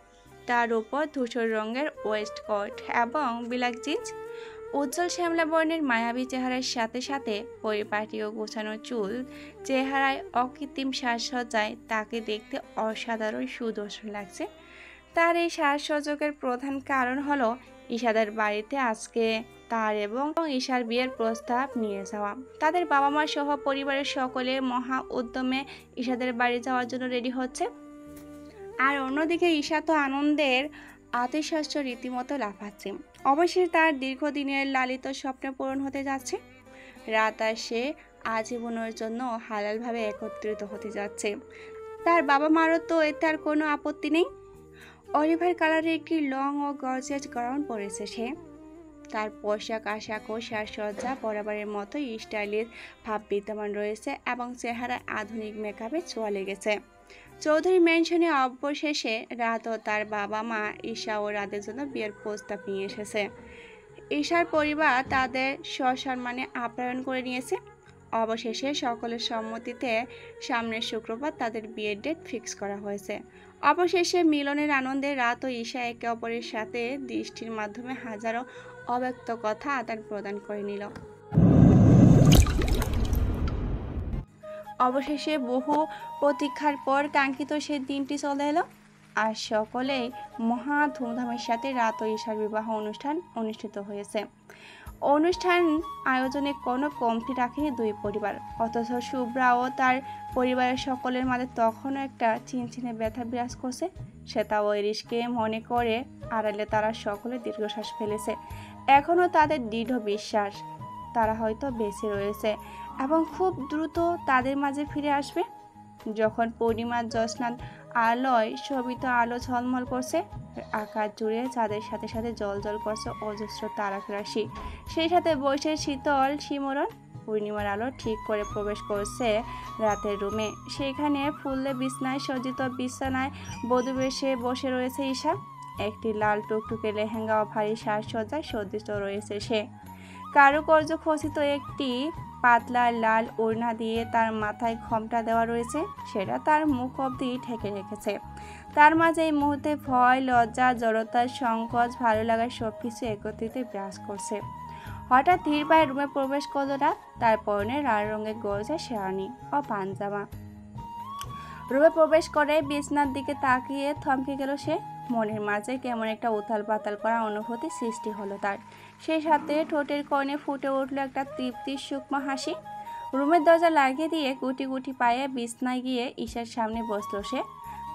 তার উপর ধূসর রঙের ওয়েস্ট কোট এবং ব্ল্যাক জিন্স। উজ্জ্বল শ্যামলা বর্ণের মায়াবী চেহারার সাথে সাথে পরিপাটি ও গোছানো চুল, চেহারায় অকৃত্রিম সাজসজ্জায় তাকে দেখতে অসাধারণ সুদর্শন লাগছে। তার এই সাজসজ্জার প্রধান কারণ হলো ঈশাদের বাড়িতে আজকে তার এবং ঈশার বিয়ের প্রস্তাব নিয়ে যাওয়া। তাদের বাবা মা সহ পরিবারের সকলে মহা উদ্যমে ঈশাদের বাড়ি যাওয়ার জন্য রেডি হচ্ছে। আর অন্যদিকে ঈশা তো আনন্দের আতিশয্য রীতিমতো লাফাচ্ছে। অবশ্যই তার দীর্ঘদিনের লালিত স্বপ্ন পূরণ হতে যাচ্ছে। রাত আর সে আজীবনের জন্য হালালভাবে একত্রিত হতে যাচ্ছে। তার বাবা মারও তো এতে আর কোনো আপত্তি নেই। অলিভার কালারের একটি লং ও গর্জিয়াস গাউন পরেছে সে। তার পোশাক আশাক ও সাজসজ্জা বরাবরের মতোই স্টাইলিশ ভাব বিদ্যমান রয়েছে এবং চেহারায় আধুনিক মেকআপে ছোঁয়া লেগেছে। চৌধুরী ম্যানশনে অবশেষে রাত ও তার বাবা মা ঈশা ও রাতের জন্য বিয়ের প্রস্তাব নিয়ে এসেছে। ঈশার পরিবার তাদের সসম্মানে আপ্যায়ন করে নিয়েছে। অবশেষে সকলের সম্মতিতে সামনের শুক্রবার তাদের বিয়ের ডেট ফিক্স করা হয়েছে। অবশেষে মিলনের আনন্দে রাত ও ঈশা একে অপরের সাথে দৃষ্টির মাধ্যমে হাজারো অব্যক্ত কথা আদান প্রদান করে নিল। অবশেষে বহু প্রতীক্ষার পর কাঙ্ক্ষিত সেই দিনটি চলে এলো। আর সকলেই মহা ধুমধামের সাথে রাত ও ঈশার বিবাহ অনুষ্ঠান অনুষ্ঠিত হয়েছে। অনুষ্ঠান আয়োজনে কোনো কমতি রাখেনি দুই পরিবার, অথচ শুভ্রা ও তার পরিবারের সকলের মাঝে তখনও একটা চিনচিনে ব্যথা বিরাজ করছে। সেটা ঐরিশকে মনে করে আড়ালে তারা সকলে দীর্ঘশ্বাস ফেলেছে। এখনও তাদের দৃঢ় বিশ্বাস তারা হয়তো বেঁচে রয়েছে এবং খুব দ্রুত তাদের মাঝে ফিরে আসবে। যখন পূর্ণিমার জ্যোৎস্নার আলোয় শোভিত আলো ঝলমল করছে, আকাশ জুড়ে চাঁদের সাথে সাথে জল করছে অজস্র তারকা রাশি, সেই সাথে বসে শীতল শিমরণ। পূর্ণিমার আলো ঠিক করে প্রবেশ করছে রাতের রুমে। সেখানে ফুলে বিছনায় সজ্জিত বিছানায় বধূ বেশে বসে রয়েছে ঈশা। একটি লাল টুকটুকে লেহেঙ্গা ও ভারী সাজসজ্জায় সজ্জিত রয়েছে সে। কারুকার্য খচিত একটি পাতলা লাল ওড়না দিয়ে তার মাথায় ঘোমটা দেওয়া রয়েছে, সেটা তার মুখ অবধি ঢেকে রেখেছে। তার মাঝে এই মুহূর্তে ভয়, লজ্জা, জড়তা, সংকোচ, ভালো লাগার সবকিছু একত্রিত বিরাজ করছে। হঠাৎ ধীর পায়ে রুমে প্রবেশ করলো রাত। তার পরনে লাল রঙের গর্জা শেরওয়ানি ও পাঞ্জামা। রুমে প্রবেশ করে বিছনার দিকে তাকিয়ে থমকে গেল সে। মনের মাঝে কেমন একটা উথাল পাতাল করা অনুভূতি সৃষ্টি হলো তার। সেই সাথে ঠোঁটের কোণে ফুটে উঠল একটা তৃপ্তির সূক্ষ্ম হাসি। রুমের দরজা লাগিয়ে দিয়ে গুটি গুটি পায়ে বিছনায় গিয়ে ঈশার সামনে বসলো সে।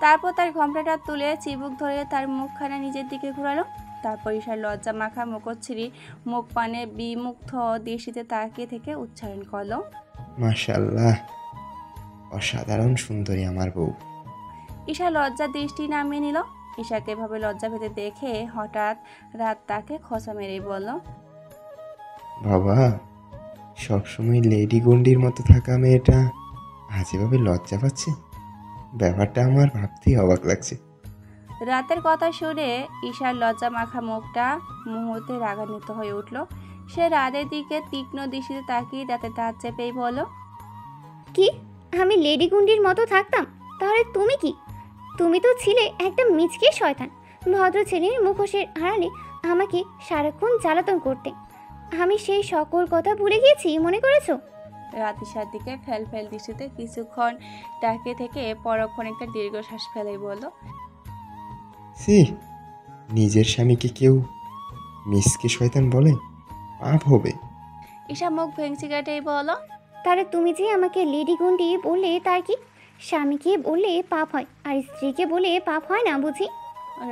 তারপর তার ঘোমটাটা তুলে চিবুক ধরে তার মুখখানা নিজের দিকে ঘুরালো। তারপর ঈশার লজ্জা মাখা মুখচ্ছিরি মুখ পানে বিমুগ্ধ দৃষ্টিতে তাকিয়ে থেকে উচ্চারণ করলো,
মাশাআল্লাহ, অসাধারণ সুন্দরী আমার বউ।
ঈশা লজ্জা দৃষ্টি নামিয়ে নিল। ঈশাকে এভাবে লজ্জা পেতে দেখে হঠাৎ রাত তাকে খোঁচা মেরে বলল,
বাবা, সবসময় লেডি গন্ডির মতো থাকা মেয়েটা আজ এভাবে লজ্জা পাচ্ছে, ব্যাপারটা আমার ভাবতেই অবাক লাগছে।
রাতের কথা শুনে ঈশার লজ্জা মাখা মুখটা মুহূর্তে রাগান্বিত হয়ে উঠল। সে রাতের দিকে তীক্ষ্ণ দৃষ্টিতে তাকিয়ে দাঁতে দাঁত চেপেই বলল,
কি আমি লেডি গুন্ডির মতো থাকতাম? তাহলে তুমি কি? তুমি তো ছিলে একটা মিচকে শয়তান। ভদ্র ছেলের মুখোশের আড়ালে আমাকে সারাক্ষণ জ্বালাতন করতে। আমি সেই সকল কথা ভুলে গিয়েছি মনে করেছো?
রাত ঈশার দিকে ফেল দৃষ্টিতে কিছুক্ষণ তাকিয়ে থেকে পরক্ষণ একটা দীর্ঘশ্বাস ফেলেই বলল,
সি, নিজের স্বামীকে কেউ মিসকে শয়তান বলে? পাপ হবে।
ঈশা মুখ ভেঙচি কাটেই বলল,
তাহলে তুমি যে আমাকে লেডি গুন্ডি বললে তার কি? স্বামীকে বললে পাপ হয় আর স্ত্রীকে বলে পাপ হয় না বুঝি?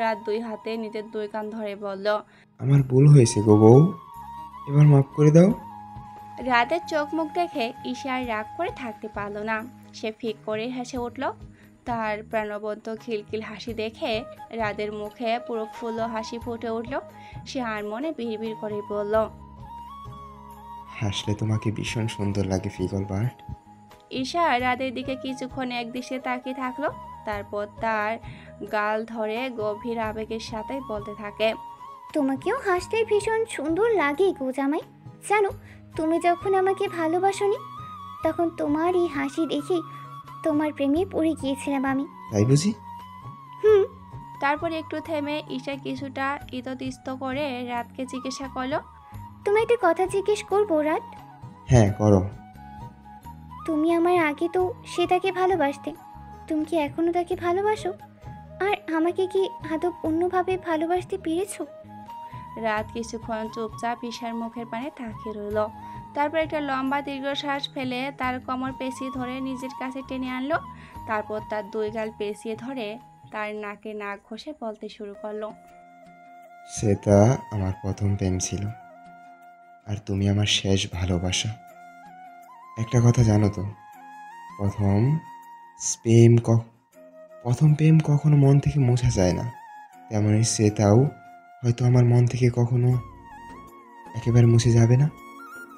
রাত দুই হাতে নিজের দুই কান ধরে বলল,
আমার ভুল হয়েছে গো বউ, এবার মাফ করে দাও।
রাতের চোখ মুখ দেখে ঈশা আর রাগ করে থাকতে পারল না। সে ফিক করে হেসে উঠল। তার প্রাণবন্ত খিলখিল হাসি দেখে রাতের মুখে পুরো ফুল হাসি ফুটে উঠল। সে আর মনে বিড়বিড় করে বলল,
হাসলে তোমাকে ভীষণ সুন্দর লাগে ফিগল বার্ড।
ঈশা রাতের দিকে কিছুক্ষণ একদৃষ্টে তাকিয়ে থাকলো। তারপর তার গাল ধরে গভীর আবেগের সাথে বলতে থাকে,
তোমাকেও হাসতে ভীষণ সুন্দর লাগে গো জামাই। জানো, তুমি যখন আমাকে ভালোবাসোনি তখন তোমার এই হাসি দেখে তোমার প্রেমে পড়ে গিয়েছিলাম আমি।
তাই বুঝি?
তারপর একটু থেমে ঈশা কিছুটা ইতস্তত করে রাতকে জিজ্ঞাসা করলো,
তুমি একটা কথা জিজ্ঞেস করবো রাত?
হ্যাঁ করো।
তুমি আমার আগে তো সে তাকে ভালোবাসতে, তুমি কি এখনো তাকে ভালোবাসো? আর আমাকে কি আদৌ অন্যভাবে ভালোবাসতে পেরেছো?
রাত কিছুক্ষণ চুপচাপ ঈশার মুখের পানে তাকিয়ে রইল। তারপর একটা লম্বা দীর্ঘশ্বাস ফেলে তার কোমর পেঁচিয়ে ধরে নিজের কাছে টেনে আনলো। তারপর তার দুই গাল পেঁচিয়ে ধরে তার নাকে নাক ঘষে বলতে শুরু করলো,
সেটা আমার প্রথম প্রেম ছিল, আর তুমি আমার শেষ ভালোবাসা। একটা কথা জানো তো, প্রথম প্রেম কখনো মন থেকে মোছা যায় না, তেমনই সেটাও হয়তো আমার মন থেকে কখনো একেবারে মুছে যাবে না।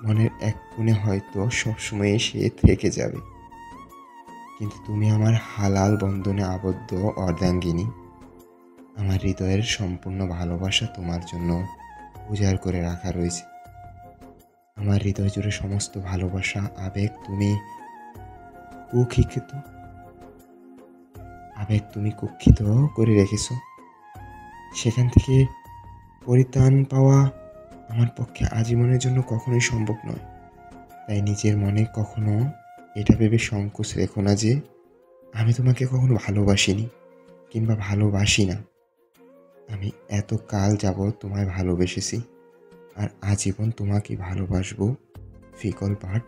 মনের এক কোণে হয়তো সবসময় সে থেকে যাবে, কিন্তু তুমি আমার হালাল বন্ধনে আবদ্ধ অর্ধাঙ্গিনী। আমার হৃদয়ের সম্পূর্ণ ভালোবাসা তোমার জন্য উজাড় করে রাখা রয়েছে। আমার হৃদয় জুড়ে সমস্ত ভালোবাসা, আবেগ তুমি কুক্ষিত কুক্ষিত করে রেখেছ। সেখান থেকে পরিত্রাণ পাওয়া আমার পক্ষে আজীবনের জন্য কখনোই সম্ভব নয়। তাই নিজের মনে কখনো এটা ভেবে সংকোচ রেখো না যে আমি তোমাকে কখনো ভালোবাসিনি কিংবা ভালোবাসি না। আমি এত কাল যাবৎ তোমায় ভালোবেসেছি, আর আজীবন তোমাকে ভালোবাসবো। ফিকল পাঠ।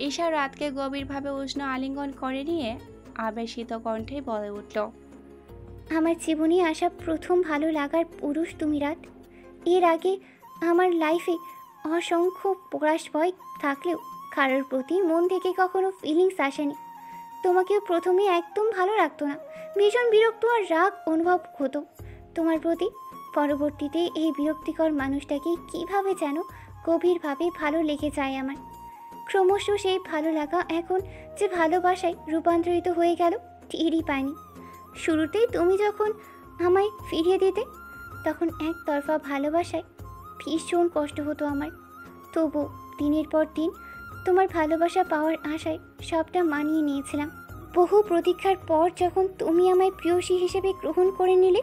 ঈশা রাতকে গভীরভাবে উষ্ণ আলিঙ্গন করে নিয়ে আবেশিত কণ্ঠে বলে উঠল,
আমার জীবনে আসা প্রথম ভালো লাগার পুরুষ তুমি রাত। এর আগে আমার লাইফে অসংখ্য পরাশ ভয় থাকলেও কারোর প্রতি মন থেকে কখনো ফিলিংস আসেনি। তোমাকেও প্রথমে একদম ভালো লাগতো না, ভীষণ বিরক্ত আর রাগ অনুভব হতো তোমার প্রতি। পরবর্তীতে এই বিরক্তিকর মানুষটাকে কিভাবে যেন গভীরভাবে ভালো লেগে যায় আমার। ক্রমশ সেই ভালো লাগা এখন যে ভালোবাসায় রূপান্তরিত হয়ে গেল টেরই পাইনি। শুরুতেই তুমি যখন আমায় ফিরিয়ে দিতে, তখন একতরফা ভালোবাসায় ভীষণ কষ্ট হতো আমার। তবু দিনের পর দিন তোমার ভালোবাসা পাওয়ার আশায় সবটা মানিয়ে নিয়েছিলাম। বহু প্রতীক্ষার পর যখন তুমি আমায় প্রিয়সী হিসেবে গ্রহণ করে নিলে,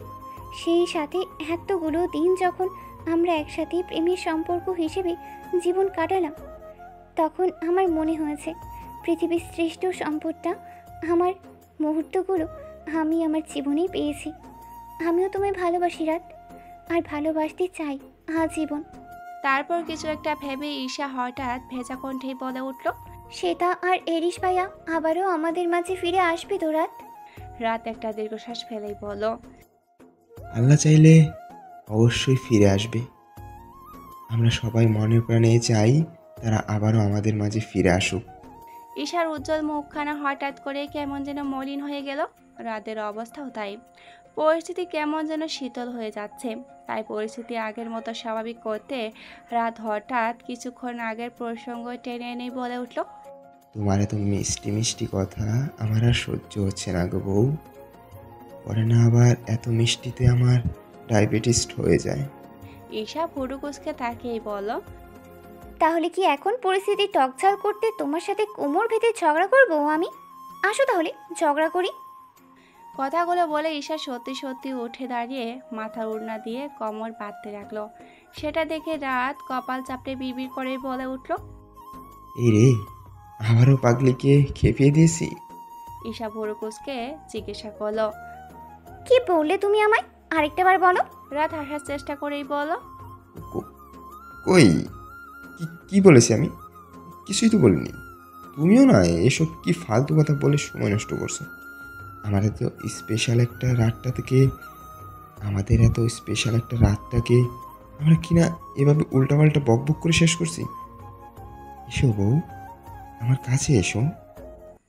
সেই সাথে এতগুলো দিন যখন আমরা একসাথে প্রেমের সম্পর্ক হিসেবে জীবন কাটালাম, তখন আমার মনে হয়েছে পৃথিবীর শ্রেষ্ঠ সম্পদটা আমার মুহূর্তগুলো আমি আমার জীবনেই পেয়েছি। আমিও তোমায় ভালোবাসি রাত, আর ভালোবাসতে চাই আজীবন।
তারপর কিছু একটা ভেবে ঈশা হঠাৎ ভেজা কণ্ঠে বলে উঠল,
শ্বেতা আর এরিশ ভাইয়া আবারও আমাদের মাঝে ফিরে আসবে তো রাত?
রাত একটা দীর্ঘশ্বাস ফেলেই বলল,
আল্লাহ চাইলে অবশ্যই ফিরে আসবে। আমরা সবাই মনে প্রাণে চাই তারা আবারও আমাদের মাঝে ফিরে আসুক।
ঈশার উজ্জ্বল মুখখানা হঠাৎ করে কেমন যেন মলিন হয়ে গেল। রাতের অবস্থাও তাই। পরিস্থিতি কেমন যেন শীতল হয়ে যাচ্ছে। তাই পরিস্থিতি আগের মতো স্বাভাবিক করতে রাত হঠাৎ কিছুক্ষণ আগের প্রসঙ্গ টেনে এনে বলে উঠল,
তোমার এত মিষ্টি মিষ্টি কথা আমার আর সহ্য হচ্ছে না গো বউ। পরে না আবার এত মিষ্টিতে আমার ডায়াবেটিস হয়ে যায়।
ঈশা ভুরু কুঁচকে তাকিয়ে বলল,
তাহলে কি এখন পরিস্থিতি টকঝাল করতে তোমার সাথে কোমর ভেদে ঝগড়া করবো আমি? আসো তাহলে ঝগড়া করি।
কথাগুলো বলে ঈশা সত্যি সত্যি উঠে দাঁড়িয়ে মাথার ওড়না দিয়ে কোমর বাঁধতে লাগলো। সেটা দেখে রাত কপাল চাপড়ে বিড়বিড় করে বলে উঠল,
এই রে, আবারও পাগলিকে খেপিয়ে দিয়েছি।
ঈশা ভুরু কুঁচকে জিজ্ঞাসা করলো,
কি বললে তুমি আমায়? আরেকটা বার বলো।
রাত হাসার চেষ্টা করেই বলো,
কই কি বলেছি আমি? কিছুই তো বলিনি। তুমিও না এসব কি ফালতু কথা বলে সময় নষ্ট করছো। আমাদের এত স্পেশাল একটা রাতটাকে আমরা কিনা এভাবে উল্টাপাল্টা বকবক করে শেষ করছি। এসো বউ, আমার কাছে এসো।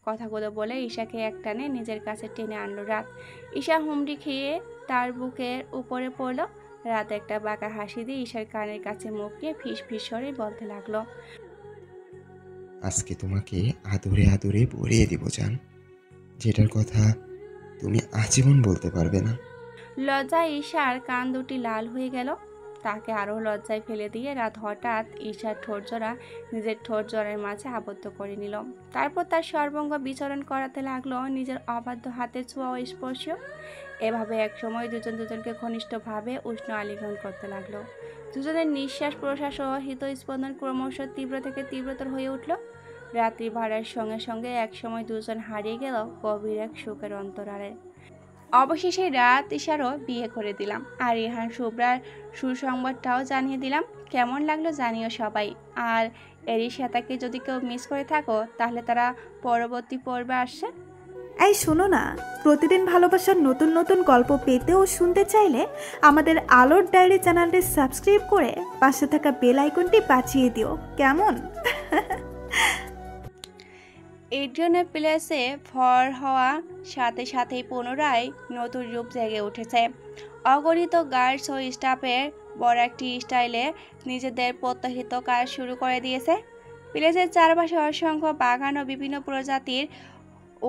কথাগুলো বলে ঈশাকে একটানে নিজের কাছে টেনে আনলো রাত। ঈশা হুমড়ি খেয়ে তার বুকের উপরে পড়লো। রাত একটা বাঁকা হাসি দিয়ে ঈশার কানের কাছে মুখ নিয়ে ফিস ফিস স্বরে বলতে লাগলো,
আজকে তোমাকে আদরে আদরে ভরিয়ে দিব জান, যেটার কথা তুমি আজীবন বলতে পারবে না।
লজ্জায় ঈশার কান দুটি লাল হয়ে গেল। তাকে আরও লজ্জায় ফেলে দিয়ে রাত হঠাৎ ঈশার ঠোঁটজোড়া নিজের ঠোঁটজোড়ার মাঝে আবদ্ধ করে নিল। তারপর তার সর্বাঙ্গ বিচরণ করাতে লাগলো নিজের অবাধ্য হাতের ছোঁয়া ও স্পর্শ। এভাবে একসময় দুজন দুজনকে ঘনিষ্ঠভাবে উষ্ণ আলিঙ্গন করতে লাগলো। দুজনের নিঃশ্বাস প্রশ্বাস ও হৃদস্পন্দন ক্রমশ তীব্র থেকে তীব্রতর হয়ে উঠল। রাত্রি বাড়ার সঙ্গে সঙ্গে একসময় দুজন হারিয়ে গেল গভীর এক শোকের অন্তরালে। অবশেষে রাত ঈশারও বিয়ে করে দিলাম, আর রেহান শুভ্রার সুসংবাদটাও জানিয়ে দিলাম। কেমন লাগলো জানিও সবাই। আর এরই শ্বেতাকে যদি কেউ মিস করে থাকো, তাহলে তারা পরবর্তী পর্বে আসছে।
এই শোনো না, প্রতিদিন ভালোবাসার নতুন নতুন গল্প পেতে ও শুনতে চাইলে আমাদের আলোর ডায়েরি চ্যানেলটি সাবস্ক্রাইব করে পাশে থাকা বেল আইকনটি বাজিয়ে দিও, কেমন?
এড্রিয়ানের প্লেসে ভর হওয়া সাথে সাথেই পুনরায় নতুন রূপ জেগে উঠেছে। অগণিত গার্ডস ও স্টাফের বড় একটি স্টাইলে নিজেদের প্রত্যাহিত কাজ শুরু করে দিয়েছে। প্লেসের চারপাশে অসংখ্য বাগান ও বিভিন্ন প্রজাতির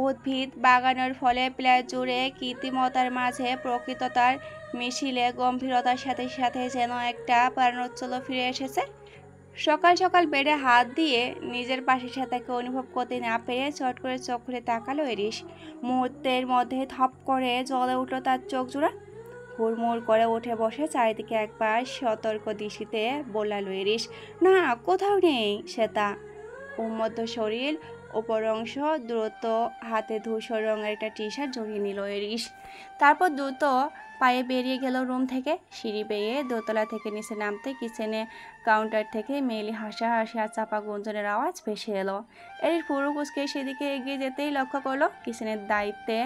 উদ্ভিদ বাগানোর ফলে প্লেস জুড়ে কৃত্রিমতার মাঝে প্রকৃততার মিছিলে গম্ভীরতার সাথে সাথে যেন একটা প্রাণোচ্ছল ফিরে এসেছে। সকাল সকাল বেডে হাত দিয়ে নিজের পাশে শ্বেতাকে অনুভব করতে না পেরে চট করে চোখ খুলে তাকালো এরিস। মুহূর্তের মধ্যে থপ করে জ্বলে উঠল তার চোখ জোড়া। হুড়মুড় করে উঠে বসে চারিদিকে একবার সতর্ক দৃষ্টিতে বোলালো এরিস, না কোথাও নেই শ্বেতা। উন্মত্ত শরীর উপর অংশ দ্রুত হাতে ধূসর রঙের একটা টি শার্ট জড়িয়ে নিল এরিস। তারপর দ্রুত পায়ে বেরিয়ে গেল রুম থেকে। সিঁড়ি বেয়ে দোতলা থেকে নিচে নামতে কিচেনে কাউন্টার থেকে মেয়েলি হাসাহাসি আর চাপা গুঞ্জনের আওয়াজ ভেসে এলো। এরিস পুরো কুচকে সেদিকে এগিয়ে যেতেই লক্ষ্য করলো কিচেনের দায়িত্বে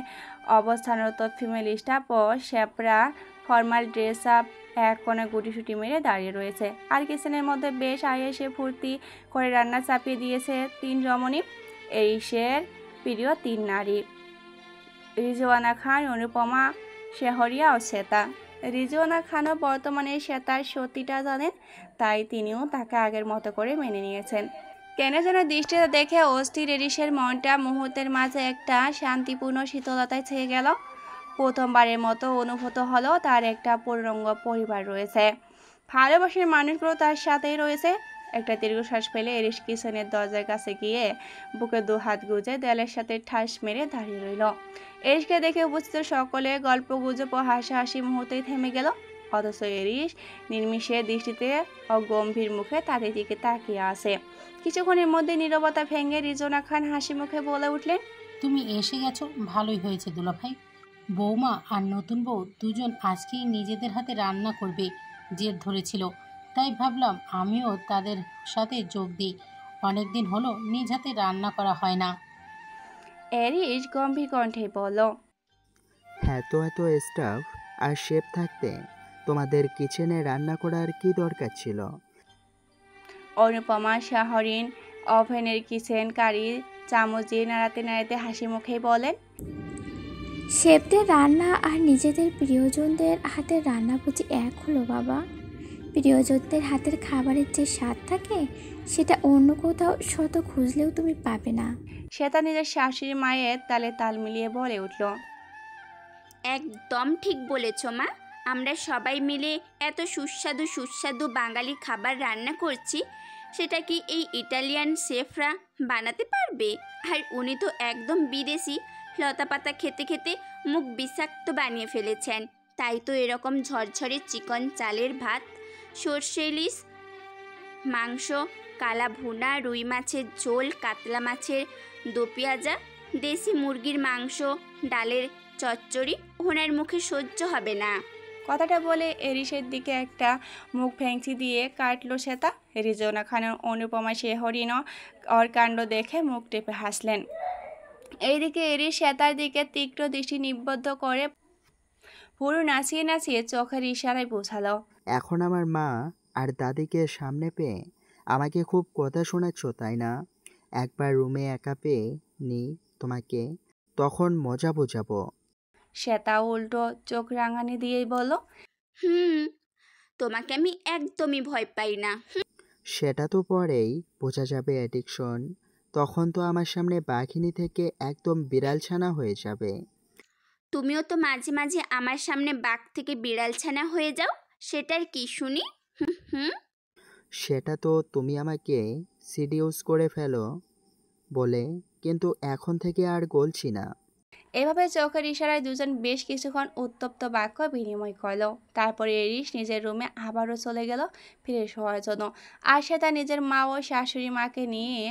অবস্থানরত ফিমেল স্টাফ ও শ্যাপরা ফর্মাল ড্রেস আপ এক কোণে গুটিসুটি মেরে দাঁড়িয়ে রয়েছে। আর কিচেনের মধ্যে বেশ আয়েসে ফুর্তি করে রান্না চাপিয়ে দিয়েছে 3 রমণী, এরিসের প্রিয় 3 নারী, রিজওয়ানা খান, অনুপমা, শেহরিয়া ও শ্বেতা। রিজওয়ানা খানও বর্তমানে শ্বেতার সত্যিটা জানেন, তাই তিনিও তাকে আগের মতো করে মেনে নিয়েছেন। কেন যেন দৃষ্টিতে দেখে অস্থির এরিসের মনটা মুহূর্তের মাঝে একটা শান্তিপূর্ণ শীতলতায় ছেয়ে গেল। প্রথমবারের মতো অনুভূত হলো তার একটা পূর্ণাঙ্গ পরিবার রয়েছে, ভালোবাসার মানুষগুলো তার সাথেই রয়েছে। একটা দীর্ঘশ্বাস ফেলে এরিস কিচেনের দরজার কাছে গিয়ে বুকে 2 হাত গুজে দেয়ালের সাথে ঠাস মেরে দাঁড়িয়ে রইল। এরিসকে দেখে উপস্থিত সকলে গল্প গুজব ও হাসাহাসি মুহূর্তেই থেমে গেল। অথচ এরিস নির্মিষের দৃষ্টিতে ও গম্ভীর মুখে তাদের দিকে তাকিয়ে আছে। কিছুক্ষণের মধ্যে নীরবতা ভেঙে রিজওয়ানা খান হাসি মুখে বলে উঠলেন,
তুমি এসে গেছো, ভালোই হয়েছে দুলাভাই। বৌমা আর নতুন বউ দুজন আজকেই নিজেদের হাতে রান্না করবে জেদ ধরেছিল, তাই ভাবলাম আমিও তাদের সাথে যোগ দিই। অনেকদিন হলো নিজ হাতে রান্না করা হয় না।
এরিস গম্ভীর কণ্ঠে বলল,
এত এত স্টাফ আর শেফ থাকতে তোমাদের কিচেনে রান্না করার কি দরকার ছিল?
অনুপমা শাহরিন ওভেনের কিচেন কারি চামচ দিয়ে নাড়াতে নাড়াতে হাসি মুখেই বলেন,
শেফদের রান্না আর নিজেদের প্রিয়জনদের হাতের রান্না বুঝি এক হলো বাবা? প্রিয়জনদের হাতের খাবারের যে স্বাদ থাকে সেটা অন্য কোথাও শত খুঁজলেও তুমি পাবে না।
শ্বেতা নিজের শাশুড়ি মায়ের তালে তাল মিলিয়ে বলে উঠল,
একদম ঠিক বলেছ মা। আমরা সবাই মিলে এত সুস্বাদু সুস্বাদু বাঙালি খাবার রান্না করছি, সেটা কি এই ইটালিয়ান শেফরা বানাতে পারবে? আর উনি তো একদম বিদেশি, লতাপাতা খেতে খেতে মুখ বিষাক্ত বানিয়ে ফেলেছেন। তাই তো এরকম ঝরঝরে চিকন চালের ভাত, সর্ষে ইলিশ মাংস, কালা ভুনা, রুই মাছের ঝোল, কাতলা মাছের দো পেঁয়াজা, দেশি মুরগির মাংস, ডালের চচ্চড়ি ওনার মুখে সহ্য হবে না।
কথাটা বলে এরিসের দিকে একটা মুখ ভেঙচি দিয়ে কাটলো শ্বেতা। রিজওয়ানা খানের অনুপমা শেহরিনও ওর কাণ্ড দেখে মুখ টেপে হাসলেন। এইদিকে এরিস শ্বেতার দিকে তীক্ষ্ণ দৃষ্টি নিবদ্ধ করে পুরো নাচিয়ে নাচিয়ে চোখের ইশারায় বোঝালো,
এখন আমার মা আর দাদিকে সামনে পেয়ে আমাকে খুব কথা শোনাচ্ছ তাই না? একবার রুমে একা পেয়ে নি তোমাকে, তখন মজা বোঝাবো।
শ্বেতা উল্টো চোখ রাঙানি দিয়েই বলল,
তোমাকে আমি একদমই ভয় পাই না।
সেটা তো পরেই বোঝা যাবে অ্যাডিকশন, তখন তো আমার সামনে বাঘিনী থেকে একদম বিড়াল ছানা হয়ে যাবে।
তুমিও তো মাঝে মাঝে আমার সামনে বাঘ থেকে বিড়াল ছানা হয়ে যাও, সেটার কি শুনি?
সেটা তো তুমি আমাকে সিডিউস করে ফেলো বলে, কিন্তু এখন থেকে আর গলছি না।
এভাবে চোখের ইশারায় দুজন বেশ কিছুক্ষণ উত্তপ্ত বাক্য বিনিময় করল। তারপরে এরিস নিজের রুমে আবারও চলে গেল ফ্রেশ হওয়ার জন্য। আর সে তার নিজের মা ও শাশুড়ি মাকে নিয়ে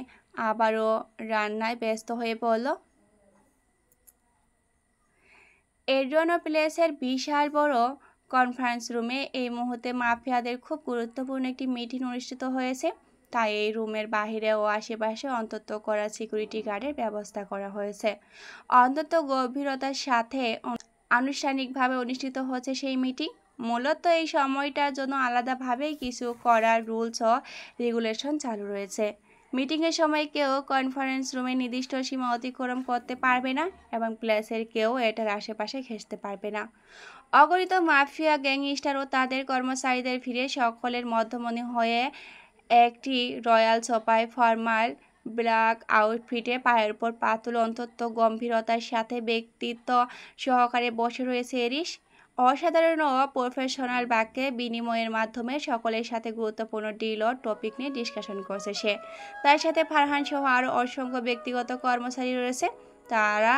আবারও রান্নায় ব্যস্ত হয়ে পড়ল। এড্রিয়ানো প্লেসের বিশাল বড় কনফারেন্স রুমে এই মুহূর্তে মাফিয়াদের খুব গুরুত্বপূর্ণ একটি মিটিং অনুষ্ঠিত হয়েছে। তাই এই রুমের বাহিরে ও আশেপাশে অন্তত করা সিকিউরিটি গার্ডের ব্যবস্থা করা হয়েছে। অন্তত গভীরতার সাথে আনুষ্ঠানিকভাবে অনুষ্ঠিত হচ্ছে সেই মিটিং। মূলত এই সময়টার জন্য আলাদাভাবেই কিছু করার রুলস ও রেগুলেশন চালু রয়েছে। মিটিংয়ের সময় কেউ কনফারেন্স রুমে নির্দিষ্ট সীমা অতিক্রম করতে পারবে না এবং প্লেসের কেউ এটার আশেপাশে ঘেঁষতে পারবে না। অগণিত মাফিয়া গ্যাংস্টার ও তাদের কর্মচারীদের ফিরে সকলের মধ্যমণি হয়ে একটি রয়্যাল সোফায় ফর্মাল ব্ল্যাক আউটফিটে পায়ের উপর পাতুল অন্তত গম্ভীরতার সাথে ব্যক্তিত্ব সহকারে বসে রয়েছে এরিস। অসাধারণ ও প্রফেশনাল বাক্যে বিনিময়ের মাধ্যমে সকলের সাথে গুরুত্বপূর্ণ ডিল ও টপিক নিয়ে ডিসকাশন করছে সে। তার সাথে ফারহান সহ আরও অসংখ্য ব্যক্তিগত কর্মচারী রয়েছে, তারা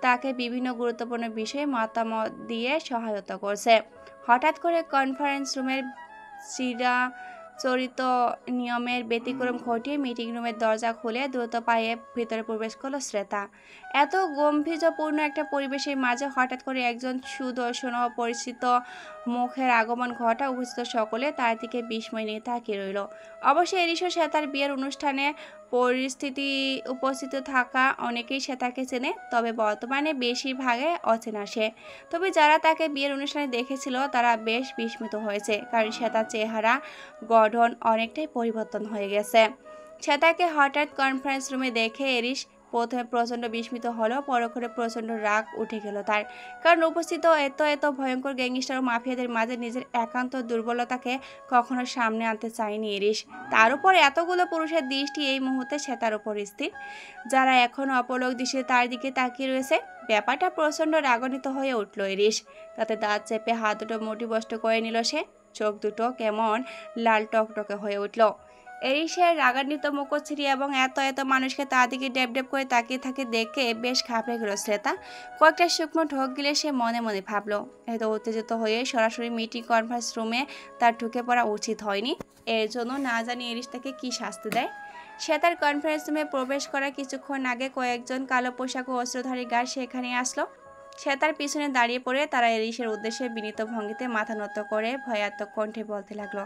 তাকে বিভিন্ন গুরুত্বপূর্ণ বিষয়ে মতামত দিয়ে সহায়তা করছে। হঠাৎ করে কনফারেন্স রুমের চিরাচরিত নিয়মের ব্যতিক্রম ঘটিয়ে মিটিং রুমের দরজা খুলে দ্রুত পায়ে ভিতরে প্রবেশ করলো শ্রেতা। এত গম্ভীর্যপূর্ণ একটা পরিবেশের মাঝে হঠাৎ করে একজন সুদর্শন ও পরিচিত মুখের আগমন ঘটা উপস্থিত সকলে তার দিকে বিস্ময় নিয়ে তাকিয়ে রইল। অবশ্যই এরিসও শ্বেতার বিয়ের অনুষ্ঠানে উপস্থিত থাকা অনেকেই শ্বেতাকে চেনে, তবে বর্তমানে বেশিরভাগে অচেনা সে। তবে যারা তাকে বিয়ের অনুষ্ঠানে দেখেছিল তারা বেশ বিস্মিত হয়েছে, কারণ শ্বেতার চেহারা গঠন অনেকটাই পরিবর্তন হয়ে গেছে। শ্বেতাকে হঠাৎ কনফারেন্স রুমে দেখে এরিস প্রথমে প্রচণ্ড বিস্মিত হলো, পরক্ষণে প্রচণ্ড রাগ উঠে গেল তার, কারণ উপস্থিত এত ভয়ঙ্কর গ্যাংস্টার ও মাফিয়াদের মাঝে নিজের একান্ত দুর্বলতাকে কখনো সামনে আনতে চায়নি এরিস। তার উপর এতগুলো পুরুষের দৃষ্টি এই মুহূর্তে শ্বেতার উপর স্থির, যারা এখনও অপলক দৃষ্টিতে তার দিকে তাকিয়ে রয়েছে। ব্যাপারটা প্রচণ্ড রাগান্বিত হয়ে উঠল এরিস। তাতে দাঁত চেপে হাত দুটো মুঠিবষ্ট করে নিল সে। চোখ দুটো কেমন লাল টকটকে হয়ে উঠল। এরিসের রাগান্বিত মুখশ্রী এবং এত মানুষকে তার দিকে ডেপ করে তাকিয়ে থাকে দেখে বেশ ঘাবড়ে গেল শ্রেতা। কয়েকটা শুকনো ঢোক গিলে সে মনে মনে ভাবল, এত উত্তেজিত হয়ে সরাসরি মিটিং কনফারেন্স রুমে তার ঢুকে পড়া উচিত হয়নি। এর জন্য না জানি এরিস তাকে কী শাস্তি দেয়। সে তার কনফারেন্স রুমে প্রবেশ করার কিছুক্ষণ আগে কয়েকজন কালো পোশাক ও অস্ত্রধারী গার্ড সেখানে আসলো। সে তার পিছনে দাঁড়িয়ে পড়ে তারা এরিসের উদ্দেশ্যে বিনীত ভঙ্গিতে মাথা নত করে ভয়াত্মক কণ্ঠে বলতে লাগলো,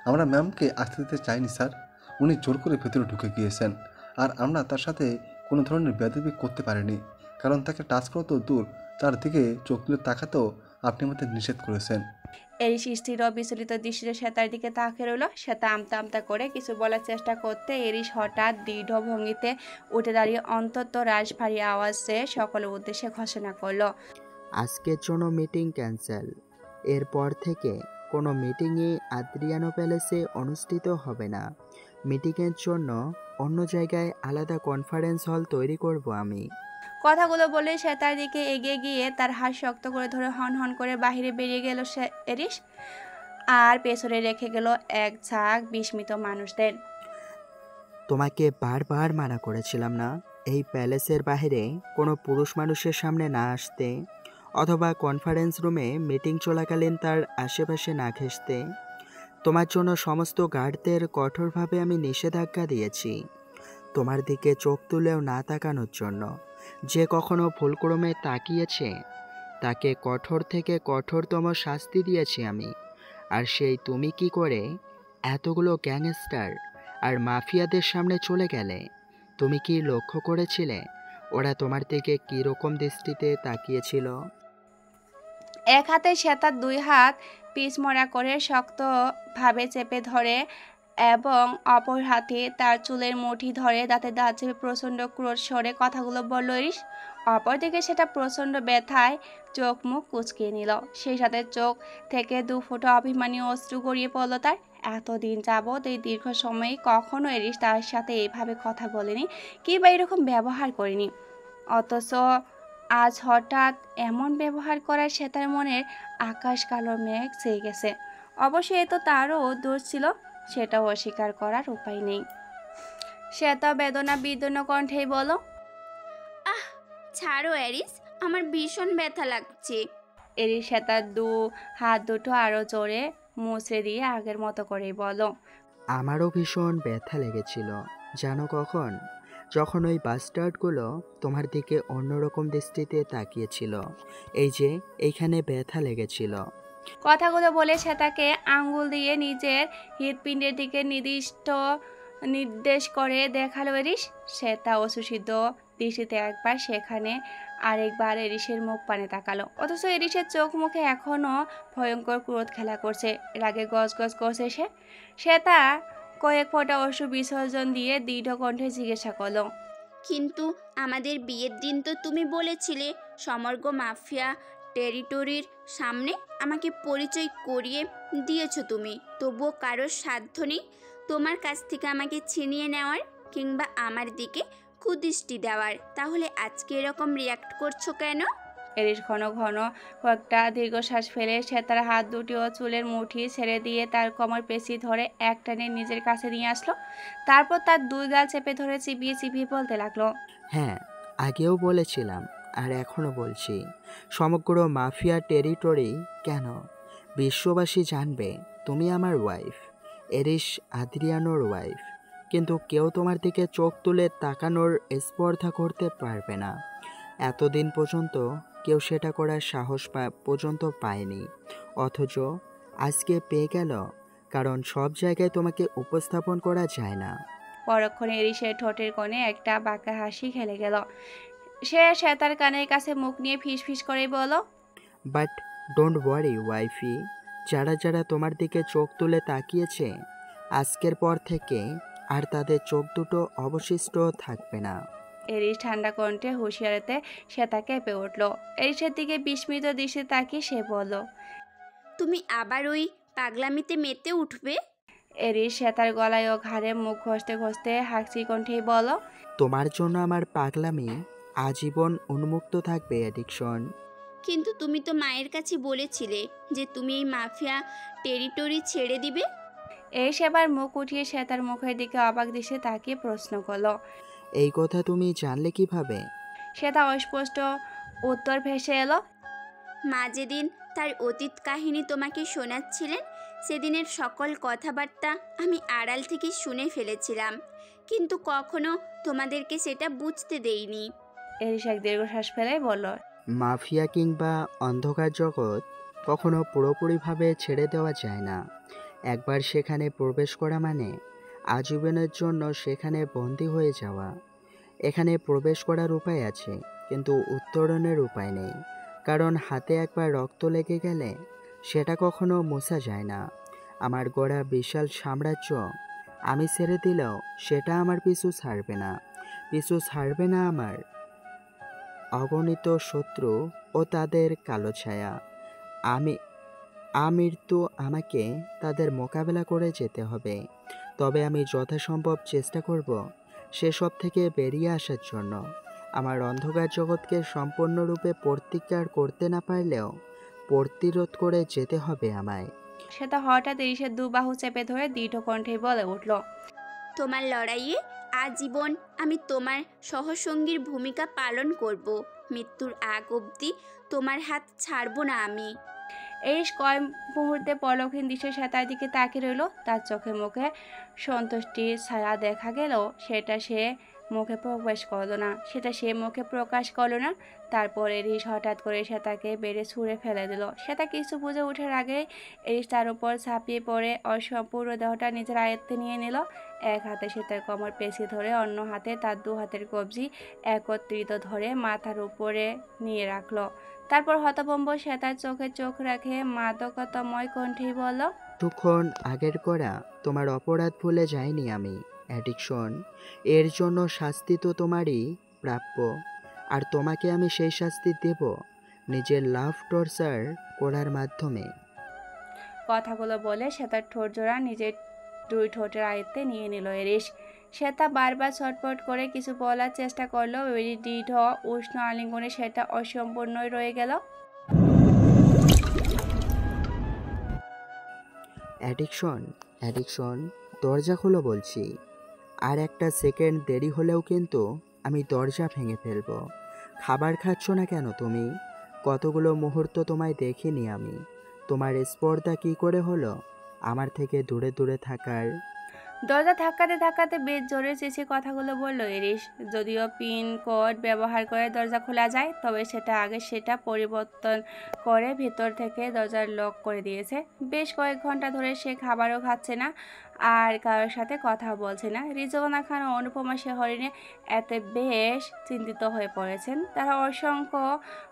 আমরা ম্যামকে আসতে দিতে চাইনি স্যার, উনি জোর করে ভেতরে ঢুকে গিয়েছেন, আর আমরা তার সাথে কোনো ধরনের বেয়াদবি করতে পারিনি, কারণ তাকে টাচ করা তো দূর, তার দিকে চোখ তুলে তাকাতেও আপনি আমাদের নিষেধ করেছেন।
এরিস স্থির ও বিচলিত দৃষ্টিতে শ্বেতার দিকে তাকিয়ে রইল। শ্বেতা আমতা করে কিছু বলার চেষ্টা করতে এরিস হঠাৎ দৃঢ় ভঙ্গিতে উঠে দাঁড়িয়ে অন্তত রাশভারী আওয়াজে সকলের উদ্দেশ্যে ঘোষণা করলো,
আজকের জন্য মিটিং ক্যান্সেল। এরপর থেকে কোনো মিটিংই আদ্রিয়ানো প্যালেসে অনুষ্ঠিত হবে না। মিটিংয়ের জন্য অন্য জায়গায় আলাদা কনফারেন্স হল তৈরি করব আমি।
কথাগুলো বলে সে তার দিকে এগিয়ে গিয়ে তার হাত শক্ত করে ধরে হন করে বাহিরে বেরিয়ে গেল এরিস, আর পেছনে রেখে গেল এক ঝাঁক বিস্মিত মানুষদের।
তোমাকে বারবার মানা করেছিলাম না এই প্যালেসের বাইরে কোনো পুরুষ মানুষের সামনে না আসতে, অথবা কনফারেন্স রুমে মিটিং চলাকালীন তার আশেপাশে না ঘেঁষতে। তোমার জন্য সমস্ত গার্ডদের কঠোরভাবে আমি নিষেধাজ্ঞা দিয়েছি তোমার দিকে চোখ তুলেও না তাকানোর জন্য। যে কখনো ভুলক্রমে তাকিয়েছে তাকে কঠোর থেকে কঠোরতম শাস্তি দিয়েছি আমি। আর সেই তুমি কি করে এতগুলো গ্যাংস্টার আর মাফিয়াদের সামনে চলে গেলে? তুমি কি লক্ষ্য করেছিলে ওরা তোমার দিকে কীরকম দৃষ্টিতে তাকিয়েছিল?
এক হাতে শ্বেতার দুই হাত পিছমরা করে শক্তভাবে চেপে ধরে এবং অপর হাতে তার চুলের মুঠি ধরে দাঁতে দাঁত চেপে প্রচণ্ড ক্রোধ স্বরে কথাগুলো বলল এরিস। অপরদিকে সেটা প্রচণ্ড ব্যথায় চোখ মুখ কুঁচকিয়ে নিল, সেই সাথে চোখ থেকে দু ফোঁটা অভিমানী অশ্রু গড়িয়ে পড়ল তার। এতদিন যাবৎ এই দীর্ঘ সময়ে কখনো এরিস তার সাথে এইভাবে কথা বলেনি কিংবা এরকম ব্যবহার করেনি, অথচ আজ হঠাৎ এমন ব্যবহার করার সে তার মনের আকাশ কালো মেঘ চেয়ে গেছে। অবশ্যই এ তো তারও দোষ ছিল, সেটাও অস্বীকার করার উপায় নেই। শ্বেতা বেদনা বিদীর্ণ কণ্ঠেই বলো,
আহ ছাড়ো এরিস, আমার ভীষণ ব্যথা লাগছে।
এরিস শ্বেতার দু হাত দুটো আরও জোরে মুচড়ে দিয়ে আগের মতো করেই বলো,
আমারও ভীষণ ব্যথা লেগেছিল জানো কখন? যখন ওই বাস্টার্ডগুলো তোমার দিকে অন্যরকম দৃষ্টিতে তাকিয়েছিল। এই যে এইখানে ব্যথা লেগেছিল।
কথাগুলো বলে শ্বেতাকে আঙ্গুল দিয়ে নিজের হৃৎপিণ্ডের দিকে নির্দেশ করে দেখালো এরিস। শ্বেতা অশ্রুসিদ্ধ দৃষ্টিতে একবার সেখানে আরেকবার এরিসের মুখ পানে তাকালো, অথচ এরিসের চোখ মুখে এখনও ভয়ঙ্কর ক্রোধ খেলা করছে, রাগে গজগজ করছে সে। শ্বেতা কয়েক ফোঁটা অশ্রু বিসর্জন দিয়ে দৃঢ় কণ্ঠে জিজ্ঞাসা করলো,
কিন্তু আমাদের বিয়ের দিন তো তুমি বলেছিলে সমগ্র মাফিয়া টেরিটরির সামনে আমাকে পরিচয় করিয়ে দিয়েছো তুমি, তবুও কারোর সাধ্য নেই তোমার কাছ থেকে আমাকে ছিনিয়ে নেওয়ার কিংবা আমার দিকে কুদৃষ্টি দেওয়ার। তাহলে আজকে এরকম রিয়াক্ট করছো কেন?
এরিস ঘন ঘন কয়েকটা দীর্ঘশ্বাস ফেলে শ্বেতার হাত দুটিও চুলের মুঠি ছেড়ে দিয়ে তার কোমর পেঁচিয়ে ধরে এক টানে নিজের কাছে নিয়ে আসলো। তারপর তার দুই গাল চেপে ধরে চিবিয়ে চিবিয়ে বলতে লাগলো,
হ্যাঁ, আগেও বলেছিলাম আর এখনও বলছি, সমগ্র মাফিয়া টেরিটরি কেন বিশ্ববাসী জানবে তুমি আমার ওয়াইফ, এরিস আদ্রিয়ানোর ওয়াইফ। কিন্তু কেউ তোমার দিকে চোখ তুলে তাকানোর স্পর্ধা করতে পারবে না। এতদিন পর্যন্ত কেউ সেটা করার সাহস পর্যন্ত পায়নি, অথচ আজকে পেয়ে গেল, কারণ সব জায়গায় তোমাকে উপস্থাপন করা যায় না।
পরক্ষণে এরিসের ঠোঁটের কোণে একটা বাঁকা হাসি খেলে গেল। সে শ্বেতার কানের কাছে মুখ নিয়ে ফিস ফিস করে বলল,
বাট ডোন্ট ওয়ারি ওয়াইফি, যারা যারা তোমার দিকে চোখ তুলে তাকিয়েছে, আজকের পর থেকে আর তাদের চোখ দুটো অবশিষ্ট থাকবে না।
এরিস ঠান্ডা কণ্ঠে হুঁশিয়ারিতে শ্বেতা কেঁপে উঠল। এরিসের দিকে বিস্মিত দৃষ্টি তাকিয়ে সে বলল,
তুমি আবার ওই পাগলামিতে মেতে উঠবে?
এরিস শ্বেতার গলায় ও ঘাড়ে মুখ ঘষতে ঘষতে হাসি কণ্ঠেই বলল,
তোমার জন্য আমার পাগলামি আজীবন উন্মুক্ত থাকবে অ্যাডিকশন।
কিন্তু তুমি তো মায়ের কাছে বলেছিলে যে তুমি এই মাফিয়া টেরিটরি ছেড়ে দিবে।
এরিস এবার মুখ উঠিয়ে শ্বেতার মুখের দিকে অবাক দৃষ্টি তাকিয়ে প্রশ্ন করলো,
এই কথা তুমি জানলে কিভাবে?
শ্বেতা অস্পষ্ট উত্তর ভেসে এলো,
মা যেদিন তার অতীত কাহিনী তোমাকে শোনাচ্ছিলেন, সেদিনের সকল কথাবার্তা আমি আড়াল থেকে শুনে ফেলেছিলাম, কিন্তু কখনো তোমাদেরকে সেটা বুঝতে দেইনি।
এরিস এক দীর্ঘশ্বাস ফেলে বলল,
মাফিয়া কিংবা অন্ধকার জগৎ কখনো পুরোপুরিভাবে ছেড়ে দেওয়া যায় না। একবার সেখানে প্রবেশ করা মানে আজীবনের জন্য সেখানে বন্দী হয়ে যাওয়া। এখানে প্রবেশ করার উপায় আছে, কিন্তু উত্তরণের উপায় নেই, কারণ হাতে একবার রক্ত লেগে গেলে সেটা কখনো মোছা যায় না। আমার গড়া বিশাল সাম্রাজ্য আমি ছেড়ে দিলেও সেটা আমার পিছু ছাড়বে না আমার অগণিত শত্রু ও তাদের কালো ছায়া। আমৃত্যু আমাকে তাদের মোকাবেলা করে যেতে হবে। তবে আমি যথাসম্ভব চেষ্টা করব সেসব থেকে বেরিয়ে আসার জন্য। আমার অন্ধকার জগৎকে সম্পূর্ণরূপে প্রতিকার করতে না পারলেও প্রতিরোধ করে যেতে হবে আমায়।
সেটা হঠাৎ এরিসের দু বাহু চেপে ধরে দৃঢ় কণ্ঠে বলে উঠল,
তোমার লড়াইয়ে আজীবন আমি তোমার সহসঙ্গীর ভূমিকা পালন করব। মৃত্যুর আগ অবধি তোমার হাত ছাড়ব না আমি।
এরিস কয়েক মুহূর্তে পলকহীন দৃশ্যের শ্বেতার দিকে তাকিয়ে রইল। তার চোখে মুখে সন্তুষ্টির ছায়া দেখা গেল, সেটা সে মুখে প্রকাশ করলো না। তারপর এরিস হঠাৎ করে শ্বেতাকে বেড়ে ছুঁড়ে ফেলে দিল। শ্বেতা কিছু বুঝে ওঠার আগে এরিস তার উপর ঝাঁপিয়ে পড়ে অসম্পূর্ণ দেহটা নিজের আয়ত্তে নিয়ে নিল। এক হাতে শ্বেতার কোমর পেঁচিয়ে ধরে অন্য হাতে তার দু হাতের কবজি একত্রিত ধরে মাথার উপরে নিয়ে রাখলো। তারপর হতভম্ব শ্বেতার চোখে চোখ রাখে মাদকতাময় কণ্ঠেই বলল,
তখন আগের করা তোমার অপরাধ ভুলে যাইনি আমি অ্যাডিকশন। এর জন্য শাস্তি তো তোমারই প্রাপ্য, আর তোমাকে আমি সেই শাস্তি দেব নিজের লাভ টর্চার করার মাধ্যমে।
কথাগুলো বলে শ্বেতার ঠোঁট জোড়া নিজের দুই ঠোঁটের আয়ত্তে নিয়ে নিল এরিস। শ্বেতা বারবার ছটফট করে কিছু বলার চেষ্টা করলো। এরিস দৃঢ় উষ্ণ আলিঙ্গনে সেটা অসম্পূর্ণই রয়ে গেল।
অ্যাডিকশন, দরজা খোলো বলছি। আর একটা সেকেন্ড দেরি হলেও কিন্তু আমি দরজা ভেঙে ফেলবো। খাবার খাচ্ছ না কেন তুমি? কতগুলো মুহূর্ত তোমায় দেখিনি আমি। তোমার স্পর্ধা কি করে হলো আমার থেকে দূরে দূরে থাকার?
দরজা ধাক্কাতে ধাক্কাতে বেশ জোরে চেঁচিয়ে কথাগুলো বলল এরিস। যদিও পিন কোড ব্যবহার করে দরজা খোলা যায়, তবে সেটা পরিবর্তন করে ভেতর থেকে দরজার লক করে দিয়েছে। বেশ কয়েক ঘন্টা ধরে সে খাবারও খাচ্ছে না, আর কারোর সাথে কথা বলছে না। রিজওয়ানা খান ও অনুপমা শেহরিনে এতে বেশ চিন্তিত হয়ে পড়েছেন। তারা অসংখ্য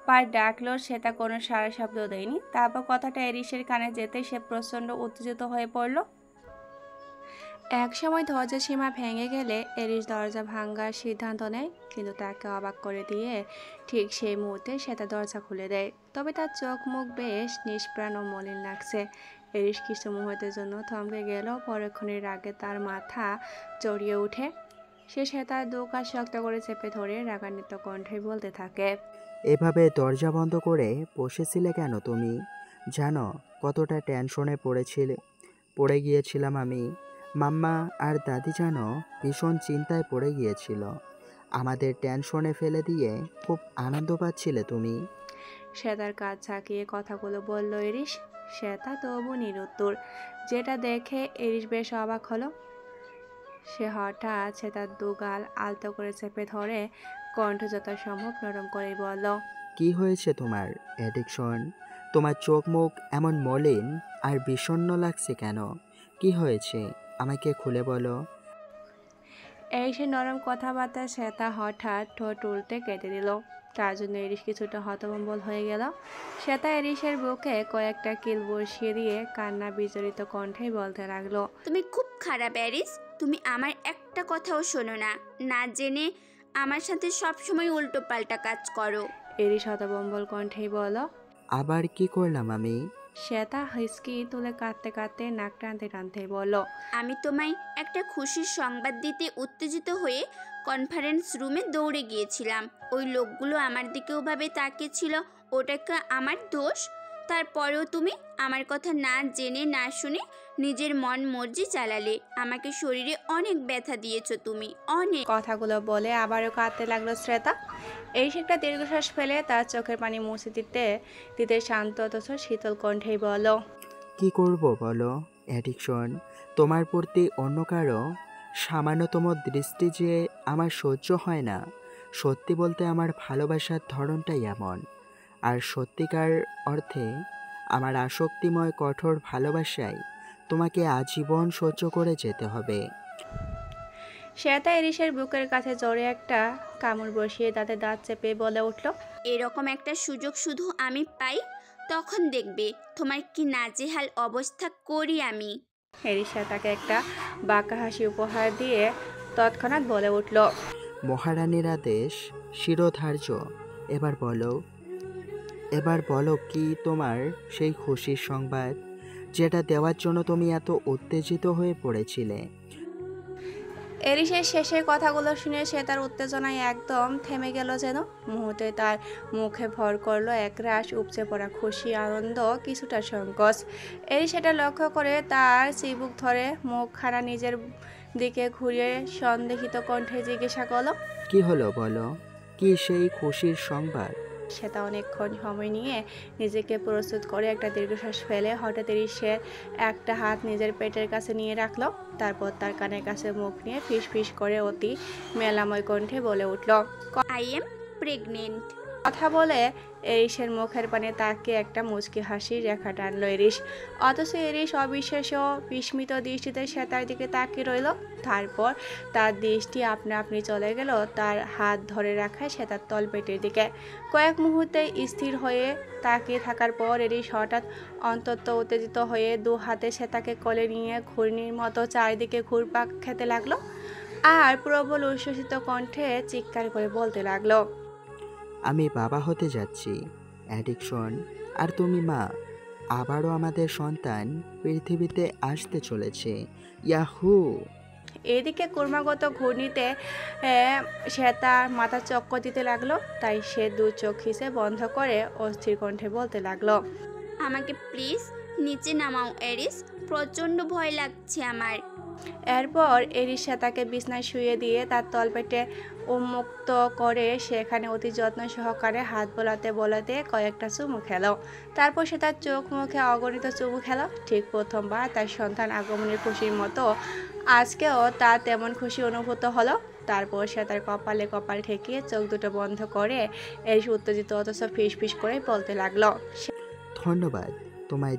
বার ডাকলেও সেটা কোনো সারা শব্দ দেয়নি। তারপর কথাটা এরিসের কানে যেতে সে প্রচণ্ড উত্তেজিত হয়ে পড়ল। এক সময় দরজার সীমা ভেঙে গেলে এরিস দরজা ভাঙার সিদ্ধান্ত নেয়, কিন্তু তাকে অবাক করে দিয়ে ঠিক সেই মুহূর্তে সে তার দরজা খুলে দেয়। তবে তার চোখ মুখ বেশ নিষ্প্রাণ ও মলিন লাগছে। এরিস কিছু মুহূর্তের জন্য থমকে গেল। পরক্ষণের আগে তার মাথা চড়িয়ে উঠে। সে তার দু কাজ শক্ত করে চেপে ধরে রাগান্বিত কণ্ঠে বলতে থাকে,
এভাবে দরজা বন্ধ করে বসেছিলে কেন তুমি? জানো কতটা টেনশনে পড়ে গিয়েছিলাম আমি। মাম্মা আর দাদি জানো ভীষণ চিন্তায় পড়ে গিয়েছিল। আমাদের টেনশনে ফেলে দিয়ে খুব আনন্দ পাচ্ছিলে তুমি।
শ্বেতার কাজ ঝাঁকিয়ে কথাগুলো বলল এরিস। শ্বেতা তবু নিরুত্তর, যেটা দেখে এরিস বেশ অবাক হলো। সে হঠাৎ শ্বেতার দুগাল আলতো করে চেপে ধরে কণ্ঠ যথাসম্ভব নরম করে বলল,
কি হয়েছে তোমার অ্যাডিকশন? তোমার চোখ মুখ এমন মলিন আর বিষণ্ণ লাগছে কেন? কি হয়েছে আমাকে খুলে বলো।
এই সে নরম কথাবার্তা শ্বেতা হঠাৎ ঠোঁট উল্টে কেটে দিল। তার জন্য এরিস কিছুটা হতভম্বল হয়ে গেল। শ্বেতা এরিসের বুকে কয়েকটা কিল বসিয়ে দিয়ে কান্না বিজড়িত কণ্ঠে বলতে লাগলো,
তুমি খুব খারাপ এরিস। তুমি আমার একটা কথাও শোনো না, না জেনে আমার সাথে সবসময় উল্টো পাল্টা কাজ করো।
এরিস হতভম্বল কণ্ঠেই বলল,
আবার কি করলাম আমি?
শ্বেতা হিসকি তুলে কাঁদতে কাঁদতে নাক টানতে টানতে বলল,
আমি তোমায় একটা খুশির সংবাদ দিতে উত্তেজিত হয়ে কনফারেন্স রুমে দৌড়ে গিয়েছিলাম। ওই লোকগুলো আমার দিকে ওভাবে তাকিয়েছিল, ওটাকে আমার দোষ? তারপরেও তুমি আমার কথা না জেনে না শুনে নিজের মন মর্জি চালালে। আমাকে শরীরে অনেক ব্যথা দিয়েছো তুমি, অনেক।
কথাগুলো বলে আবারও কাঁদতে লাগলো শ্বেতা। এই একটা দীর্ঘশ্বাস ফেলে তার চোখের পানি মুছে দিতে দিতে শান্ত অথচ শীতল কণ্ঠেই বলল,
কি করব বলো অ্যাডিকশন? তোমার প্রতি অন্য কারো সামান্যতম দৃষ্টি যে আমার সহ্য হয় না। সত্যি বলতে আমার ভালোবাসার ধরনটাই এমন। আর সত্যিকার অর্থে আমার আসক্তিময় কঠোর ভালোবাসায় তোমাকে আজীবন সহ্য করে যেতে হবে।
শ্বেতা এরিসের বুকের কাছে জোরে একটা কামড় বসিয়ে দাঁতে দাঁত চেপে বলে উঠল,
এরকম একটা সুযোগ শুধু আমি পাই, তখন দেখবে তোমার কি নাজেহাল অবস্থা করি আমি।
এরিস শ্বেতাকে একটা বাঁকা হাসি উপহার দিয়ে তৎক্ষণাৎ বলে উঠল,
মহারানীর আদেশ শিরোধার্য। এবার বলো কি তোমার সেই খুশির সংবাদ, যেটা দেওয়ার জন্য তুমি এত উত্তেজিত হয়ে পড়েছিলে।
এরিসের শেষের কথাগুলো শুনে সে তার উত্তেজনায় একদম থেমে গেল যেন। মুহূর্তে তার মুখে ভর করলো একরাশ উপচে পড়া খুশি, আনন্দ, কিছুটা সংকোচ। এরিস সেটা লক্ষ্য করে তার চিবুক ধরে মুখখানা নিজের দিকে ঘুরিয়ে সন্দেহিত কণ্ঠে জিজ্ঞাসা করলো,
কি হলো বলো, কি সেই খুশির সংবাদ?
সেটা অনেকক্ষণ সময় নিয়ে নিজেকে প্রস্তুত করে একটা দীর্ঘশ্বাস ফেলে হঠাৎ এরিসের একটা হাত নিজের পেটের কাছে নিয়ে রাখলো। তারপর তার কানের কাছে মুখ নিয়ে ফিস ফিস করে অতি মেলাময় কণ্ঠে বলে উঠল,
আই এম প্রেগনেন্ট।
কথা বলে এরিসের মুখের পানে তাকে একটা মুচকি হাসির রেখা টানলো এরিস। অথচ এরিস অবিশ্বাস্য বিস্মিত দৃষ্টিতে শ্বেতার দিকে তাকিয়ে রইল। তারপর তার দৃষ্টি আপনা আপনি চলে গেল তার হাত ধরে রাখা শ্বেতার তলপেটের দিকে। কয়েক মুহূর্তে স্থির হয়ে তাকিয়ে থাকার পর এরিস হঠাৎ অন্তত উত্তেজিত হয়ে দু হাতে শ্বেতাকে কোলে নিয়ে ঘূর্ণির মতো চারিদিকে ঘুরপাক খেতে লাগলো আর প্রবল উচ্ছ্বসিত কণ্ঠে চিৎকার করে বলতে লাগলো,
আমি বাবা হতে যাচ্ছি অ্যাডিকশন, আর তুমি মা। আবারও আমাদের সন্তান পৃথিবীতে আসতে চলেছে। ইয়াহু!
এদিকে ক্রমাগত ঘূর্ণিতে শ্বেতা মাথা চক্কর দিতে লাগলো। তাই সে দু চোখ খিসে বন্ধ করে অস্থির কণ্ঠে বলতে লাগলো,
আমাকে প্লিজ নিচে নামাও এরিস, প্রচণ্ড ভয় লাগছে আমার।
এরপর এরিস শ্বেতাকে বিছনায় শুয়ে দিয়ে তার তলপেটে উন্মুক্ত করে সেখানে অতি যত্ন সহকারে হাত বোলাতে বোলাতে কয়েকটা চুমু খেলো। তারপর সে তার চোখ মুখে অগণিত চুমু খেলো। ঠিক প্রথমবার তার সন্তান আগমনের খুশির মতো আজকেও তার তেমন খুশি অনুভূত হলো। তারপর সে তার কপালে কপাল ঠেকিয়ে চোখ দুটো বন্ধ করে এরিস উত্তেজিত অথচ ফিস ফিস করে বলতে লাগলো,
ধন্যবাদ তোমায়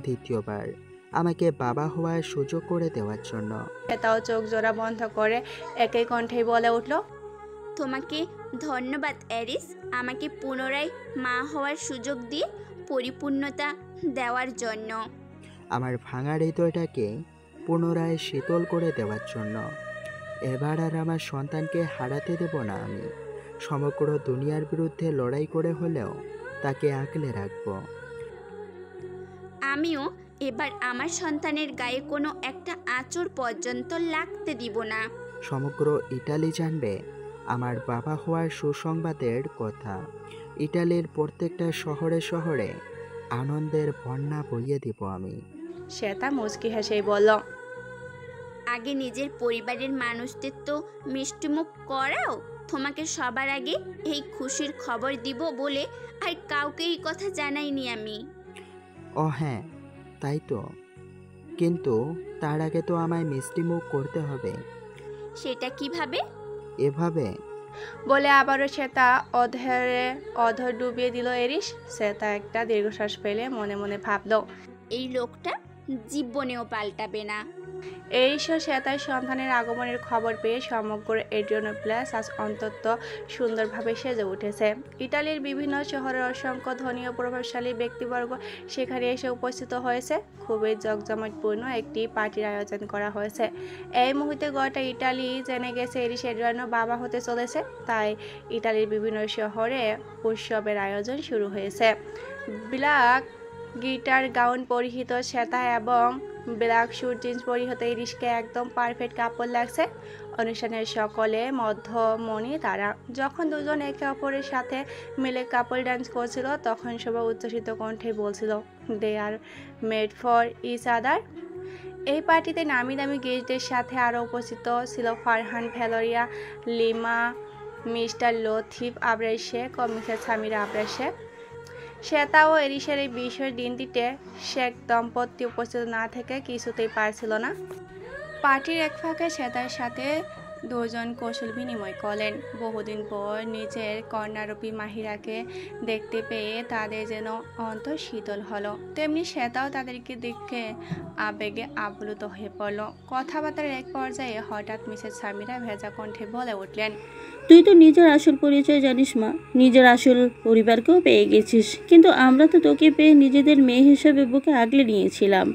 দ্বিতীয়বার আমাকে বাবা হওয়ার সুযোগ করে দেওয়ার জন্য।
তাও চোখ জোড়া বন্ধ করে একই কণ্ঠেই বলে উঠল,
তোমাকে ধন্যবাদ এরিস, আমাকে পুনরায় মা হওয়ার সুযোগ দিয়ে পরিপূর্ণতা দেওয়ার জন্য।
আমার ভাঙা হৃদয়টাকে পুনরায় শীতল করে দেওয়ার জন্য। এবার আর আমার সন্তানকে হারাতে দেব না আমি। সমগ্র দুনিয়ার বিরুদ্ধে লড়াই করে হলেও তাকে আগলে রাখব।
আমিও এবার আমার সন্তানের গায়ে কোনো একটা আঁচড় পর্যন্ত লাগতে দিব না।
সমগ্র ইটালি জানবে আমার বাবা হওয়ার সুসংবাদের কথা। ইটালির প্রত্যেকটা শহরে শহরে আনন্দের বন্যা বইয়ে দিব আমি।
শ্বেতা মুচকি হেসেই বলল,
আগে নিজের পরিবারের মানুষদের তো মিষ্টিমুখ করাও। তোমাকে সবার আগে এই খুশির খবর দিব বলে আর কাউকে এই কথা জানাইনি আমি।
ও হ্যাঁ, তাই তো, কিন্তু তার আগে তো আমায় মিষ্টিমুখ করতে হবে।
সেটা কিভাবে?
এভাবে
বলে আবারও শ্বেতা অধর ডুবিয়ে দিল এরিস। শ্বেতা একটা দীর্ঘশ্বাস ফেলে মনে মনে ভাবল,
এই লোকটা জীবনেও পাল্টাবে না।
এরিসও শ্বেতার সন্তানের আগমনের খবর পেয়ে সমগ্র এড্রিয়ানোপ্লাস আজ অন্তত সুন্দরভাবে সেজে উঠেছে। ইতালির বিভিন্ন শহরের অসংখ্য ধনী ও প্রভাবশালী ব্যক্তিবর্গ সেখানে এসে উপস্থিত হয়েছে। খুবই জাঁকজমকপূর্ণ একটি পার্টির আয়োজন করা হয়েছে। এই মুহূর্তে গোটা ইটালি জেনে গেছে এরিস এড্রিয়ানো বাবা হতে চলেছে, তাই ইতালির বিভিন্ন শহরে উৎসবের আয়োজন শুরু হয়েছে। ব্ল্যাক গিটার গাউন পরিহিত শ্বেতা এবং ব্ল্যাক শুট জিন্স পরিহিত এরিসকে একদম পারফেক্ট কাপড় লাগছে। অনুষ্ঠানের সকলে মধ্যমণি তারা। যখন দুজন একে অপরের সাথে মিলে কাপল ডান্স করছিল তখন সবাই উচ্ছ্বসিত কণ্ঠে বলছিল, দে are made for each other. এই পার্টিতে নামি দামি গেস্টদের সাথে আরও উপস্থিত ছিল ফারহান, ভ্যালোরিয়া, লিমা, মিস্টার লতিফ আবরার শেখ ও মিসেস সামিরা আবরার শেখ। শ্বেতা ও এরিসের এই বিশেষ দিনটিতে শেখ দম্পতি উপস্থিত না থেকে কিছুতেই পারছিল না। পার্টির এক ফাঁকে শ্বেতার সাথে দুজন কৌশল বিনিময় করলেন। বহুদিন পর নিজের কন্যারূপী মাহিরাকে দেখতে পেয়ে তাদের যেন অন্তর শীতল হলো, তেমনি শ্বেতাও তাদেরকে দেখে আবেগে আপ্লুত হয়ে পড়ল। কথাবার্তার এক পর্যায়ে হঠাৎ মিসেস সামিরা ভেজা কণ্ঠে বলে উঠলেন,
তুই তো নিজের আসল পরিচয় জানিস মা, নিজের আসল পরিবারকেও পেয়ে গেছিস, কিন্তু আমরা তো তোকে পেয়ে নিজেদের মেয়ে হিসেবে বুকে আগলে নিয়েছিলাম।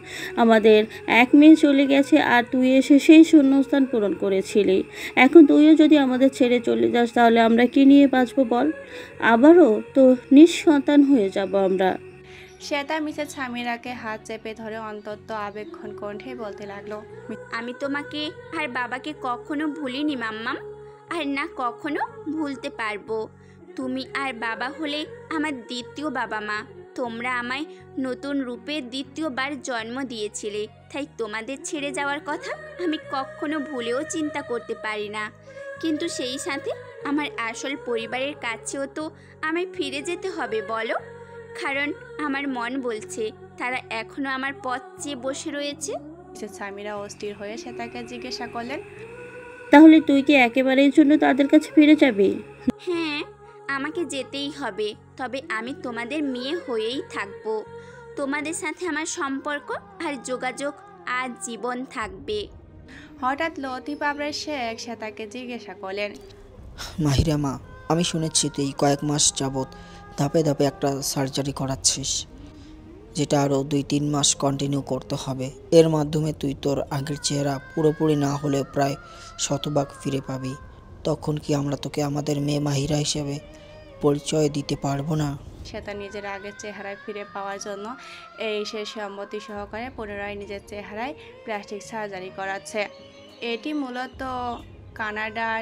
আমাদের এক মেয়ে চলে গেছে আর তুই এসে সেই শূন্যস্থান পূরণ করেছিলি। এখন তুইও যদি আমাদের ছেড়ে চলে যাস তাহলে আমরা কি নিয়ে বাঁচবো বল? আবারও তো নিঃসন্তান হয়ে যাব আমরা।
শ্বেতা মিসেস সামিরাকে হাত চেপে ধরে অন্তত আবেগঘন কণ্ঠে বলতে লাগলো,
আমি তোমাকে আর বাবাকে কখনো ভুলিনি মাম্মাম, আর না কখনো ভুলতে পারবো। তুমি আর বাবা হলে আমার দ্বিতীয় বাবা মা। তোমরা আমায় নতুন রূপে দ্বিতীয়বার জন্ম দিয়েছিলে, তাই তোমাদের ছেড়ে যাওয়ার কথা আমি কখনো ভুলেও চিন্তা করতে পারি না। কিন্তু সেই সাথে আমার আসল পরিবারের কাছেও তো আমায় ফিরে যেতে হবে বলো, কারণ আমার মন বলছে তারা এখনো আমার পথ চেয়ে বসে রয়েছে।
মিসেস সামিরা অস্থির হয়ে শ্বেতাকে জিজ্ঞাসা করলেন,
তাহলে তুই কি একেবারের জন্য তাদের কাছে ফিরে যাবি?
হ্যাঁ, আমাকে যেতেই হবে, তবে আমি তোমাদের মেয়ে হয়েই থাকবো। তোমাদের সাথে আমার সম্পর্ক আর যোগাযোগ আজ জীবন থাকবে।
হঠাৎ লতিফ আবরার শেখ শ্বেতাকে জিজ্ঞাসা করলেন,
মাহিরা মা, আমি শুনেছি তুই কয়েক মাস যাবৎ ধাপে ধাপে একটা সার্জারি করাচ্ছিস, যেটা আরও 2-3 মাস কন্টিনিউ করতে হবে। এর মাধ্যমে তুই তোর আগের চেহারা পুরোপুরি না হলেও প্রায় শতভাগ ফিরে পাবি। তখন কি আমরা তোকে আমাদের মেয়ে মাহিরা হিসেবে পরিচয় দিতে পারবো না?
শ্বেতা নিজের আগের চেহারায় ফিরে পাওয়ার জন্য এই সে সম্মতি সহকারে পুনরায় নিজের চেহারায় প্লাস্টিক সার্জারি করাচ্ছে। এটি মূলত কানাডার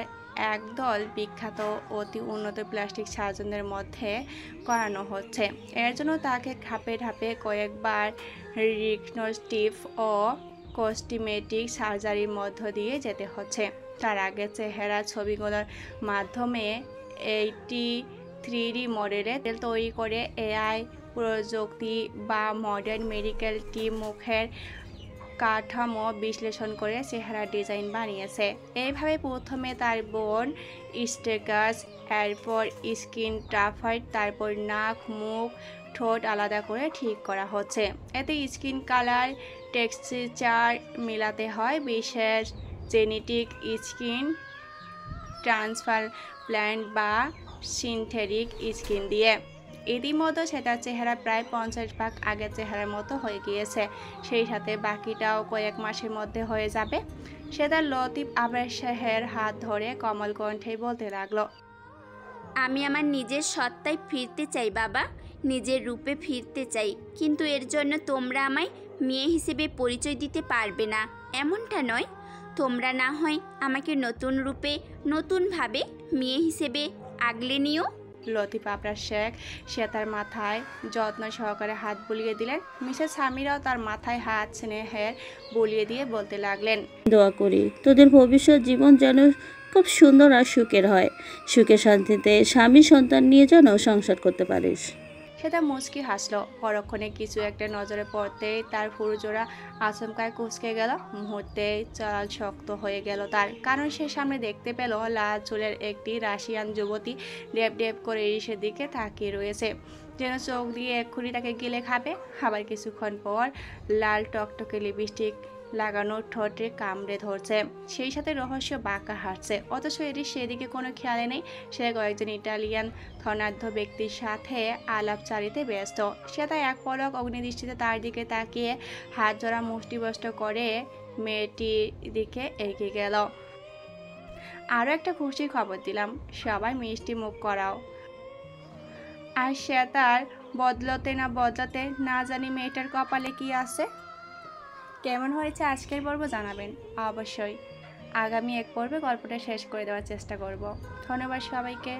একদল বিখ্যাত অতি উন্নত প্লাস্টিক সার্জনদের মধ্যে করানো হচ্ছে। এর জন্য তাকে ধাপে ধাপে কয়েকবার রিকনস্টিভ ও কস্টিমেটিক সার্জারির মধ্য দিয়ে যেতে হচ্ছে। তার আগে চেহারা ছবিগুলোর মাধ্যমে 3D মডেলে তৈরি করে এআই প্রযুক্তি বা মডার্ন মেডিকেল টিম মুখের কাঠামো বিশ্লেষণ করে চেহারা ডিজাইন বানিয়েছে। এইভাবে প্রথমে তার বোন স্টেকাস, এরপর স্কিন টাফাইট, তারপর নাক, মুখ, ঠোঁট আলাদা করে ঠিক করা হচ্ছে। এতে স্কিন কালার, টেক্সচার মিলাতে হয় বিশেষ জেনেটিক স্কিন ট্রান্সপ্ল্যান্ট বা সিনথেটিক স্কিন দিয়ে। ইতিমধ্যে সেটার চেহারা প্রায় 50% আগের চেহারার মতো হয়ে গিয়েছে, সেই সাথে বাকিটাও কয়েক মাসের মধ্যে হয়ে যাবে। সেটা লতিফ আবরার শেখের হাত ধরে কমল কণ্ঠে বলতে লাগলো,
আমি আমার নিজের সত্তায় ফিরতে চাই বাবা, নিজের রূপে ফিরতে চাই, কিন্তু এর জন্য তোমরা আমায় মেয়ে হিসেবে পরিচয় দিতে পারবে না এমনটা নয়। তোমরা না হয় আমাকে নতুন রূপে নতুনভাবে মেয়ে হিসেবে আগলে নিও।
লতিফ আবরার শেখ সে তার মাথায় যত্ন সহকারে হাত বুলিয়ে দিলেন। মিসেস সামিরাও তার মাথায় হাত স্নেহের বুলিয়ে দিয়ে বলতে লাগলেন,
দোয়া করি তোদের ভবিষ্যৎ জীবন যেন খুব সুন্দর আর সুখের হয়। সুখে শান্তিতে স্বামী সন্তান নিয়ে যেন সংসার করতে পারিস।
সেটা মুচকি হাসলো। পরক্ষণে কিছু একটা নজরে পড়তেই তার ফুরুজোড়া আচমকায় কুঁচকে গেল। মুহূর্তেই চলাল শক্ত হয়ে গেল তার, কারণ সে সামনে দেখতে পেল লাল চুলের একটি রাশিয়ান যুবতী ডেপ ডেপ করে ইরিশের দিকে তাকিয়ে রয়েছে, যেন চোখ দিয়ে এক্ষুনি তাকে গিলে খাবে। আবার কিছুক্ষণ পর লাল টকটকে লিপস্টিক লাগানো ঠোঁটে কামড়ে ধরছে, সেই সাথে রহস্য বাঁকা হাঁটছে। অথচ এটি সেদিকে কোনো খেয়ালে নেই। সে কয়েকজন ইটালিয়ান ধনাঢ্য ব্যক্তির সাথে আলাপচারিতে ব্যস্ত। সে তাই এক পলক অগ্নিদৃষ্টিতে তার দিকে তাকিয়ে হাত জোড়া মুষ্টিবদ্ধ করে মেয়েটির দিকে এগিয়ে গেল। আরও একটা খুশির খবর দিলাম, সবাই মিষ্টি মুখ করাও। আর সে তার বদলতে না জানি মেয়েটার কপালে কি আছে। কেমন হয়েছে আজকের পর্ব জানাবেন অবশ্যই। আগামী এক পর্বে গল্পটা শেষ করে দেওয়ার চেষ্টা করব। ধন্যবাদ সবাইকে।